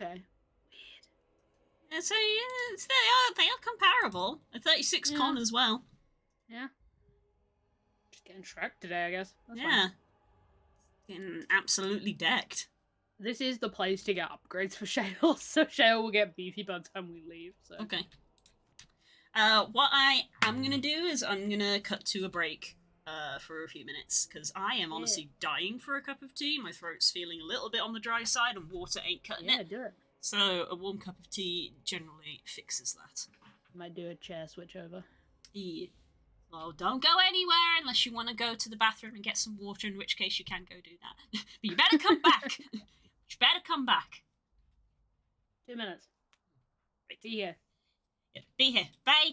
Speaker 1: Okay.
Speaker 2: Yeah, so yeah, they are comparable. A 36
Speaker 1: Yeah.
Speaker 2: con as well.
Speaker 1: Yeah. Just getting Shrek today, I guess. That's fine.
Speaker 2: Yeah. Getting absolutely decked.
Speaker 1: This is the place to get upgrades for Shale, so Shale will get beefy by the time we leave. So.
Speaker 2: Okay. What I am gonna do is I'm gonna cut to a break for a few minutes because I am honestly dying for a cup of tea. My throat's feeling a little bit on the dry side, and water ain't cutting
Speaker 1: Yeah,
Speaker 2: it.
Speaker 1: do it.
Speaker 2: So a warm cup of tea generally fixes that.
Speaker 1: Might do a chair switch over.
Speaker 2: Yeah. Well, don't go anywhere unless you want to go to the bathroom and get some water, in which case you can go do that. But you better come back. You better come back.
Speaker 1: 2 minutes. Be here.
Speaker 2: Yeah, be here. Bye.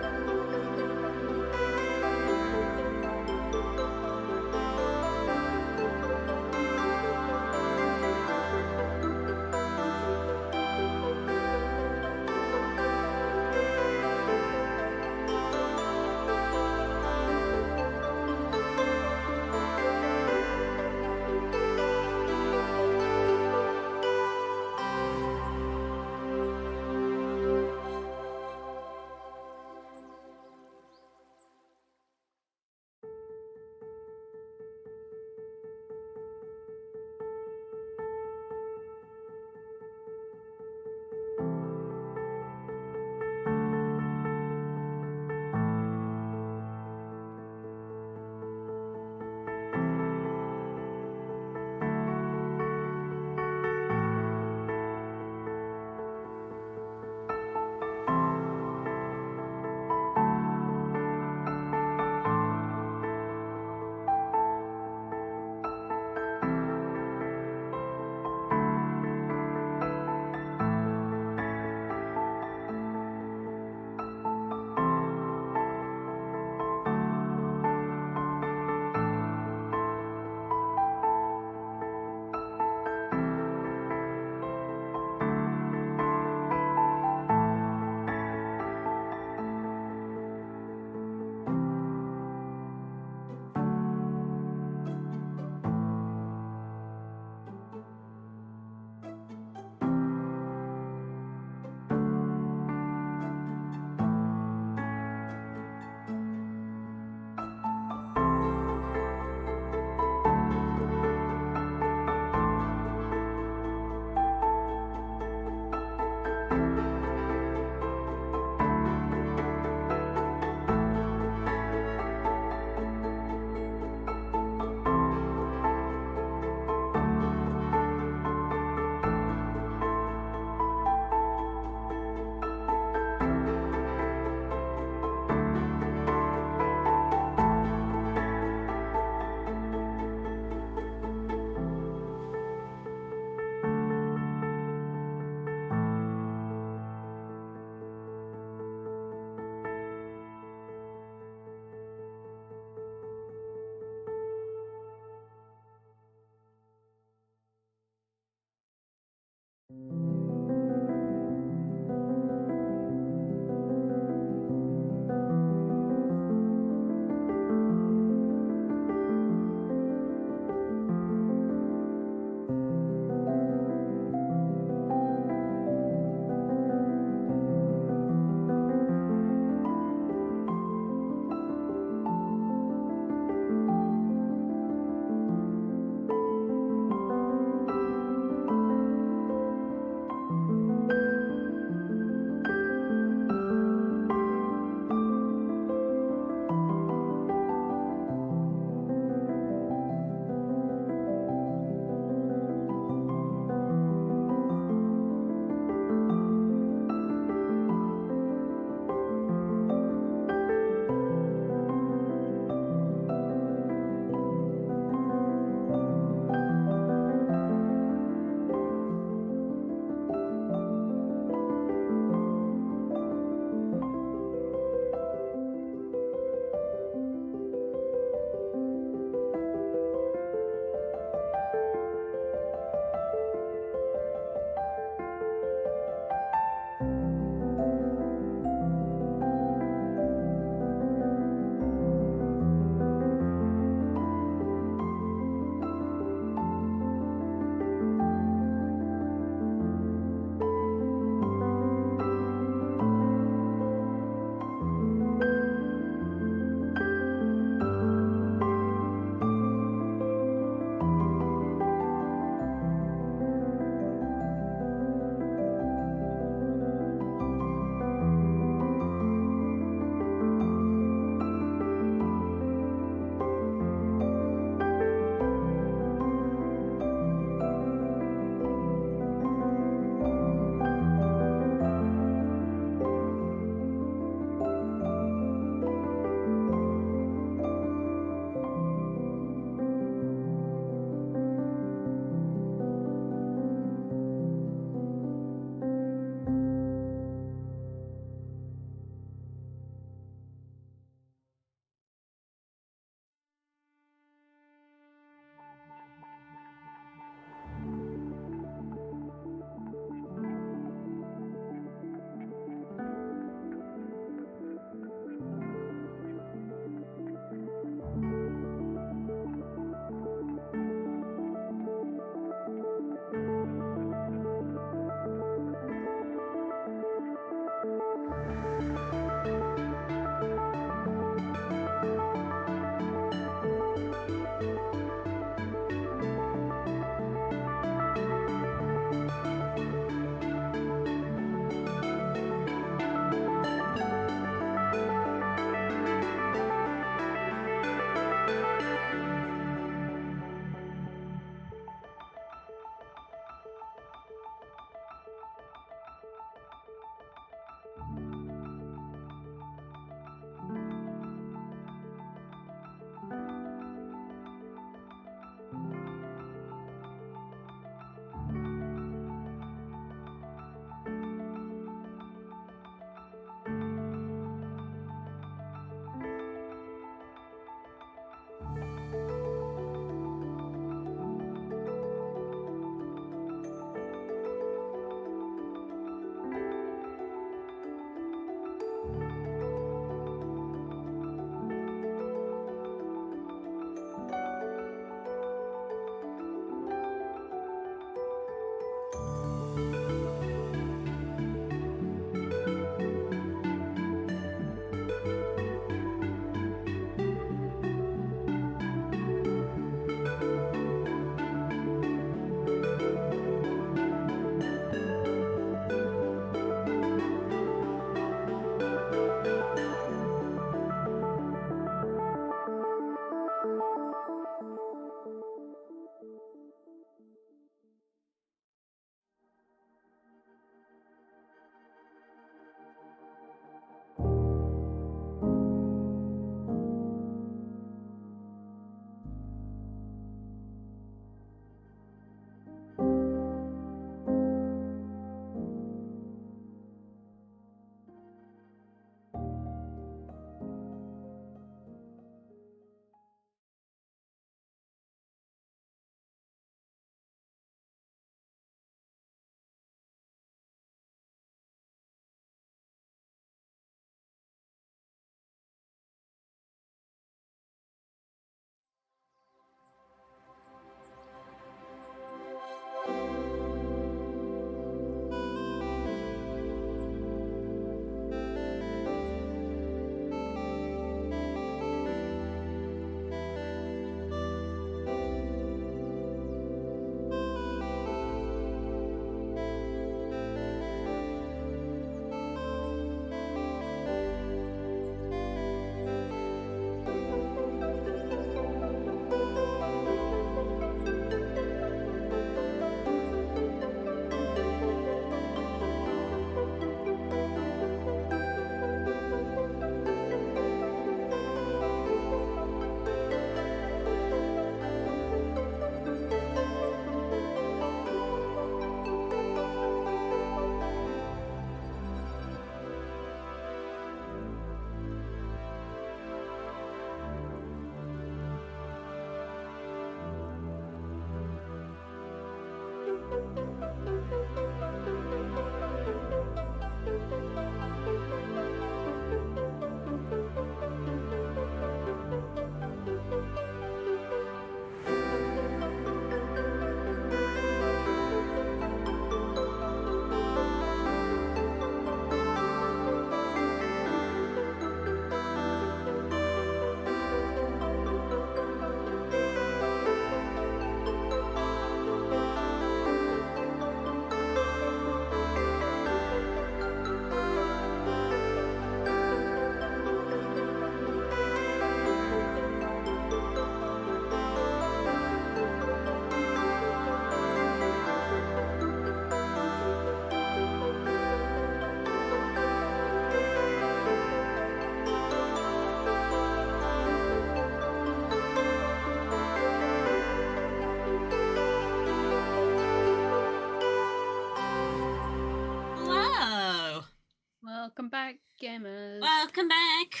Speaker 1: Welcome back, gamers.
Speaker 2: Welcome back.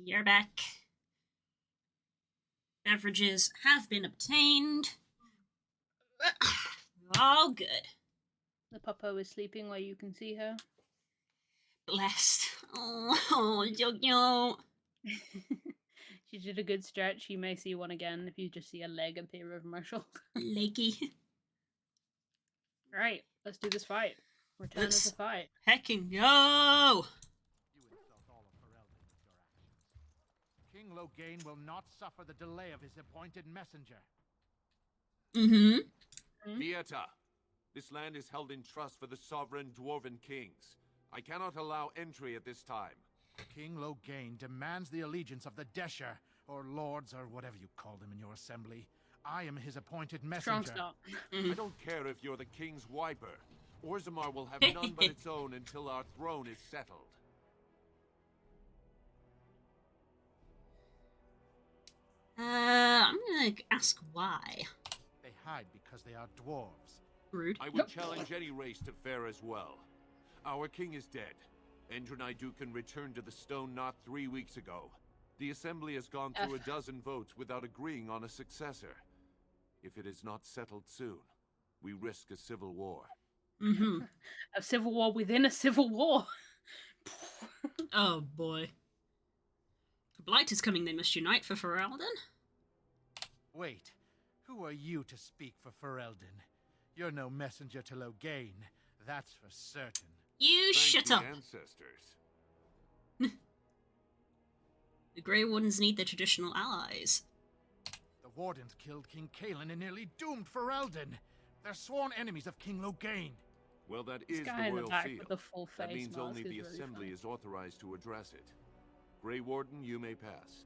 Speaker 2: You're back. Beverages have been obtained. All good.
Speaker 1: The puppo is sleeping where you can see her.
Speaker 2: Blessed. Oh, Jojo.
Speaker 1: She did a good stretch. You may see one again if you just see a leg appear over my shoulder.
Speaker 2: Leggy.
Speaker 1: Right, let's do this fight. Return of the fight.
Speaker 2: Hecking go!
Speaker 10: King Loghain will not suffer the delay of his appointed messenger.
Speaker 2: Mm-hmm.
Speaker 6: Vieta, this land is held in trust for the sovereign dwarven kings. I cannot allow entry at this time.
Speaker 10: King Loghain demands the allegiance of the Desher, or lords, or whatever you call them in your assembly. I am his appointed messenger.
Speaker 6: I don't care if you're the king's wiper. Orzammar will have none but its own until our throne is settled.
Speaker 2: I'm gonna ask why.
Speaker 10: They hide because they are dwarves.
Speaker 2: Rude.
Speaker 6: I would challenge any race to fare as well. Our king is dead. Endronai Dukan returned to the Stone not 3 weeks ago. The Assembly has gone through a dozen votes without agreeing on a successor. If it is not settled soon, we risk a civil war.
Speaker 2: Mm-hmm.
Speaker 1: A civil war within a civil war.
Speaker 2: Oh boy. Blight is coming, they must unite for Ferelden.
Speaker 10: Wait, who are you to speak for Ferelden? You're no messenger to Loghain, that's for certain.
Speaker 2: You shut up!
Speaker 6: Ancestors.
Speaker 2: The Grey Wardens need their traditional allies.
Speaker 10: The Wardens killed King Cailan and nearly doomed Ferelden. They're sworn enemies of King Loghain.
Speaker 6: Well, that
Speaker 1: This
Speaker 6: is
Speaker 1: guy
Speaker 6: the
Speaker 1: in the
Speaker 6: royal
Speaker 1: back
Speaker 6: seal.
Speaker 1: with the full
Speaker 6: That
Speaker 1: face
Speaker 6: means
Speaker 1: mask
Speaker 6: only
Speaker 1: is
Speaker 6: the
Speaker 1: really
Speaker 6: Assembly
Speaker 1: funny.
Speaker 6: is authorized to address it. Grey Warden, you may pass.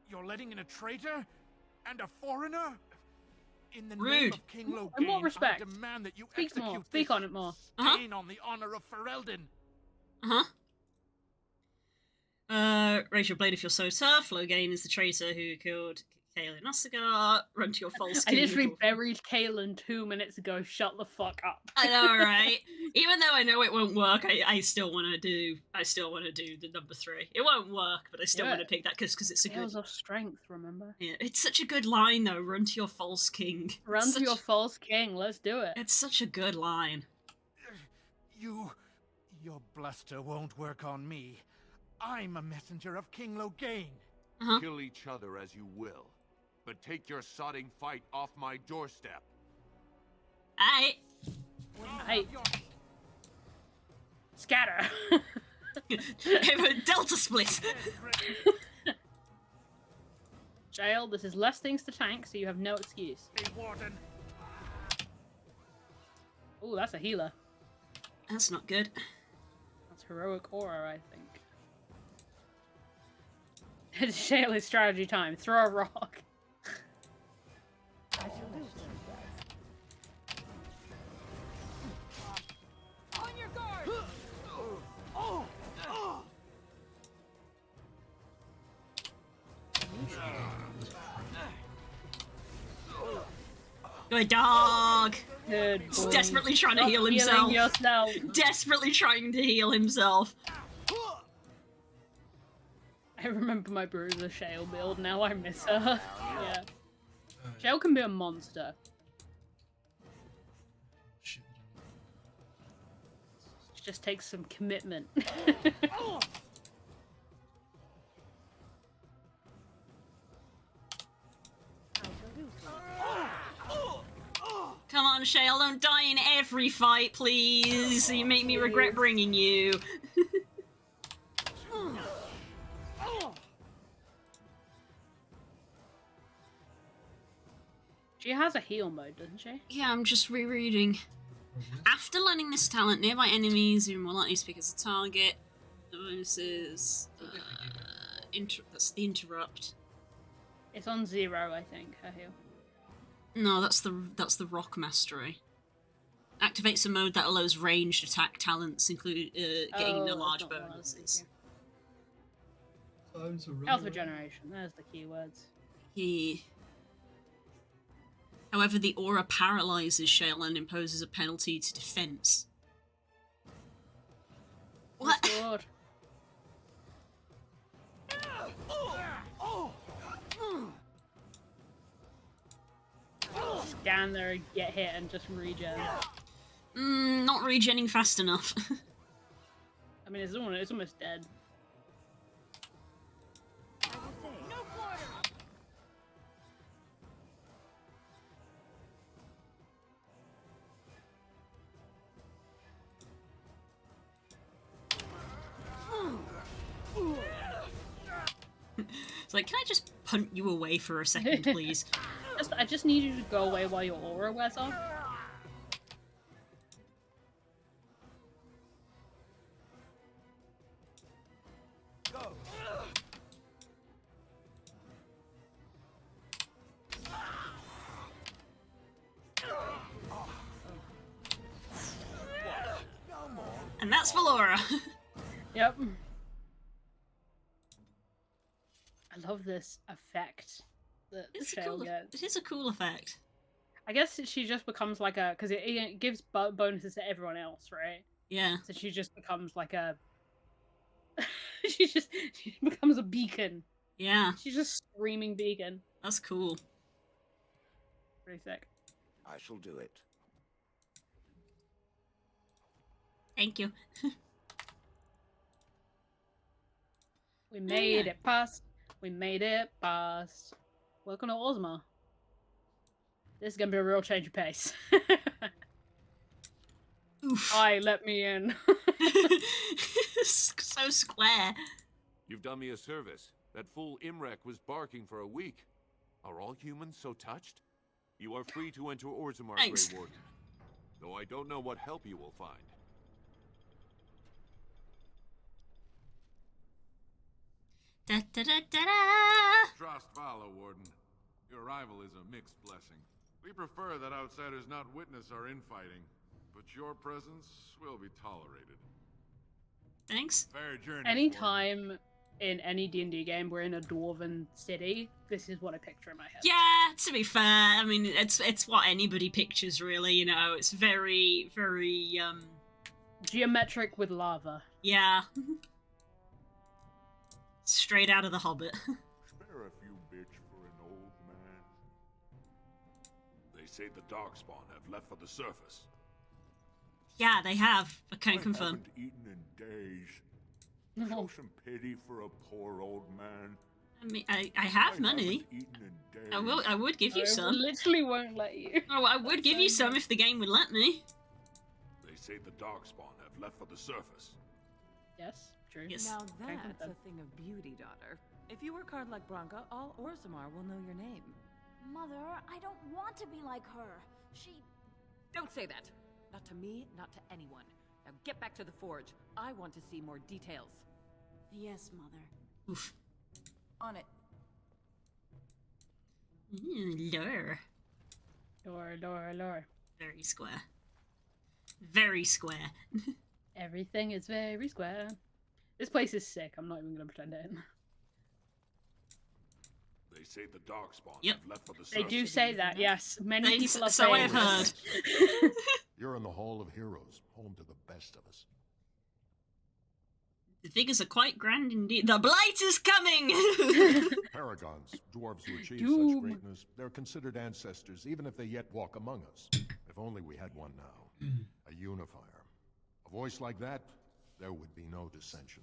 Speaker 10: You're letting in a traitor? And a foreigner? In the name
Speaker 2: Rude.
Speaker 10: of King
Speaker 1: In
Speaker 10: Loghain,
Speaker 1: more respect.
Speaker 10: I demand that you
Speaker 1: Speak more.
Speaker 10: execute
Speaker 1: Speak
Speaker 10: this
Speaker 1: on it more.
Speaker 10: stain on the honor of Ferelden.
Speaker 2: Raise your blade if you're so tough. Loghain is the traitor who killed Cailan Ostagar. Run to your false
Speaker 1: I
Speaker 2: king.
Speaker 1: literally buried Cailan 2 minutes ago. Shut the fuck up.
Speaker 2: I know, right? Even though I know it won't work, I still want to do. I still want to do the number 3. It won't work, but I still
Speaker 1: Yeah.
Speaker 2: want to pick that because it's a good.
Speaker 1: Tales of strength, remember?
Speaker 2: Yeah, it's such a good line though. Run to your false king.
Speaker 1: Run
Speaker 2: It's
Speaker 1: to
Speaker 2: such-
Speaker 1: your false king. Let's do it.
Speaker 2: It's such a good line.
Speaker 10: Your bluster won't work on me. I'm a messenger of King Loghain.
Speaker 6: Kill each other as you will. But take your sodding fight off my doorstep.
Speaker 2: Hey.
Speaker 1: Scatter.
Speaker 2: Delta split.
Speaker 1: Jail, this is less things to tank, so you have no excuse.
Speaker 10: Hey, Warden.
Speaker 1: Oh, that's a healer.
Speaker 2: That's not good.
Speaker 1: That's heroic aura, I think. It's Shayla's strategy time. Throw a rock.
Speaker 3: On your guard!
Speaker 2: Good dog.
Speaker 1: Good
Speaker 2: He's
Speaker 1: boy.
Speaker 2: desperately trying to
Speaker 1: Stop
Speaker 2: heal
Speaker 1: healing
Speaker 2: himself.
Speaker 1: yourself.
Speaker 2: Desperately trying to heal himself.
Speaker 1: I remember my bruiser Shale build, now I miss her. Yeah. Shale can be a monster.
Speaker 4: Shit.
Speaker 1: It just takes some commitment.
Speaker 2: Come on, Shale, don't die in every fight, please. You make me regret bringing you.
Speaker 1: She has a heal mode, doesn't she?
Speaker 2: Yeah, I'm just rereading. After learning this talent, nearby enemies are more likely to pick as a target. The bonuses. That's the interrupt.
Speaker 1: It's on 0, I think, her heal.
Speaker 2: No, that's the rock mastery. Activates a mode that allows ranged attack talents, including getting the large
Speaker 1: that's not what I was
Speaker 2: bonuses.
Speaker 1: Health regeneration, there's the keywords.
Speaker 2: Yeah. However, the aura paralyzes Shale and imposes a penalty to defense. What?
Speaker 1: Good. Scan there, get hit, and just regen.
Speaker 2: Not regenning fast enough.
Speaker 1: I mean, it's almost dead.
Speaker 3: No quarter.
Speaker 2: It's like, can I just punt you away for a second, please?
Speaker 1: I just need you to go away while your aura wears off.
Speaker 2: And that's Valora.
Speaker 1: Yep. I love this effect that
Speaker 2: It's a
Speaker 1: Shale
Speaker 2: cool,
Speaker 1: gets.
Speaker 2: it is a cool effect.
Speaker 1: I guess she just becomes like a, because it gives bonuses to everyone else, right?
Speaker 2: Yeah.
Speaker 1: So she just becomes like a. she becomes a beacon.
Speaker 2: Yeah.
Speaker 1: She's just screaming beacon.
Speaker 2: That's cool.
Speaker 1: Pretty sick.
Speaker 7: I shall do it.
Speaker 2: Thank you.
Speaker 1: We made it past. We made it past. Welcome to Orzammar. This is gonna be a real change of pace.
Speaker 2: Oof.
Speaker 1: Hi, let me in.
Speaker 2: So square.
Speaker 6: You've done me a service. That fool Imrek was barking for a week. Are all humans so touched? You are free to enter Orzammar,
Speaker 2: Thanks.
Speaker 6: Grey Warden. Though I don't know what help you will find.
Speaker 2: Da da da da da.
Speaker 13: Trost Vala, Warden. Your arrival is a mixed blessing. We prefer that outsiders not witness our infighting, but your presence will be tolerated.
Speaker 2: Thanks.
Speaker 13: Fair journey.
Speaker 1: Anytime in any D&D game we're in a dwarven city, this is what I picture in my head.
Speaker 2: Yeah, to be fair, I mean it's what anybody pictures really, you know. It's very, very
Speaker 1: Geometric with lava.
Speaker 2: yeah. Straight out of The Hobbit.
Speaker 13: Spare a few bits for an old man. They say the Darkspawn have left for the surface.
Speaker 2: Yeah, they have. I can't confirm.
Speaker 13: haven't eaten in days. Show some pity for a poor old man.
Speaker 2: I mean, I have money.
Speaker 13: Haven't eaten in days.
Speaker 2: I would give you
Speaker 1: I
Speaker 2: some.
Speaker 1: literally won't let you.
Speaker 2: Oh, I would give you some if the game would let me.
Speaker 13: They say the Darkspawn have left for the surface.
Speaker 1: Yes, true.
Speaker 2: Yes.
Speaker 5: Now
Speaker 1: Can't
Speaker 5: that's
Speaker 1: confirm.
Speaker 5: a thing of beauty, daughter. If you work hard like Branka, all Orzammar will know your name.
Speaker 3: Mother, I don't want to be like her. She...
Speaker 5: Don't say that! Not to me, not to anyone. Now get back to the forge. I want to see more details.
Speaker 3: Yes, Mother.
Speaker 2: Oof.
Speaker 3: On it.
Speaker 2: Lure.
Speaker 1: Lore.
Speaker 2: Very square. Very square.
Speaker 1: Everything is very square. This place is sick. I'm not even gonna pretend it.
Speaker 13: They say the Darkspawn
Speaker 2: Yep.
Speaker 13: have left for the surface.
Speaker 1: They do say that, yes. Many people are
Speaker 2: So
Speaker 1: saying
Speaker 2: I've heard.
Speaker 1: this.
Speaker 11: You're in the Hall of Heroes, home to the best of us.
Speaker 2: The figures are quite grand indeed. The Blight is coming!
Speaker 11: Paragons, dwarves who achieve
Speaker 1: Doom.
Speaker 11: such greatness, they're considered ancestors, even if they yet walk among us. If only we had one now. A unifier. A voice like that, there would be no dissension.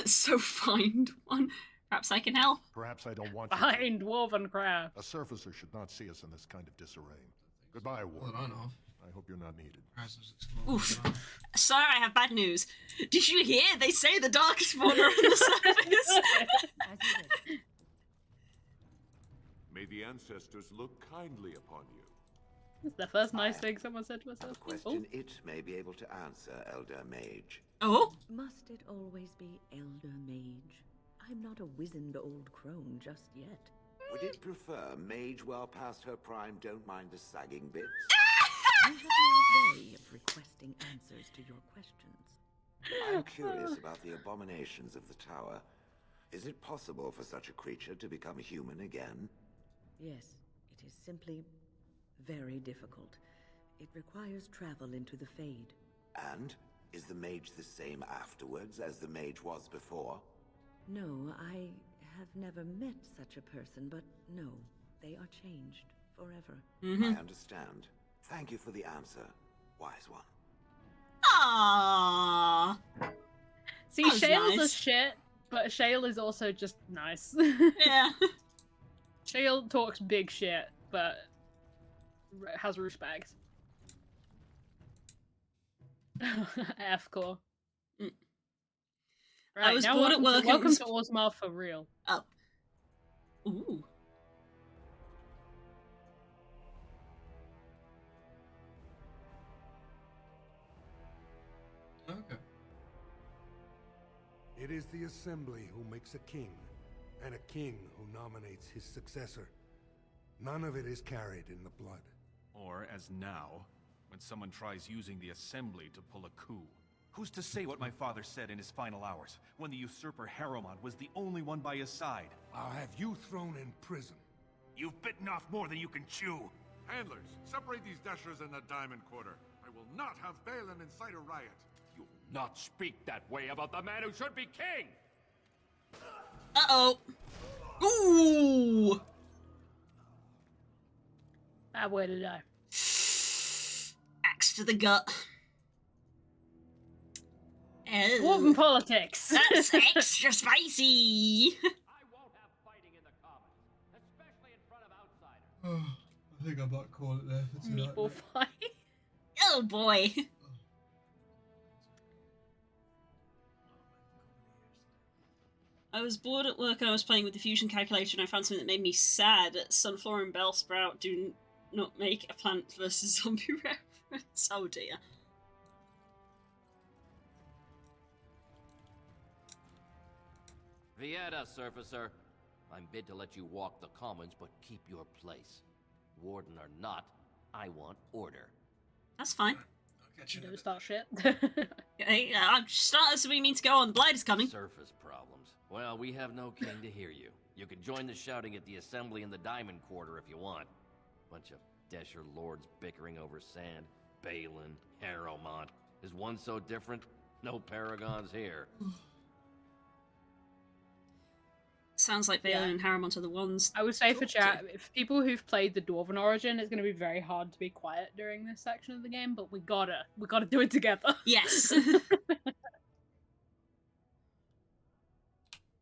Speaker 2: So find one. Perhaps I can help.
Speaker 11: Perhaps I don't want you to.
Speaker 1: Behind dwarven craft.
Speaker 11: A surfacer should not see us in this kind of disarray. Goodbye,
Speaker 4: Well,
Speaker 11: Warden.
Speaker 4: I know.
Speaker 11: I hope you're not needed.
Speaker 2: Oof. Sir, I have bad news. Did you hear? They say the Darkspawn are on the surface.
Speaker 5: As you wish.
Speaker 6: May the ancestors look kindly upon you.
Speaker 1: It's the first nice thing someone said to
Speaker 7: A
Speaker 1: herself.
Speaker 7: question it may be able to answer, Elder Mage.
Speaker 2: Oh?
Speaker 5: Must it always be Elder Mage? I'm not a wizened old crone just yet.
Speaker 7: Would it prefer Mage well past her prime don't mind the sagging bits?
Speaker 5: I have no way of requesting answers to your questions.
Speaker 7: I'm curious about the abominations of the tower. Is it possible for such a creature to become human again?
Speaker 5: Yes, it is simply very difficult. It requires travel into the Fade.
Speaker 7: And Is the mage the same afterwards as the mage was before?
Speaker 5: No, I have never met such a person, but no, they are changed forever.
Speaker 7: I understand. Thank you for the answer, wise one.
Speaker 2: Aww.
Speaker 1: See,
Speaker 2: That was
Speaker 1: Shale's
Speaker 2: nice.
Speaker 1: a shit, but Shale is also just nice.
Speaker 2: Yeah.
Speaker 1: Shale talks big shit, but has respect. F core.
Speaker 2: Mm.
Speaker 1: Right,
Speaker 2: I was
Speaker 1: now
Speaker 2: bored at work.
Speaker 1: welcome to Orzammar for real.
Speaker 2: Oh. Ooh.
Speaker 4: Okay.
Speaker 14: It is the Assembly who makes a king, and a king who nominates his successor. None of it is carried in the blood.
Speaker 15: Or, as now, when someone tries using the Assembly to pull a coup. Who's to say what my father said in his final hours, when the usurper Harrowmont was the only one by his side?
Speaker 14: I'll have you thrown in prison.
Speaker 15: You've bitten off more than you can chew!
Speaker 13: Handlers, separate these dashers in the Diamond Quarter. I will not have Balin incite a riot.
Speaker 9: You'll not speak that way about the man who should be king!
Speaker 2: Uh-oh. Ooh!
Speaker 1: Bad way to die.
Speaker 2: Axe to the gut.
Speaker 1: Dwarven politics.
Speaker 2: That's extra spicy.
Speaker 4: Oh, I think I might call it there for tonight.
Speaker 1: Meatball fight.
Speaker 2: Oh boy. I was bored at work and I was playing with the fusion calculator and I found something that made me sad. Sunflower and Bellsprout do not make a Plant vs. Zombie reference. Oh dear.
Speaker 9: Vieta, Surfacer. I'm bid to let you walk the commons, but keep your place. Warden or not, I want order.
Speaker 2: That's fine.
Speaker 1: Don't start shit.
Speaker 2: Okay, I'm starting so we mean to go on. The Blight is coming.
Speaker 9: Surface problems. Well, we have no king to hear you. You can join the shouting at the Assembly in the Diamond Quarter if you want. Bunch of Desher lords bickering over sand. Balin, Harrowmont. Is one so different? No paragons here.
Speaker 2: Sounds like Balin and Harrowmont are the ones.
Speaker 1: I would say for chat, if people who've played the Dwarven Origin, it's going to be very hard to be quiet during this section of the game, but we gotta do it together.
Speaker 2: Yes.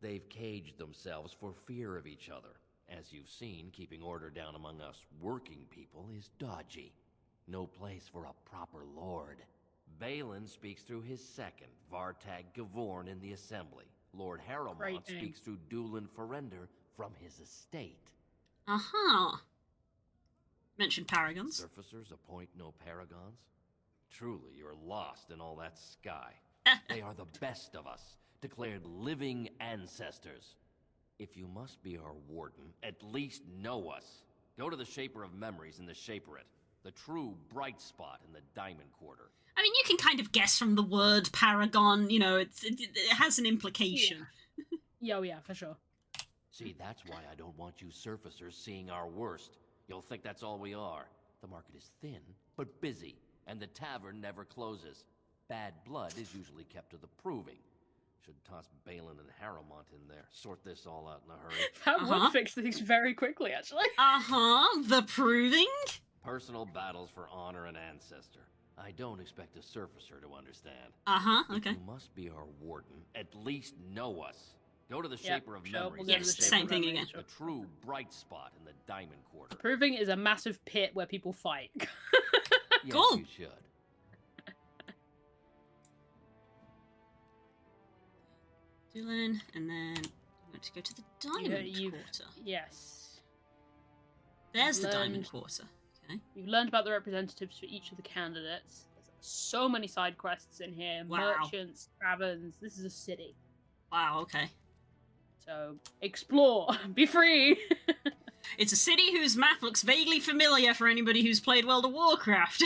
Speaker 9: They've caged themselves for fear of each other. As you've seen, keeping order down among us working people is dodgy. No place for a proper lord. Balin speaks through his second, Vartag Gavorn, in the Assembly. Lord Harrowmont speaks through Dulin Ferender from his estate.
Speaker 2: Uh-huh. Mention paragons.
Speaker 9: Surfacers appoint no paragons? Truly, you're lost in all that sky. They are the best of us, declared living ancestors. If you must be our warden, at least know us. Go to the Shaper of Memories in the Shaperate, the true bright spot in the Diamond Quarter.
Speaker 2: I mean, you can kind of guess from the word paragon, you know, it has an implication.
Speaker 1: Yeah, for sure.
Speaker 9: See, that's why I don't want you surfacers seeing our worst. You'll think that's all we are. The market is thin, but busy, and the tavern never closes. Bad blood is usually kept to the proving. Should toss Balin and Harrowmont in there. Sort this all out in a hurry.
Speaker 1: That would fix things very quickly, actually.
Speaker 2: The proving?
Speaker 9: Personal battles for honor and ancestor. I don't expect a surfacer to understand.
Speaker 2: Okay.
Speaker 9: If you must be our warden, at least know us. Go to the Shaper of Memories.
Speaker 2: Yes, same thing again.
Speaker 9: The true bright spot in the Diamond Quarter.
Speaker 1: Proving is a massive pit where people fight.
Speaker 9: Yes,
Speaker 2: Cool.
Speaker 9: you should.
Speaker 2: Dulin, and then I'm going to go to the Diamond Quarter.
Speaker 1: Yes.
Speaker 2: There's the Diamond Quarter. Okay.
Speaker 1: You've learned about the representatives for each of the candidates. There's so many side quests in here.
Speaker 2: Wow.
Speaker 1: Merchants, taverns. This is a city.
Speaker 2: Wow, okay.
Speaker 1: So, explore. Be free.
Speaker 2: It's a city whose map looks vaguely familiar for anybody who's played World of Warcraft.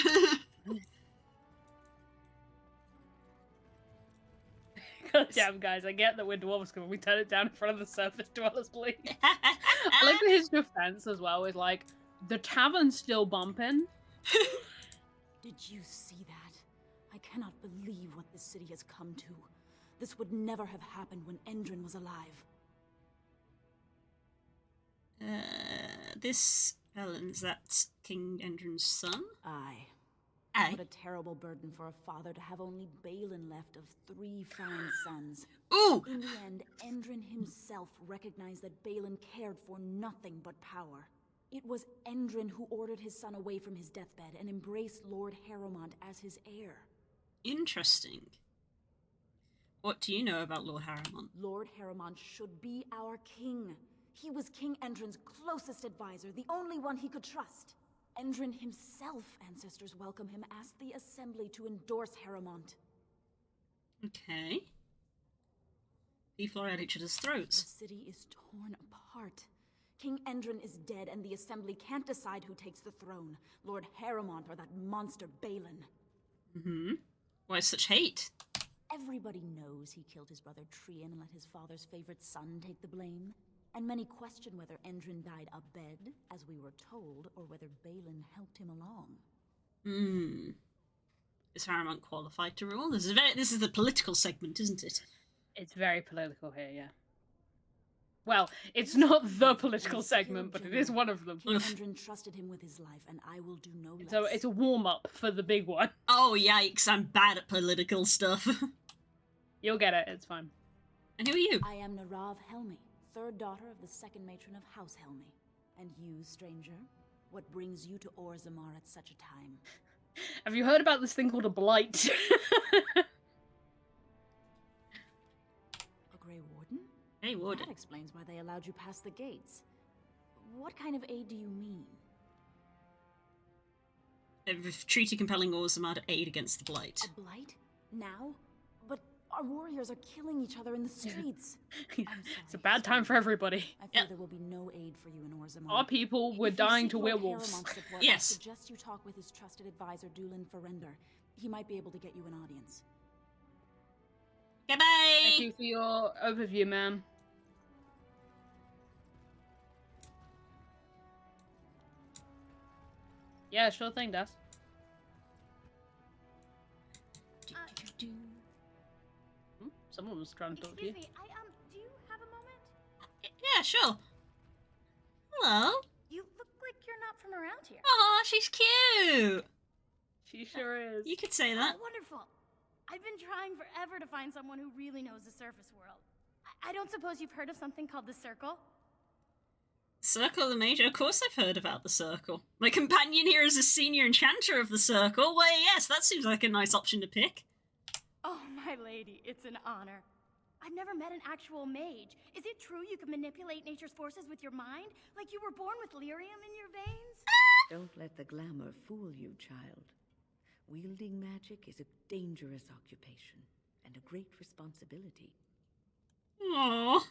Speaker 1: God damn, guys, I get that we're dwarves because we turn it down in front of the surface dwellers, please. I like that his defense as well is like, the tavern's still bumping.
Speaker 3: Did you see that? I
Speaker 16: cannot believe what this city has come to. This would never have happened when Endrin was alive.
Speaker 2: This Elend's that King Endrin's son?
Speaker 16: Aye.
Speaker 2: Aye.
Speaker 16: What a terrible burden for a father to have only Balin left of 3 fine sons.
Speaker 2: Ooh!
Speaker 16: In the end, Endrin himself recognized that Balin cared for nothing but power. It was Endrin who ordered his son away from his deathbed and embraced Lord Harrowmont as his heir.
Speaker 2: Interesting. What do you know about Lord Harrowmont?
Speaker 16: Lord Harrowmont should be our king. He was King Endrin's closest advisor, the only one he could trust. Endrin himself, ancestors welcome him, asked the Assembly to endorse Harrowmont.
Speaker 2: Okay. People are at each other's throats.
Speaker 16: The city is torn apart. King Endrin is dead, and the Assembly can't decide who takes the throne, Lord Harrowmont or that monster Balin.
Speaker 2: Mm-hmm. Why such hate?
Speaker 16: Everybody knows he killed his brother Trian and let his father's favorite son take the blame. And many question whether Endrin died abed, as we were told, or whether Balin helped him along.
Speaker 2: Hmm. Is Harrowmont qualified to rule? This is the political segment, isn't it?
Speaker 1: It's very political here, yeah. Well, it's not the political segment, but it is one of them.
Speaker 16: King Endrin trusted him with his life, and I will do no less.
Speaker 1: So it's a warm-up for the big one.
Speaker 2: Oh, yikes, I'm bad at political stuff.
Speaker 1: You'll get it, it's fine.
Speaker 2: And who are you?
Speaker 16: I am Narav Helmi, 3rd daughter of the 2nd matron of House Helmi. And you, stranger, what brings you to Orzammar at such a time?
Speaker 1: Have you heard about this thing called a blight?
Speaker 16: A Grey Warden?
Speaker 2: Hey, Warden.
Speaker 16: That explains why they allowed you past the gates. What kind of aid do you mean?
Speaker 2: A treaty compelling Orzammar to aid against the blight.
Speaker 16: A blight? Now? But our warriors are killing each other in the streets.
Speaker 1: It's a bad time for everybody.
Speaker 16: I fear there will be no aid for you in Orzammar.
Speaker 1: Our people were
Speaker 16: If you
Speaker 1: dying
Speaker 16: seek
Speaker 1: to
Speaker 16: Lord
Speaker 1: werewolves.
Speaker 16: Harrowmont's support,
Speaker 2: Yes.
Speaker 16: I suggest you talk with his trusted advisor, Dulin Ferender. He might be able to get you an audience.
Speaker 2: Goodbye!
Speaker 1: Thank you for your overview, ma'am. Yeah, sure thing, Das. Someone was trying to talk to you.
Speaker 17: Excuse me, do you have a moment?
Speaker 2: Yeah, sure. Hello.
Speaker 17: You look like you're not from around here.
Speaker 2: Aw, she's cute.
Speaker 1: She sure is.
Speaker 2: You could say that.
Speaker 17: Oh, wonderful. I've been trying forever to find someone who really knows the surface world. I don't suppose you've heard of something called the Circle?
Speaker 2: Circle of the Major? Of course I've heard about the Circle. My companion here is a senior enchanter of the Circle. Well, yes, that seems like a nice option to pick.
Speaker 17: Oh, my lady, it's an honor. I've never met an actual mage. Is it true you can manipulate nature's forces with your mind? Like you were born with lyrium in your veins?
Speaker 5: Don't let the glamour fool you, child. Wielding magic is a dangerous occupation and a great responsibility.
Speaker 2: Aww.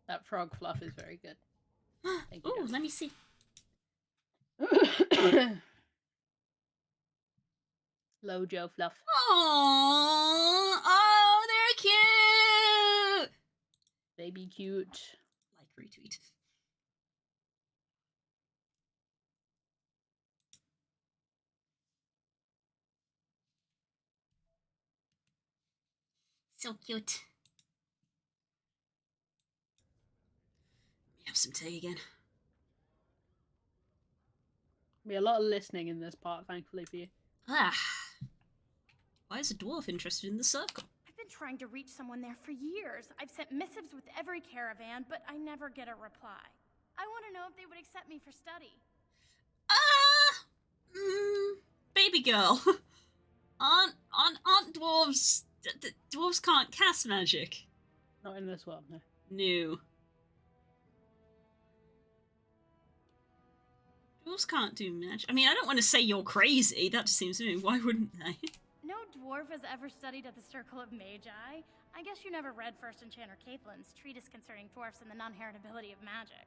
Speaker 1: That frog fluff is very good. Thank you.
Speaker 2: Ooh, let me see.
Speaker 1: Lojo fluff.
Speaker 2: Aww. Oh, they're cute.
Speaker 1: Baby cute.
Speaker 2: Like retweet. So cute. Let me have some tea again.
Speaker 1: Be a lot of listening in this part, thankfully for you.
Speaker 2: Ah. Why is a dwarf interested in the Circle?
Speaker 17: I've been trying to reach someone there for years. I've sent missives with every caravan, but I never get a reply. I want to know if they would accept me for study.
Speaker 2: Baby girl. Aren't dwarves... Dwarves can't cast magic.
Speaker 1: Not in this world, no.
Speaker 2: No. Dwarves can't do magic. I mean, I don't want to say you're crazy. That just seems to me. Why wouldn't they?
Speaker 17: No dwarf has ever studied at the Circle of Magi. I guess you never read First Enchanter Caitlin's treatise concerning dwarfs and the non-heritability of magic.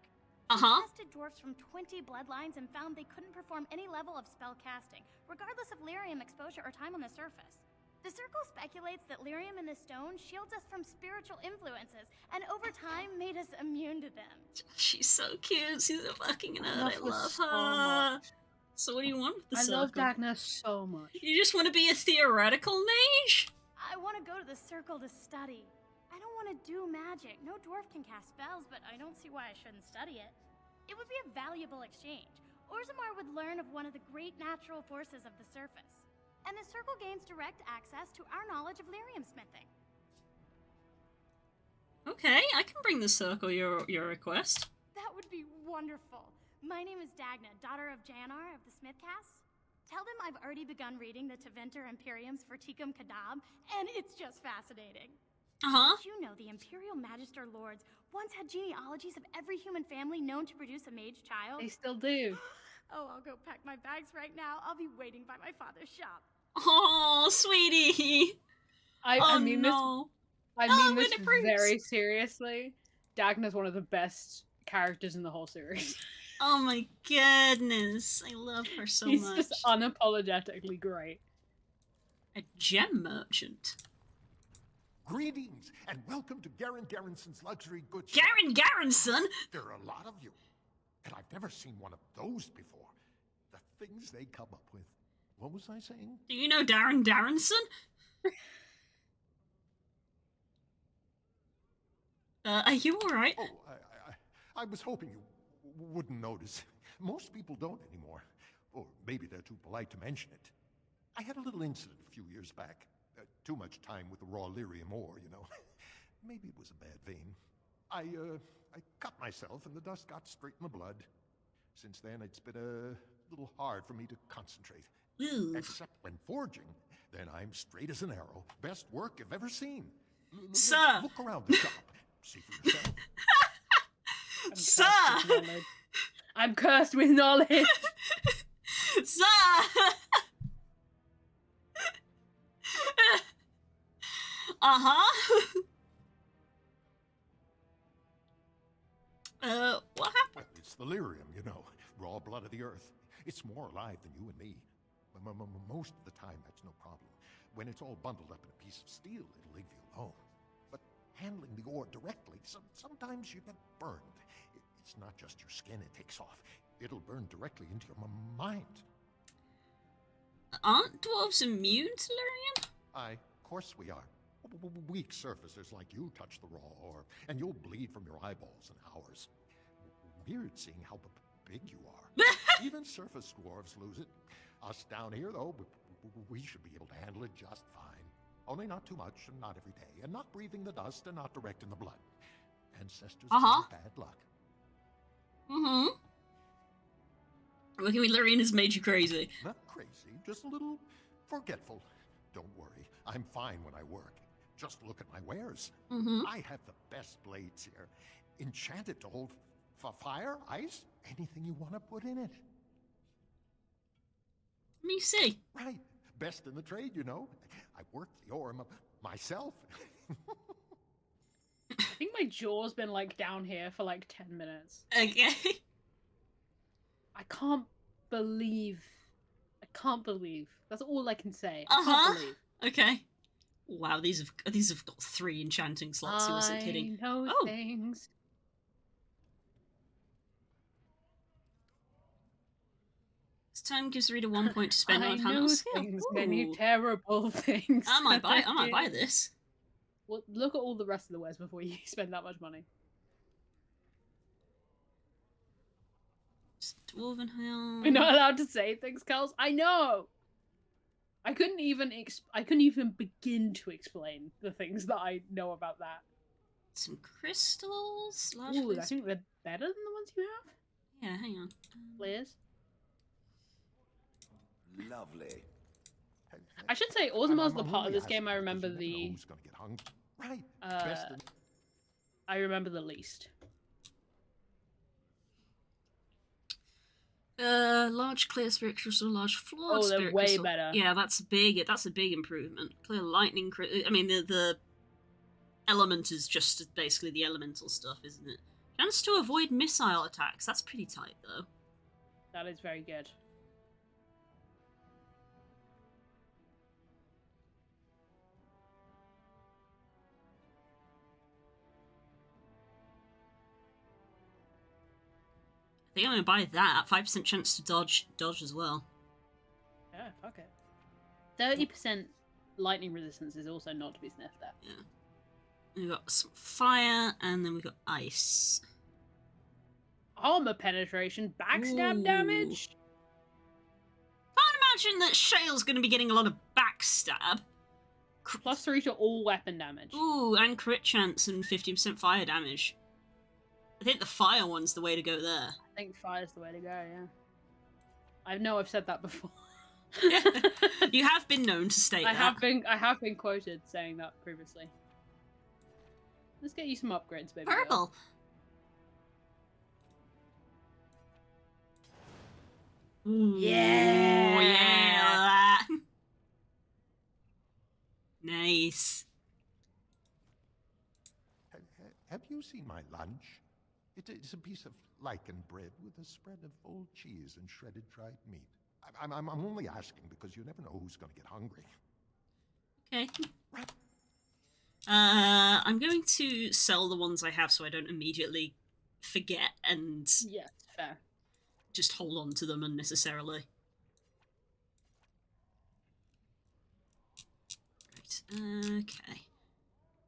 Speaker 2: Uh-huh.
Speaker 17: He tested dwarfs from 20 bloodlines and found they couldn't perform any level of spell casting, regardless of lyrium exposure or time on the surface. The Circle speculates that lyrium in the stone shields us from spiritual influences, and over time made us immune to them.
Speaker 2: She's so cute. She's a fucking nerd. I love
Speaker 1: so
Speaker 2: her.
Speaker 1: much.
Speaker 2: So what do you want with the
Speaker 1: I
Speaker 2: circle?
Speaker 1: love Dagna so much.
Speaker 2: You just want to be a theoretical mage?
Speaker 17: I want to go to the circle to study. I don't want to do magic. No dwarf can cast spells, but I don't see why I shouldn't study it. It would be a valuable exchange. Orzammar would learn of one of the great natural forces of the surface. And the circle gains direct access to our knowledge of lyrium smithing.
Speaker 2: Okay, I can bring the circle your request.
Speaker 17: That would be wonderful. My name is Dagna, daughter of Janar of the Smithcast. Tell them I've already begun reading the Tevinter Imperiums for Tikum Kadab, and it's just fascinating. Did you know the Imperial Magister Lords once had genealogies of every human family known to produce a mage child?
Speaker 1: They still do.
Speaker 17: Oh, I'll go pack my bags right now. I'll be waiting by my father's shop.
Speaker 2: Oh, sweetie.
Speaker 1: I mean
Speaker 2: no.
Speaker 1: this. I mean this very seriously. Dagna's one of the best characters in the whole series.
Speaker 2: Oh my goodness. I love her so
Speaker 1: He's
Speaker 2: much.
Speaker 1: just unapologetically great.
Speaker 2: A gem merchant.
Speaker 11: Greetings, and welcome to Garen Garrison's luxury goods.
Speaker 2: Garen Garrison?
Speaker 11: There are a lot of you, and I've never seen one of those before. The things they come up with. What was I saying?
Speaker 2: Do you know Darren Darrenson? Are you alright?
Speaker 11: Oh, I was hoping you wouldn't notice. Most people don't anymore. Or maybe they're too polite to mention it. I had a little incident a few years back. Too much time with the raw lyrium ore, you know. Maybe it was a bad vein. I cut myself and the dust got straight in the blood. Since then, it's been a little hard for me to concentrate.
Speaker 2: Ooh.
Speaker 11: Except when forging. Then I'm straight as an arrow. Best work you've ever seen.
Speaker 2: Sir!
Speaker 11: Look around the shop. See for yourself.
Speaker 2: Sir!
Speaker 1: I'm cursed with knowledge.
Speaker 2: Sir! What happened?
Speaker 11: Well, it's the lyrium, you know. Raw blood of the earth. It's more alive than you and me. Most of the time, that's no problem. When it's all bundled up in a piece of steel, it'll leave you alone. But handling the ore directly, sometimes you get burned. It's not just your skin it takes off. It'll burn directly into your mind.
Speaker 2: Aren't dwarves immune to lyrium?
Speaker 11: Of course we are. Weak surfacers like you touch the raw ore, and you'll bleed from your eyeballs in hours. Weird seeing how big you are. Even surface dwarves lose it. Us down here, though, we should be able to handle it just fine. Only not too much, and not every day, and not breathing the dust, and not direct in the blood. Ancestors have bad luck.
Speaker 2: Working with Lyrian has made you crazy.
Speaker 11: Not crazy, just a little forgetful. Don't worry, I'm fine when I work. Just look at my wares. I have the best blades here. Enchanted to hold fire, ice, anything you want to put in it.
Speaker 2: Let me see.
Speaker 11: Right. Best in the trade, you know. I worked the ore myself.
Speaker 1: I think my jaw's been like down here for like 10 minutes.
Speaker 2: Okay.
Speaker 1: I can't believe. That's all I can say. I can't believe.
Speaker 2: Okay. Wow, these have got 3 enchanting slots. Who wasn't kidding?
Speaker 1: I know things.
Speaker 2: This time gives the reader 1 point to spend on
Speaker 1: I know things, many terrible things.
Speaker 2: I might buy this.
Speaker 1: Well, look at all the rest of the wares before you spend that much money.
Speaker 2: Dwarven Hill.
Speaker 1: We're not allowed to say things, Kels. I know. I couldn't even begin to explain the things that I know about that.
Speaker 2: Some crystals.
Speaker 1: Ooh, I think they're better than the ones you have.
Speaker 2: Yeah, hang on.
Speaker 1: Liz?
Speaker 7: Lovely.
Speaker 1: I should say, Orzammar's the part of this game I remember the...
Speaker 11: Who's gonna get hung? Right.
Speaker 1: I remember the least.
Speaker 2: Large clear spirit crystal, large flawed
Speaker 1: they're
Speaker 2: spirit
Speaker 1: way
Speaker 2: crystal.
Speaker 1: better.
Speaker 2: Yeah, that's big. That's a big improvement. Clear lightning. I mean, the element is just basically the elemental stuff, isn't it? Chance to avoid missile attacks. That's pretty tight, though.
Speaker 1: That is very good.
Speaker 2: I think I'm gonna buy that. 5% chance to dodge as well.
Speaker 1: Yeah, fuck it. 30% lightning resistance is also not to be sniffed at.
Speaker 2: Yeah. We've got some fire, and then we've got ice.
Speaker 1: Armor penetration, backstab damage.
Speaker 2: Can't imagine that Shale's going to be getting a lot of backstab.
Speaker 1: +3 to all weapon damage.
Speaker 2: Ooh, and crit chance and 50% fire damage. I think the fire one's the way to go there.
Speaker 1: I think fire's the way to go, yeah. I know I've said that before.
Speaker 2: You have been known to state
Speaker 1: I
Speaker 2: that.
Speaker 1: have been quoted saying that previously. Let's get you some upgrades, baby.
Speaker 2: Purple. Ooh, yeah. Nice.
Speaker 11: Have you seen my lunch? It is a piece of lichen bread with a spread of old cheese and shredded dried meat. I'm only asking because you never know who's going to get hungry.
Speaker 2: Okay. I'm going to sell the ones I have so I don't immediately forget and
Speaker 1: yeah, fair.
Speaker 2: Just hold on to them unnecessarily. Right. Okay.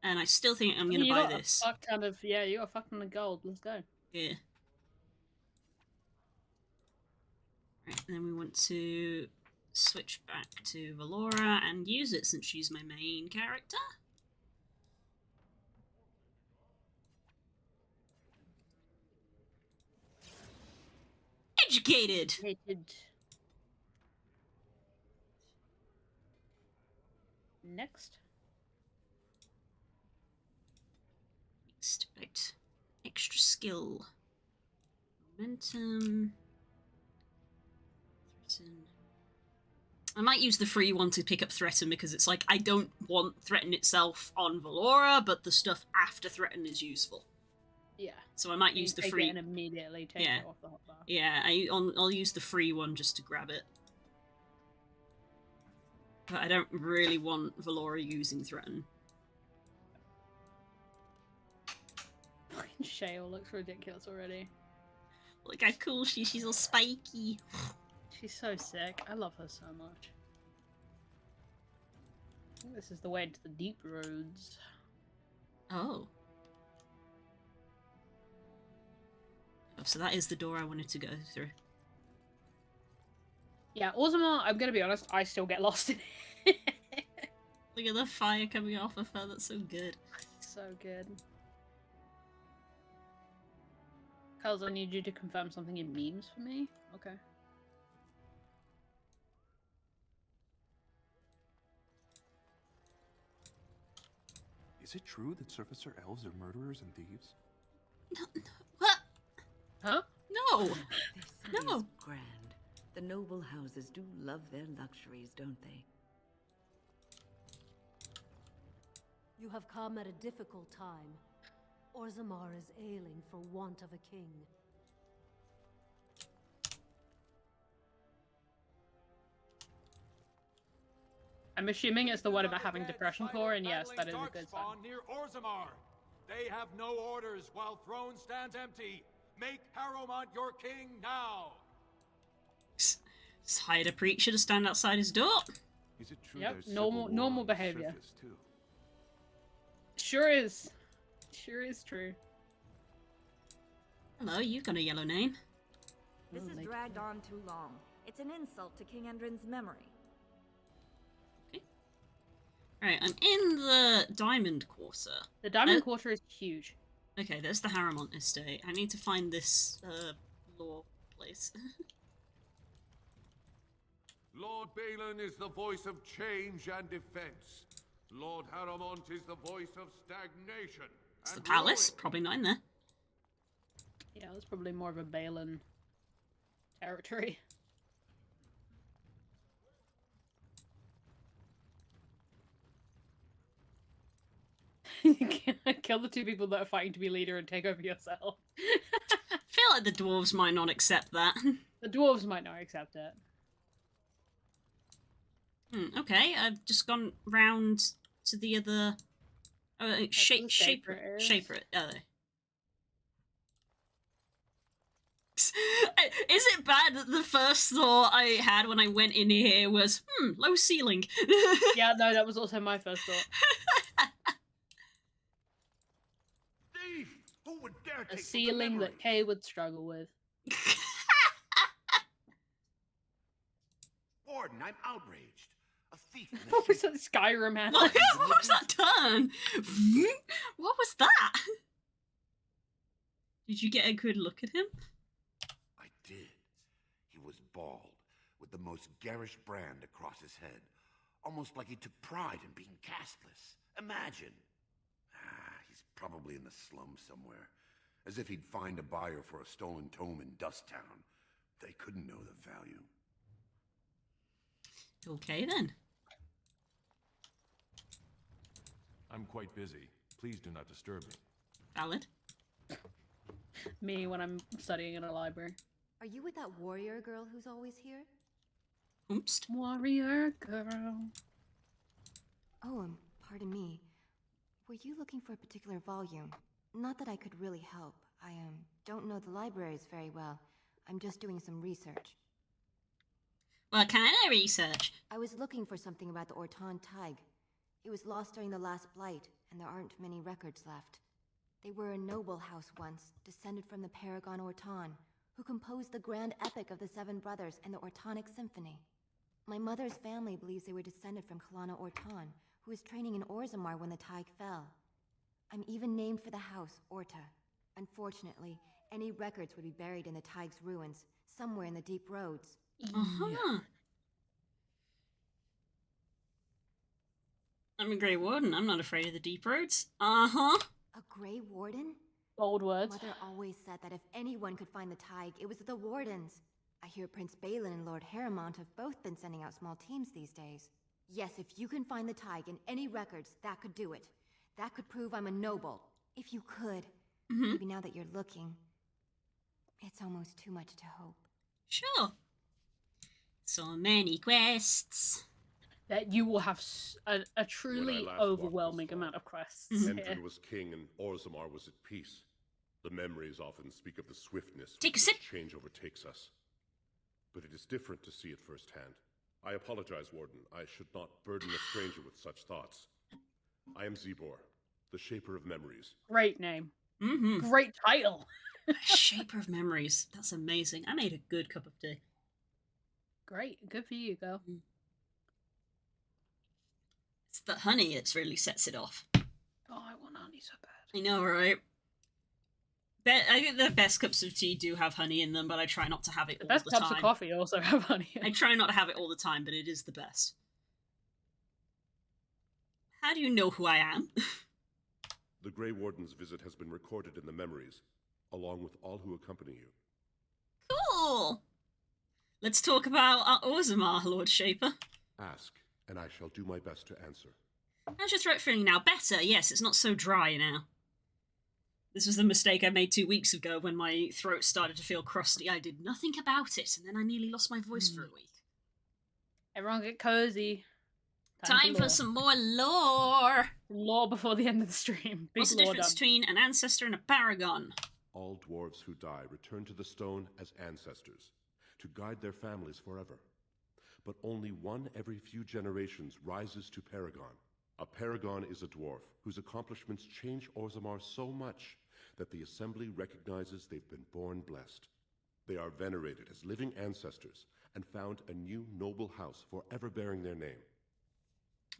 Speaker 2: And I still think I'm going to buy this.
Speaker 1: You got a fuck ton of gold. Let's go.
Speaker 2: Yeah. Right, and then we want to switch back to Valora and use it since she's my main character. Educated!
Speaker 1: Next.
Speaker 2: Right. Extra skill. Momentum. Threaten. I might use the free one to pick up Threaten because it's like I don't want Threaten itself on Valora, but the stuff after Threaten is useful.
Speaker 1: Yeah.
Speaker 2: So I might use the free.
Speaker 1: And immediately take it off the hotbar.
Speaker 2: Yeah, I'll use the free one just to grab it. But I don't really want Valora using Threaten.
Speaker 1: Shale looks ridiculous already.
Speaker 2: Look how cool she's all spiky.
Speaker 1: She's so sick. I love her so much. I think this is the way into the deep roads.
Speaker 2: Oh. Oh, so that is the door I wanted to go through.
Speaker 1: Yeah, Orzammar, I'm gonna be honest, I still get lost in it.
Speaker 2: Look at the fire coming off of her, that's so good.
Speaker 1: So good. Kels, I need you to confirm something in memes for me. Okay.
Speaker 18: Is it true that Surfacer elves are murderers and thieves?
Speaker 2: What?
Speaker 1: Huh?
Speaker 2: No!
Speaker 5: This city
Speaker 2: No!
Speaker 5: is grand. The noble houses do love their luxuries, don't they?
Speaker 19: You have come at a difficult time. Orzammar is ailing for want of a king.
Speaker 1: I'm assuming it's the one about having depression core, and yes, that is a good sign.
Speaker 6: Near Orzammar. They have no orders while throne stands empty. Make Harrowmont your king now.
Speaker 2: Hired a preacher to stand outside his door.
Speaker 18: Is it true?
Speaker 1: Yep, normal behavior. Sure is. Sure is true.
Speaker 2: Hello, you've got a yellow name.
Speaker 20: This has dragged on too long. It's an insult to King Endrin's memory.
Speaker 2: Right, I'm in the Diamond Quarter.
Speaker 1: The Diamond Quarter is huge.
Speaker 2: Okay, there's the Harrowmont estate. I need to find this law place.
Speaker 6: Lord Balin is the voice of change and defense. Lord Harrowmont is the voice of stagnation.
Speaker 2: It's the palace. Probably not in there.
Speaker 1: Yeah, that's probably more of a Balin territory. Kill the two people that are fighting to be leader and take over yourself.
Speaker 2: I feel like the dwarves might not accept that.
Speaker 1: The dwarves might not accept it.
Speaker 2: Okay, I've just gone round to the other... Shaper it. Oh, there. Is it bad that the first thought I had when I went in here was, low ceiling?
Speaker 1: Yeah, no, that was also my first thought.
Speaker 6: Thief! Who would dare
Speaker 1: A
Speaker 6: take
Speaker 1: ceiling that Kay would struggle with.
Speaker 7: Warden, I'm outraged. A thief in
Speaker 1: What was that Skyrim had?
Speaker 2: What was that turn? What was that? Did you get a good look at him?
Speaker 7: I did. He was bald, with the most garish brand across his head. Almost like he took pride in being castless. Imagine. He's probably in the slums somewhere. As if he'd find a buyer for a stolen tome in Dust Town. They couldn't know the value.
Speaker 2: Okay, then.
Speaker 13: I'm quite busy. Please do not disturb me.
Speaker 2: Valid.
Speaker 1: Me when I'm studying in a library.
Speaker 21: Are you with that warrior girl who's always here?
Speaker 2: Oops.
Speaker 1: Warrior girl.
Speaker 21: Oh, pardon me. Were you looking for a particular volume? Not that I could really help. I don't know the libraries very well. I'm just doing some research.
Speaker 2: What kind of research?
Speaker 21: I was looking for something about the Orton Tig. It was lost during the last Blight, and there aren't many records left. They were a noble house once, descended from the Paragon Orton, who composed the grand epic of the Seven Brothers and the Ortonic Symphony. My mother's family believes they were descended from Kalana Orton, who was training in Orzammar when the Tig fell. I'm even named for the house, Orta. Unfortunately, any records would be buried in the Tig's ruins, somewhere in the deep roads.
Speaker 2: Uh-huh. I'm a Grey Warden. I'm not afraid of the deep roads. Uh-huh.
Speaker 21: A Grey Warden?
Speaker 1: Bold words.
Speaker 21: Mother always said that if anyone could find the Tig, it was the Wardens. I hear Prince Balin and Lord Harrowmont have both been sending out small teams these days. Yes, if you can find the Tig in any records, that could do it. That could prove I'm a noble. If you could. Maybe now that you're looking, it's almost too much to hope.
Speaker 2: Sure. So many quests.
Speaker 1: That you will have a truly overwhelming amount of quests.
Speaker 22: Endrin was king and Orzammar was at peace. The memories often speak of the swiftness with which change overtakes us. But it is different to see it firsthand. I apologize, Warden. I should not burden a stranger with such thoughts. I am Zebor, the Shaper of Memories.
Speaker 1: Great name. Great title.
Speaker 2: Shaper of Memories. That's amazing. I made a good cup of tea.
Speaker 1: Great. Good for you, girl.
Speaker 2: It's the honey that really sets it off.
Speaker 1: Oh, I want honey so bad.
Speaker 2: I know, right? I think the best cups of tea do have honey in them, but I try not to have it all the time.
Speaker 1: The best cups of coffee also have honey in them.
Speaker 2: I try not to have it all the time, but it is the best. How do you know who I am?
Speaker 22: The Grey Warden's visit has been recorded in the memories, along with all who accompany you.
Speaker 2: Cool! Let's talk about Orzammar, Lord Shaper.
Speaker 22: Ask, and I shall do my best to answer.
Speaker 2: How's your throat feeling now? Better, yes, it's not so dry now. This was the mistake I made 2 weeks ago when my throat started to feel crusty. I did nothing about it, and then I nearly lost my voice for a week.
Speaker 1: Everyone get cozy.
Speaker 2: Time for some more lore!
Speaker 1: Lore before the end of the stream. Big
Speaker 2: What's the
Speaker 1: lore
Speaker 2: difference
Speaker 1: dump.
Speaker 2: between an ancestor and a paragon?
Speaker 22: All dwarves who die return to the stone as ancestors, to guide their families forever. But only one every few generations rises to paragon. A paragon is a dwarf whose accomplishments change Orzammar so much that the Assembly recognizes they've been born blessed. They are venerated as living ancestors and found a new noble house forever bearing their name.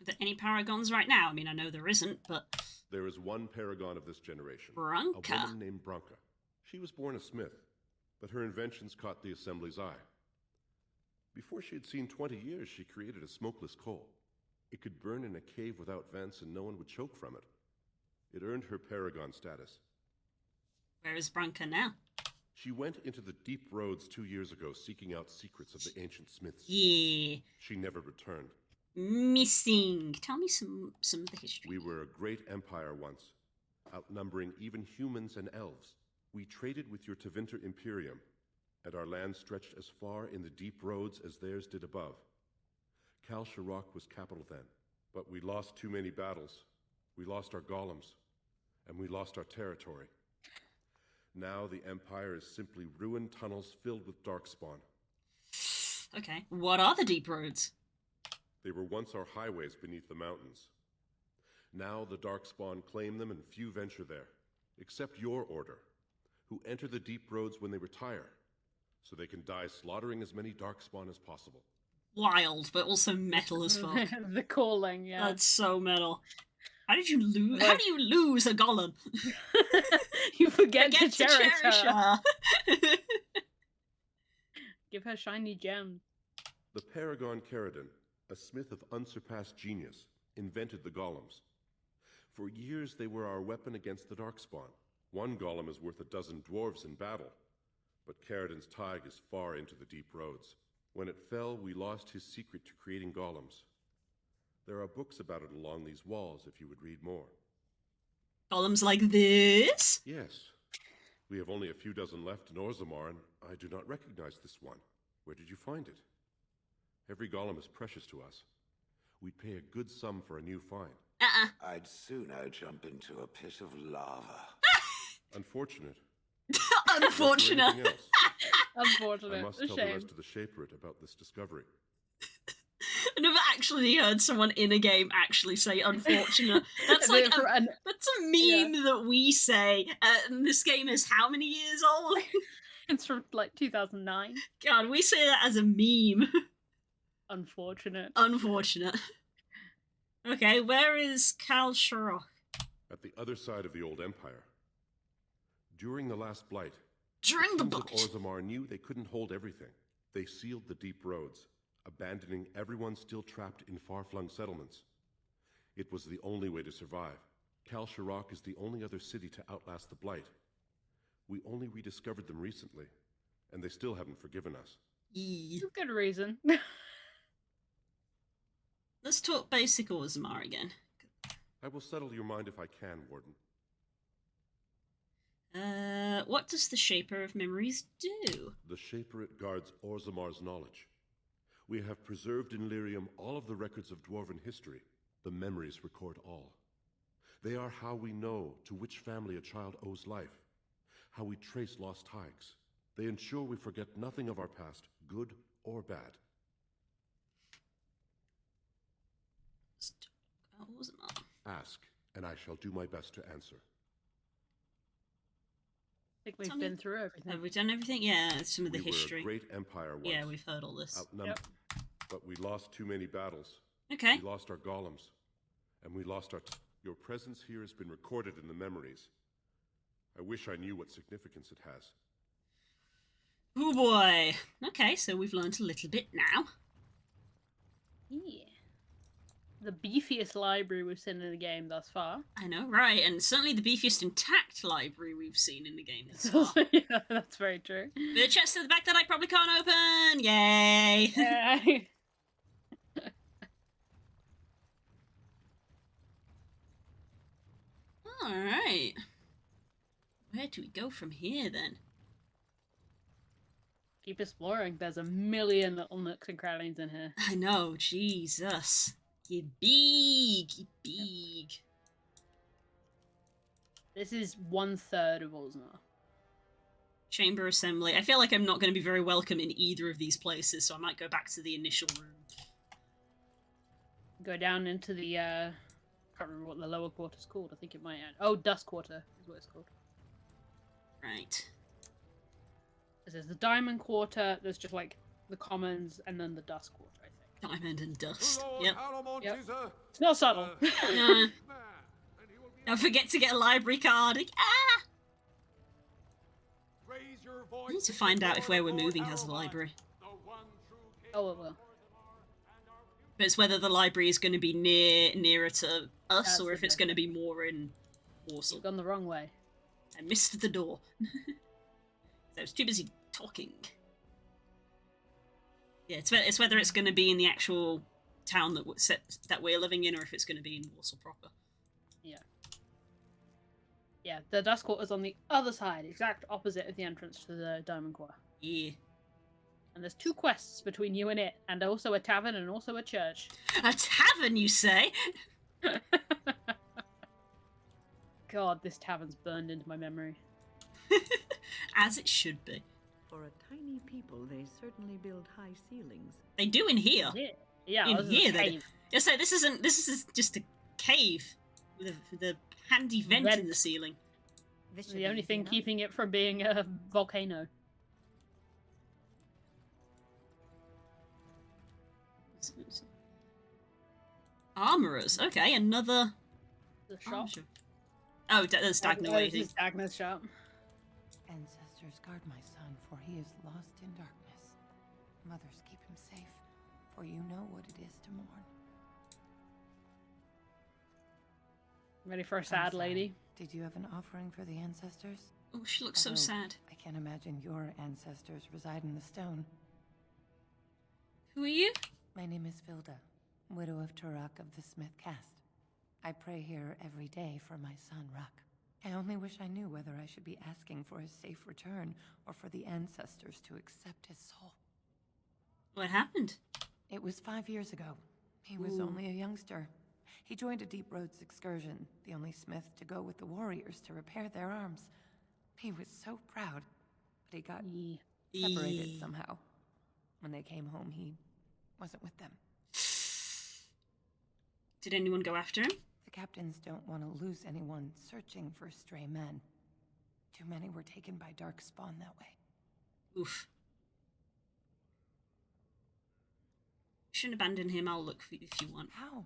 Speaker 2: Are there any paragons right now? I mean, I know there isn't, but...
Speaker 22: There is one paragon of this generation.
Speaker 2: Branka.
Speaker 22: A woman named Branka. She was born a smith, but her inventions caught the Assembly's eye. Before she had seen 20 years, she created a smokeless coal. It could burn in a cave without vents and no one would choke from it. It earned her paragon status.
Speaker 2: Where is Branka now?
Speaker 22: She went into the deep roads 2 years ago seeking out secrets of the ancient smiths.
Speaker 2: Yeah.
Speaker 22: She never returned.
Speaker 2: Missing. Tell me some of the history.
Speaker 22: We were a great empire once, outnumbering even humans and elves. We traded with your Tevinter Imperium, and our land stretched as far in the deep roads as theirs did above. Kal Sharok was capital then, but we lost too many battles. We lost our golems, and we lost our territory. Now the Empire is simply ruined tunnels filled with darkspawn.
Speaker 2: Okay. What are the deep roads?
Speaker 22: They were once our highways beneath the mountains. Now the darkspawn claim them and few venture there, except your order, who enter the deep roads when they retire, so they can die slaughtering as many darkspawn as possible.
Speaker 2: Wild, but also metal as fuck.
Speaker 1: The calling, yeah.
Speaker 2: That's so metal. How did you lose? How do you lose a golem?
Speaker 1: You forget to cherish her.
Speaker 2: her.
Speaker 1: Give her shiny gems.
Speaker 22: The Paragon Caridin, a smith of unsurpassed genius, invented the golems. For years they were our weapon against the darkspawn. One golem is worth 12 dwarves in battle, but Caridin's Tig is far into the deep roads. When it fell, we lost his secret to creating golems. There are books about it along these walls if you would read more.
Speaker 2: Golems like this?
Speaker 22: Yes. We have only a few dozen left in Orzammar, and I do not recognize this one. Where did you find it? Every golem is precious to us. We'd pay a good sum for a new find.
Speaker 7: I'd sooner jump into a pit of lava.
Speaker 22: Unfortunate.
Speaker 2: Unfortunate.
Speaker 1: Unfortunate.
Speaker 22: I must tell the rest of the Shaperate about this discovery.
Speaker 2: I've never actually heard someone in a game actually say unfortunate. That's like that's a meme that we say. And this game is how many years old?
Speaker 1: It's from like 2009.
Speaker 2: God, we say that as a meme.
Speaker 1: Unfortunate.
Speaker 2: Unfortunate. Okay, where is Kal Sharok?
Speaker 22: At the other side of the old empire. During the last blight,
Speaker 2: During the
Speaker 22: kings of
Speaker 2: blight.
Speaker 22: Orzammar knew they couldn't hold everything. They sealed the deep roads, abandoning everyone still trapped in far-flung settlements. It was the only way to survive. Kal Sharok is the only other city to outlast the blight. We only rediscovered them recently, and they still haven't forgiven us.
Speaker 1: Good reason.
Speaker 2: Let's talk basic Orzammar again.
Speaker 22: I will settle your mind if I can, Warden.
Speaker 2: What does the Shaper of Memories do?
Speaker 22: The Shaperate guards Orzammar's knowledge. We have preserved in Lyrium all of the records of Dwarven history. The memories record all. They are how we know to which family a child owes life, how we trace lost Tigs. They ensure we forget nothing of our past, good or bad. Ask, and I shall do my best to answer.
Speaker 1: I think we've been through everything.
Speaker 2: Have we done everything? Yeah, some of the history.
Speaker 22: We were a great empire once.
Speaker 2: Yeah, we've heard all this.
Speaker 22: Outnumbered, but we lost too many battles.
Speaker 2: Okay.
Speaker 22: We lost our golems, and we lost our... Your presence here has been recorded in the memories. I wish I knew what significance it has.
Speaker 2: Oh boy. Okay, so we've learned a little bit now.
Speaker 1: Yeah. The beefiest library we've seen in the game thus far.
Speaker 2: I know, right? And certainly the beefiest intact library we've seen in the game thus far.
Speaker 1: Yeah, that's very true.
Speaker 2: The chest at the back that I probably can't open! Yay!
Speaker 1: Yay.
Speaker 2: Alright. Where do we go from here, then?
Speaker 1: Keep exploring. There's a million little nooks and crannies in here.
Speaker 2: I know, Jesus. You're big, you're big.
Speaker 1: This is 1/3 of Orzammar.
Speaker 2: Chamber Assembly. I feel like I'm not going to be very welcome in either of these places, so I might go back to the initial room.
Speaker 1: Go down into the, can't remember what the lower quarter's called. I think it might add. Oh, Dust Quarter is what it's called.
Speaker 2: Right.
Speaker 1: There's the Diamond Quarter, there's just like the Commons, and then the Dust Quarter, I think.
Speaker 2: Diamond and Dust. Yep.
Speaker 1: It's not subtle.
Speaker 2: Don't forget to get a library card. Ah! I need to find out if where we're moving has a library.
Speaker 1: Oh, it will.
Speaker 2: But it's whether the library is going to be nearer to us, or if it's going to be more in Warsaw.
Speaker 1: You've gone the wrong way.
Speaker 2: I missed the door. I was too busy talking. Yeah, it's whether it's going to be in the actual town that we're living in, or if it's going to be in Warsaw proper.
Speaker 1: Yeah. Yeah, the Dust Quarter's on the other side, exact opposite of the entrance to the Diamond Quarter.
Speaker 2: Yeah.
Speaker 1: And there's 2 quests between you and it, and also a tavern and also a church.
Speaker 2: A tavern, you say?
Speaker 1: God, this tavern's burned into my memory.
Speaker 2: As it should be.
Speaker 5: For a tiny people, they certainly build high ceilings.
Speaker 2: They do in here.
Speaker 1: Yeah,
Speaker 2: in
Speaker 1: this is a
Speaker 2: here they do.
Speaker 1: cave.
Speaker 2: Yeah, so this is just a cave with a handy vent in the ceiling.
Speaker 1: The only thing keeping it from being a volcano.
Speaker 2: Armorers. Okay, another.
Speaker 1: The shop.
Speaker 2: Oh, there's Dagna waiting.
Speaker 1: Dagna's shop.
Speaker 8: Ancestors, guard my son, for he is lost in darkness. Mothers, keep him safe, for you know what it is to mourn.
Speaker 1: Ready for a sad lady?
Speaker 8: Did you have an offering for the ancestors?
Speaker 2: Oh, she looks so sad.
Speaker 8: I can't imagine your ancestors reside in the stone.
Speaker 2: Who are you?
Speaker 8: My name is Vilda, widow of Turak of the Smith caste. I pray here every day for my son, Rak. I only wish I knew whether I should be asking for his safe return or for the ancestors to accept his soul.
Speaker 2: What happened?
Speaker 8: It was 5 years ago. He was only a youngster. He joined a Deep Roads excursion, the only smith to go with the warriors to repair their arms. He was so proud, but he got separated somehow. When they came home, he wasn't with them.
Speaker 2: Did anyone go after him?
Speaker 8: The captains don't want to lose anyone searching for stray men. Too many were taken by Dark Spawn that way.
Speaker 2: Oof. You shouldn't abandon him. I'll look for you if you want.
Speaker 8: How?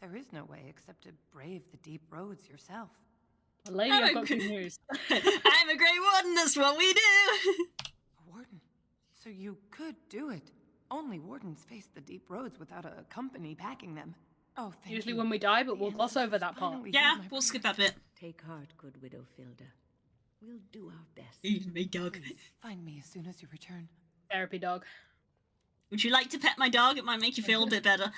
Speaker 8: There is no way except to brave the deep roads yourself.
Speaker 1: Well, lady, I've got good news.
Speaker 2: I'm a Grey Warden, that's what we do!
Speaker 8: A warden? So you could do it. Only wardens face the deep roads without a company packing them. Oh, thank
Speaker 1: Usually
Speaker 8: you.
Speaker 1: when we die, but we'll gloss over that part.
Speaker 2: Yeah, we'll skip that bit.
Speaker 5: Take heart, good widow Filda. We'll do our best.
Speaker 2: Even me, dog.
Speaker 8: Please, find me as soon as you return.
Speaker 1: Therapy dog.
Speaker 2: Would you like to pet my dog? It might make you feel a bit better.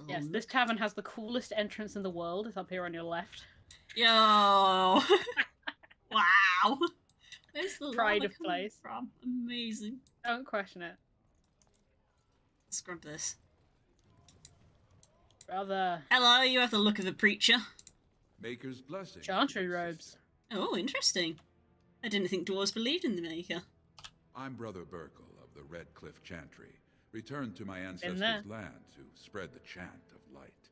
Speaker 1: Yes, this tavern has the coolest entrance in the world. It's up here on your left.
Speaker 2: Yo! Wow! Where's the
Speaker 1: Pride
Speaker 2: lava
Speaker 1: of
Speaker 2: coming
Speaker 1: place.
Speaker 2: from? Amazing.
Speaker 1: Don't question it.
Speaker 2: Scrub this.
Speaker 1: Brother.
Speaker 2: Hello, you have the look of a preacher.
Speaker 13: Maker's blessing.
Speaker 1: Chantry robes.
Speaker 2: Oh, interesting. I didn't think dwarves believed in the Maker.
Speaker 13: I'm Brother Burkle of the Red Cliff Chantry, returned to my ancestors'
Speaker 1: there.
Speaker 13: land to spread the chant of light.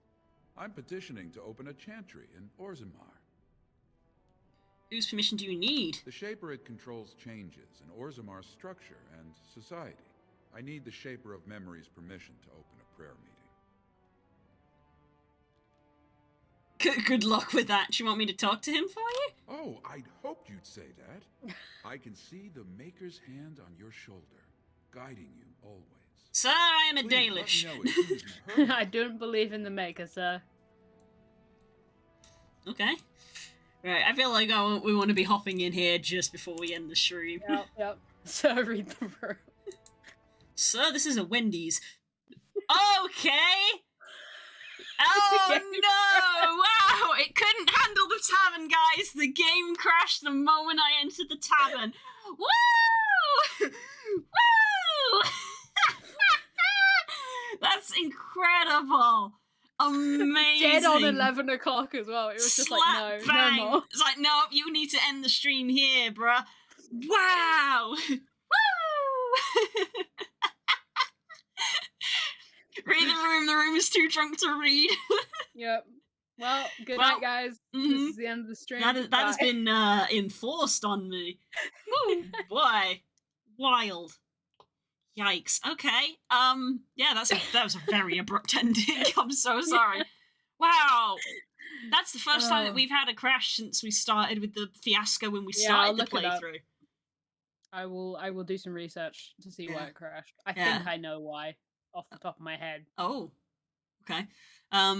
Speaker 13: I'm petitioning to open a chantry in Orzammar.
Speaker 2: Whose permission do you need?
Speaker 13: The Shaper controls changes in Orzammar's structure and society. I need the Shaper of Memory's permission to open a prayer meeting.
Speaker 2: Good luck with that. Do you want me to talk to him for you?
Speaker 13: Oh, I'd hoped you'd say that. I can see the Maker's hand on your shoulder, guiding you always.
Speaker 2: Sir, I am a
Speaker 13: Please, let
Speaker 2: Dalish.
Speaker 13: me know as soon as you heard.
Speaker 1: I don't believe in the Maker, sir.
Speaker 2: Okay. Right, I feel like we want to be hopping in here just before we end the stream.
Speaker 1: Yep. So read the room.
Speaker 2: Sir, this is a Wendy's. Okay! Oh no! Wow! It couldn't handle the tavern, guys! The game crashed the moment I entered the tavern. Woo! Woo! That's incredible! Amazing!
Speaker 1: Dead on 11 o'clock as well. It was just
Speaker 2: Slap
Speaker 1: like, no
Speaker 2: bang.
Speaker 1: more.
Speaker 2: It's like, no, you need to end the stream here, bruh. Wow! Woo! Read the room is too drunk to read.
Speaker 1: Yep. Well, good night, guys. This is the end of the stream.
Speaker 2: That has
Speaker 1: Bye.
Speaker 2: been enforced on me. Woo, boy. Wild. Yikes. Okay. Yeah, that was a very abrupt ending. I'm so sorry. Wow. That's the first time that we've had a crash since we started with the fiasco when we
Speaker 1: I'll
Speaker 2: started the
Speaker 1: look it up.
Speaker 2: playthrough.
Speaker 1: I will do some research to see why
Speaker 2: Yeah.
Speaker 1: it crashed. I
Speaker 2: Yeah.
Speaker 1: think I know why off the top of my head.
Speaker 2: Oh. Okay. I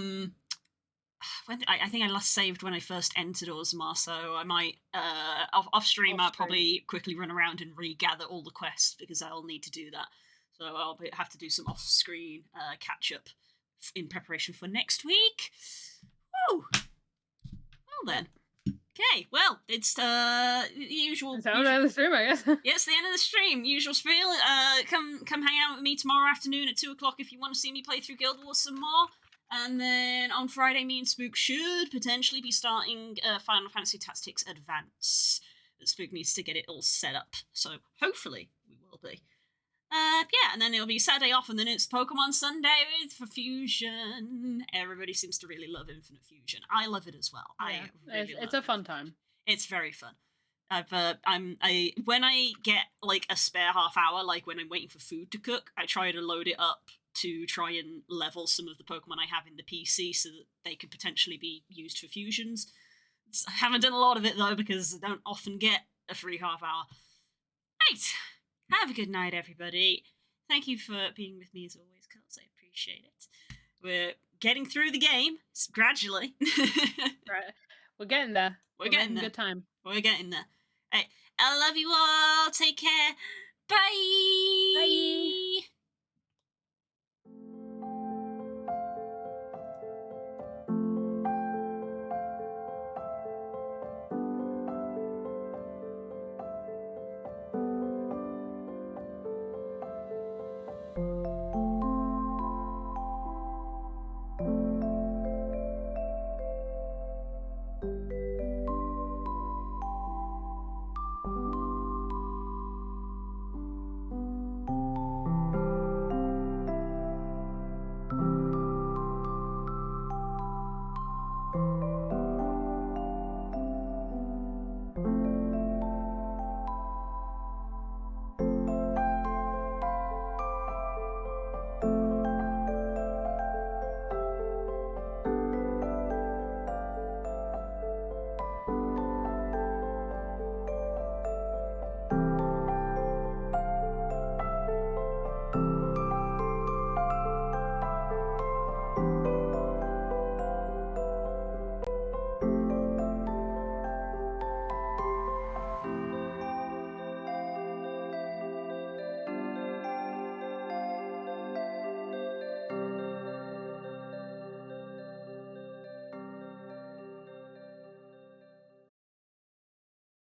Speaker 2: think I last saved when I first entered Orzammar, so I might off stream I'll probably quickly run around and regather all the quests because I'll need to do that. So I'll have to do some off screen catch up in preparation for next week. Woo! Well then. Okay, well, it's the usual.
Speaker 1: It's the end of the stream, I guess.
Speaker 2: Yeah, it's the end of the stream. Usual spiel. Come hang out with me tomorrow afternoon at 2 o'clock if you want to see me play through Guild Wars some more. And then on Friday, me and Spook should potentially be starting Final Fantasy Tactics Advance. Spook needs to get it all set up, so hopefully we will be. Yeah, and then it'll be Saturday off, and then it's Pokemon Sunday for Fusion. Everybody seems to really love Infinite Fusion. I love it as well.
Speaker 1: Yeah, it's a fun time.
Speaker 2: It's very fun. When I get like a spare half hour, like when I'm waiting for food to cook, I try to load it up to try and level some of the Pokemon I have in the PC so that they could potentially be used for fusions. I haven't done a lot of it though because I don't often get a free half hour. Right. Have a good night, everybody. Thank you for being with me as always, Kels. I appreciate it. We're getting through the game gradually.
Speaker 1: Right. We're getting there.
Speaker 2: We're getting there.
Speaker 1: Good time.
Speaker 2: We're getting there. Right. I love you all. Take care. Bye.
Speaker 1: Bye.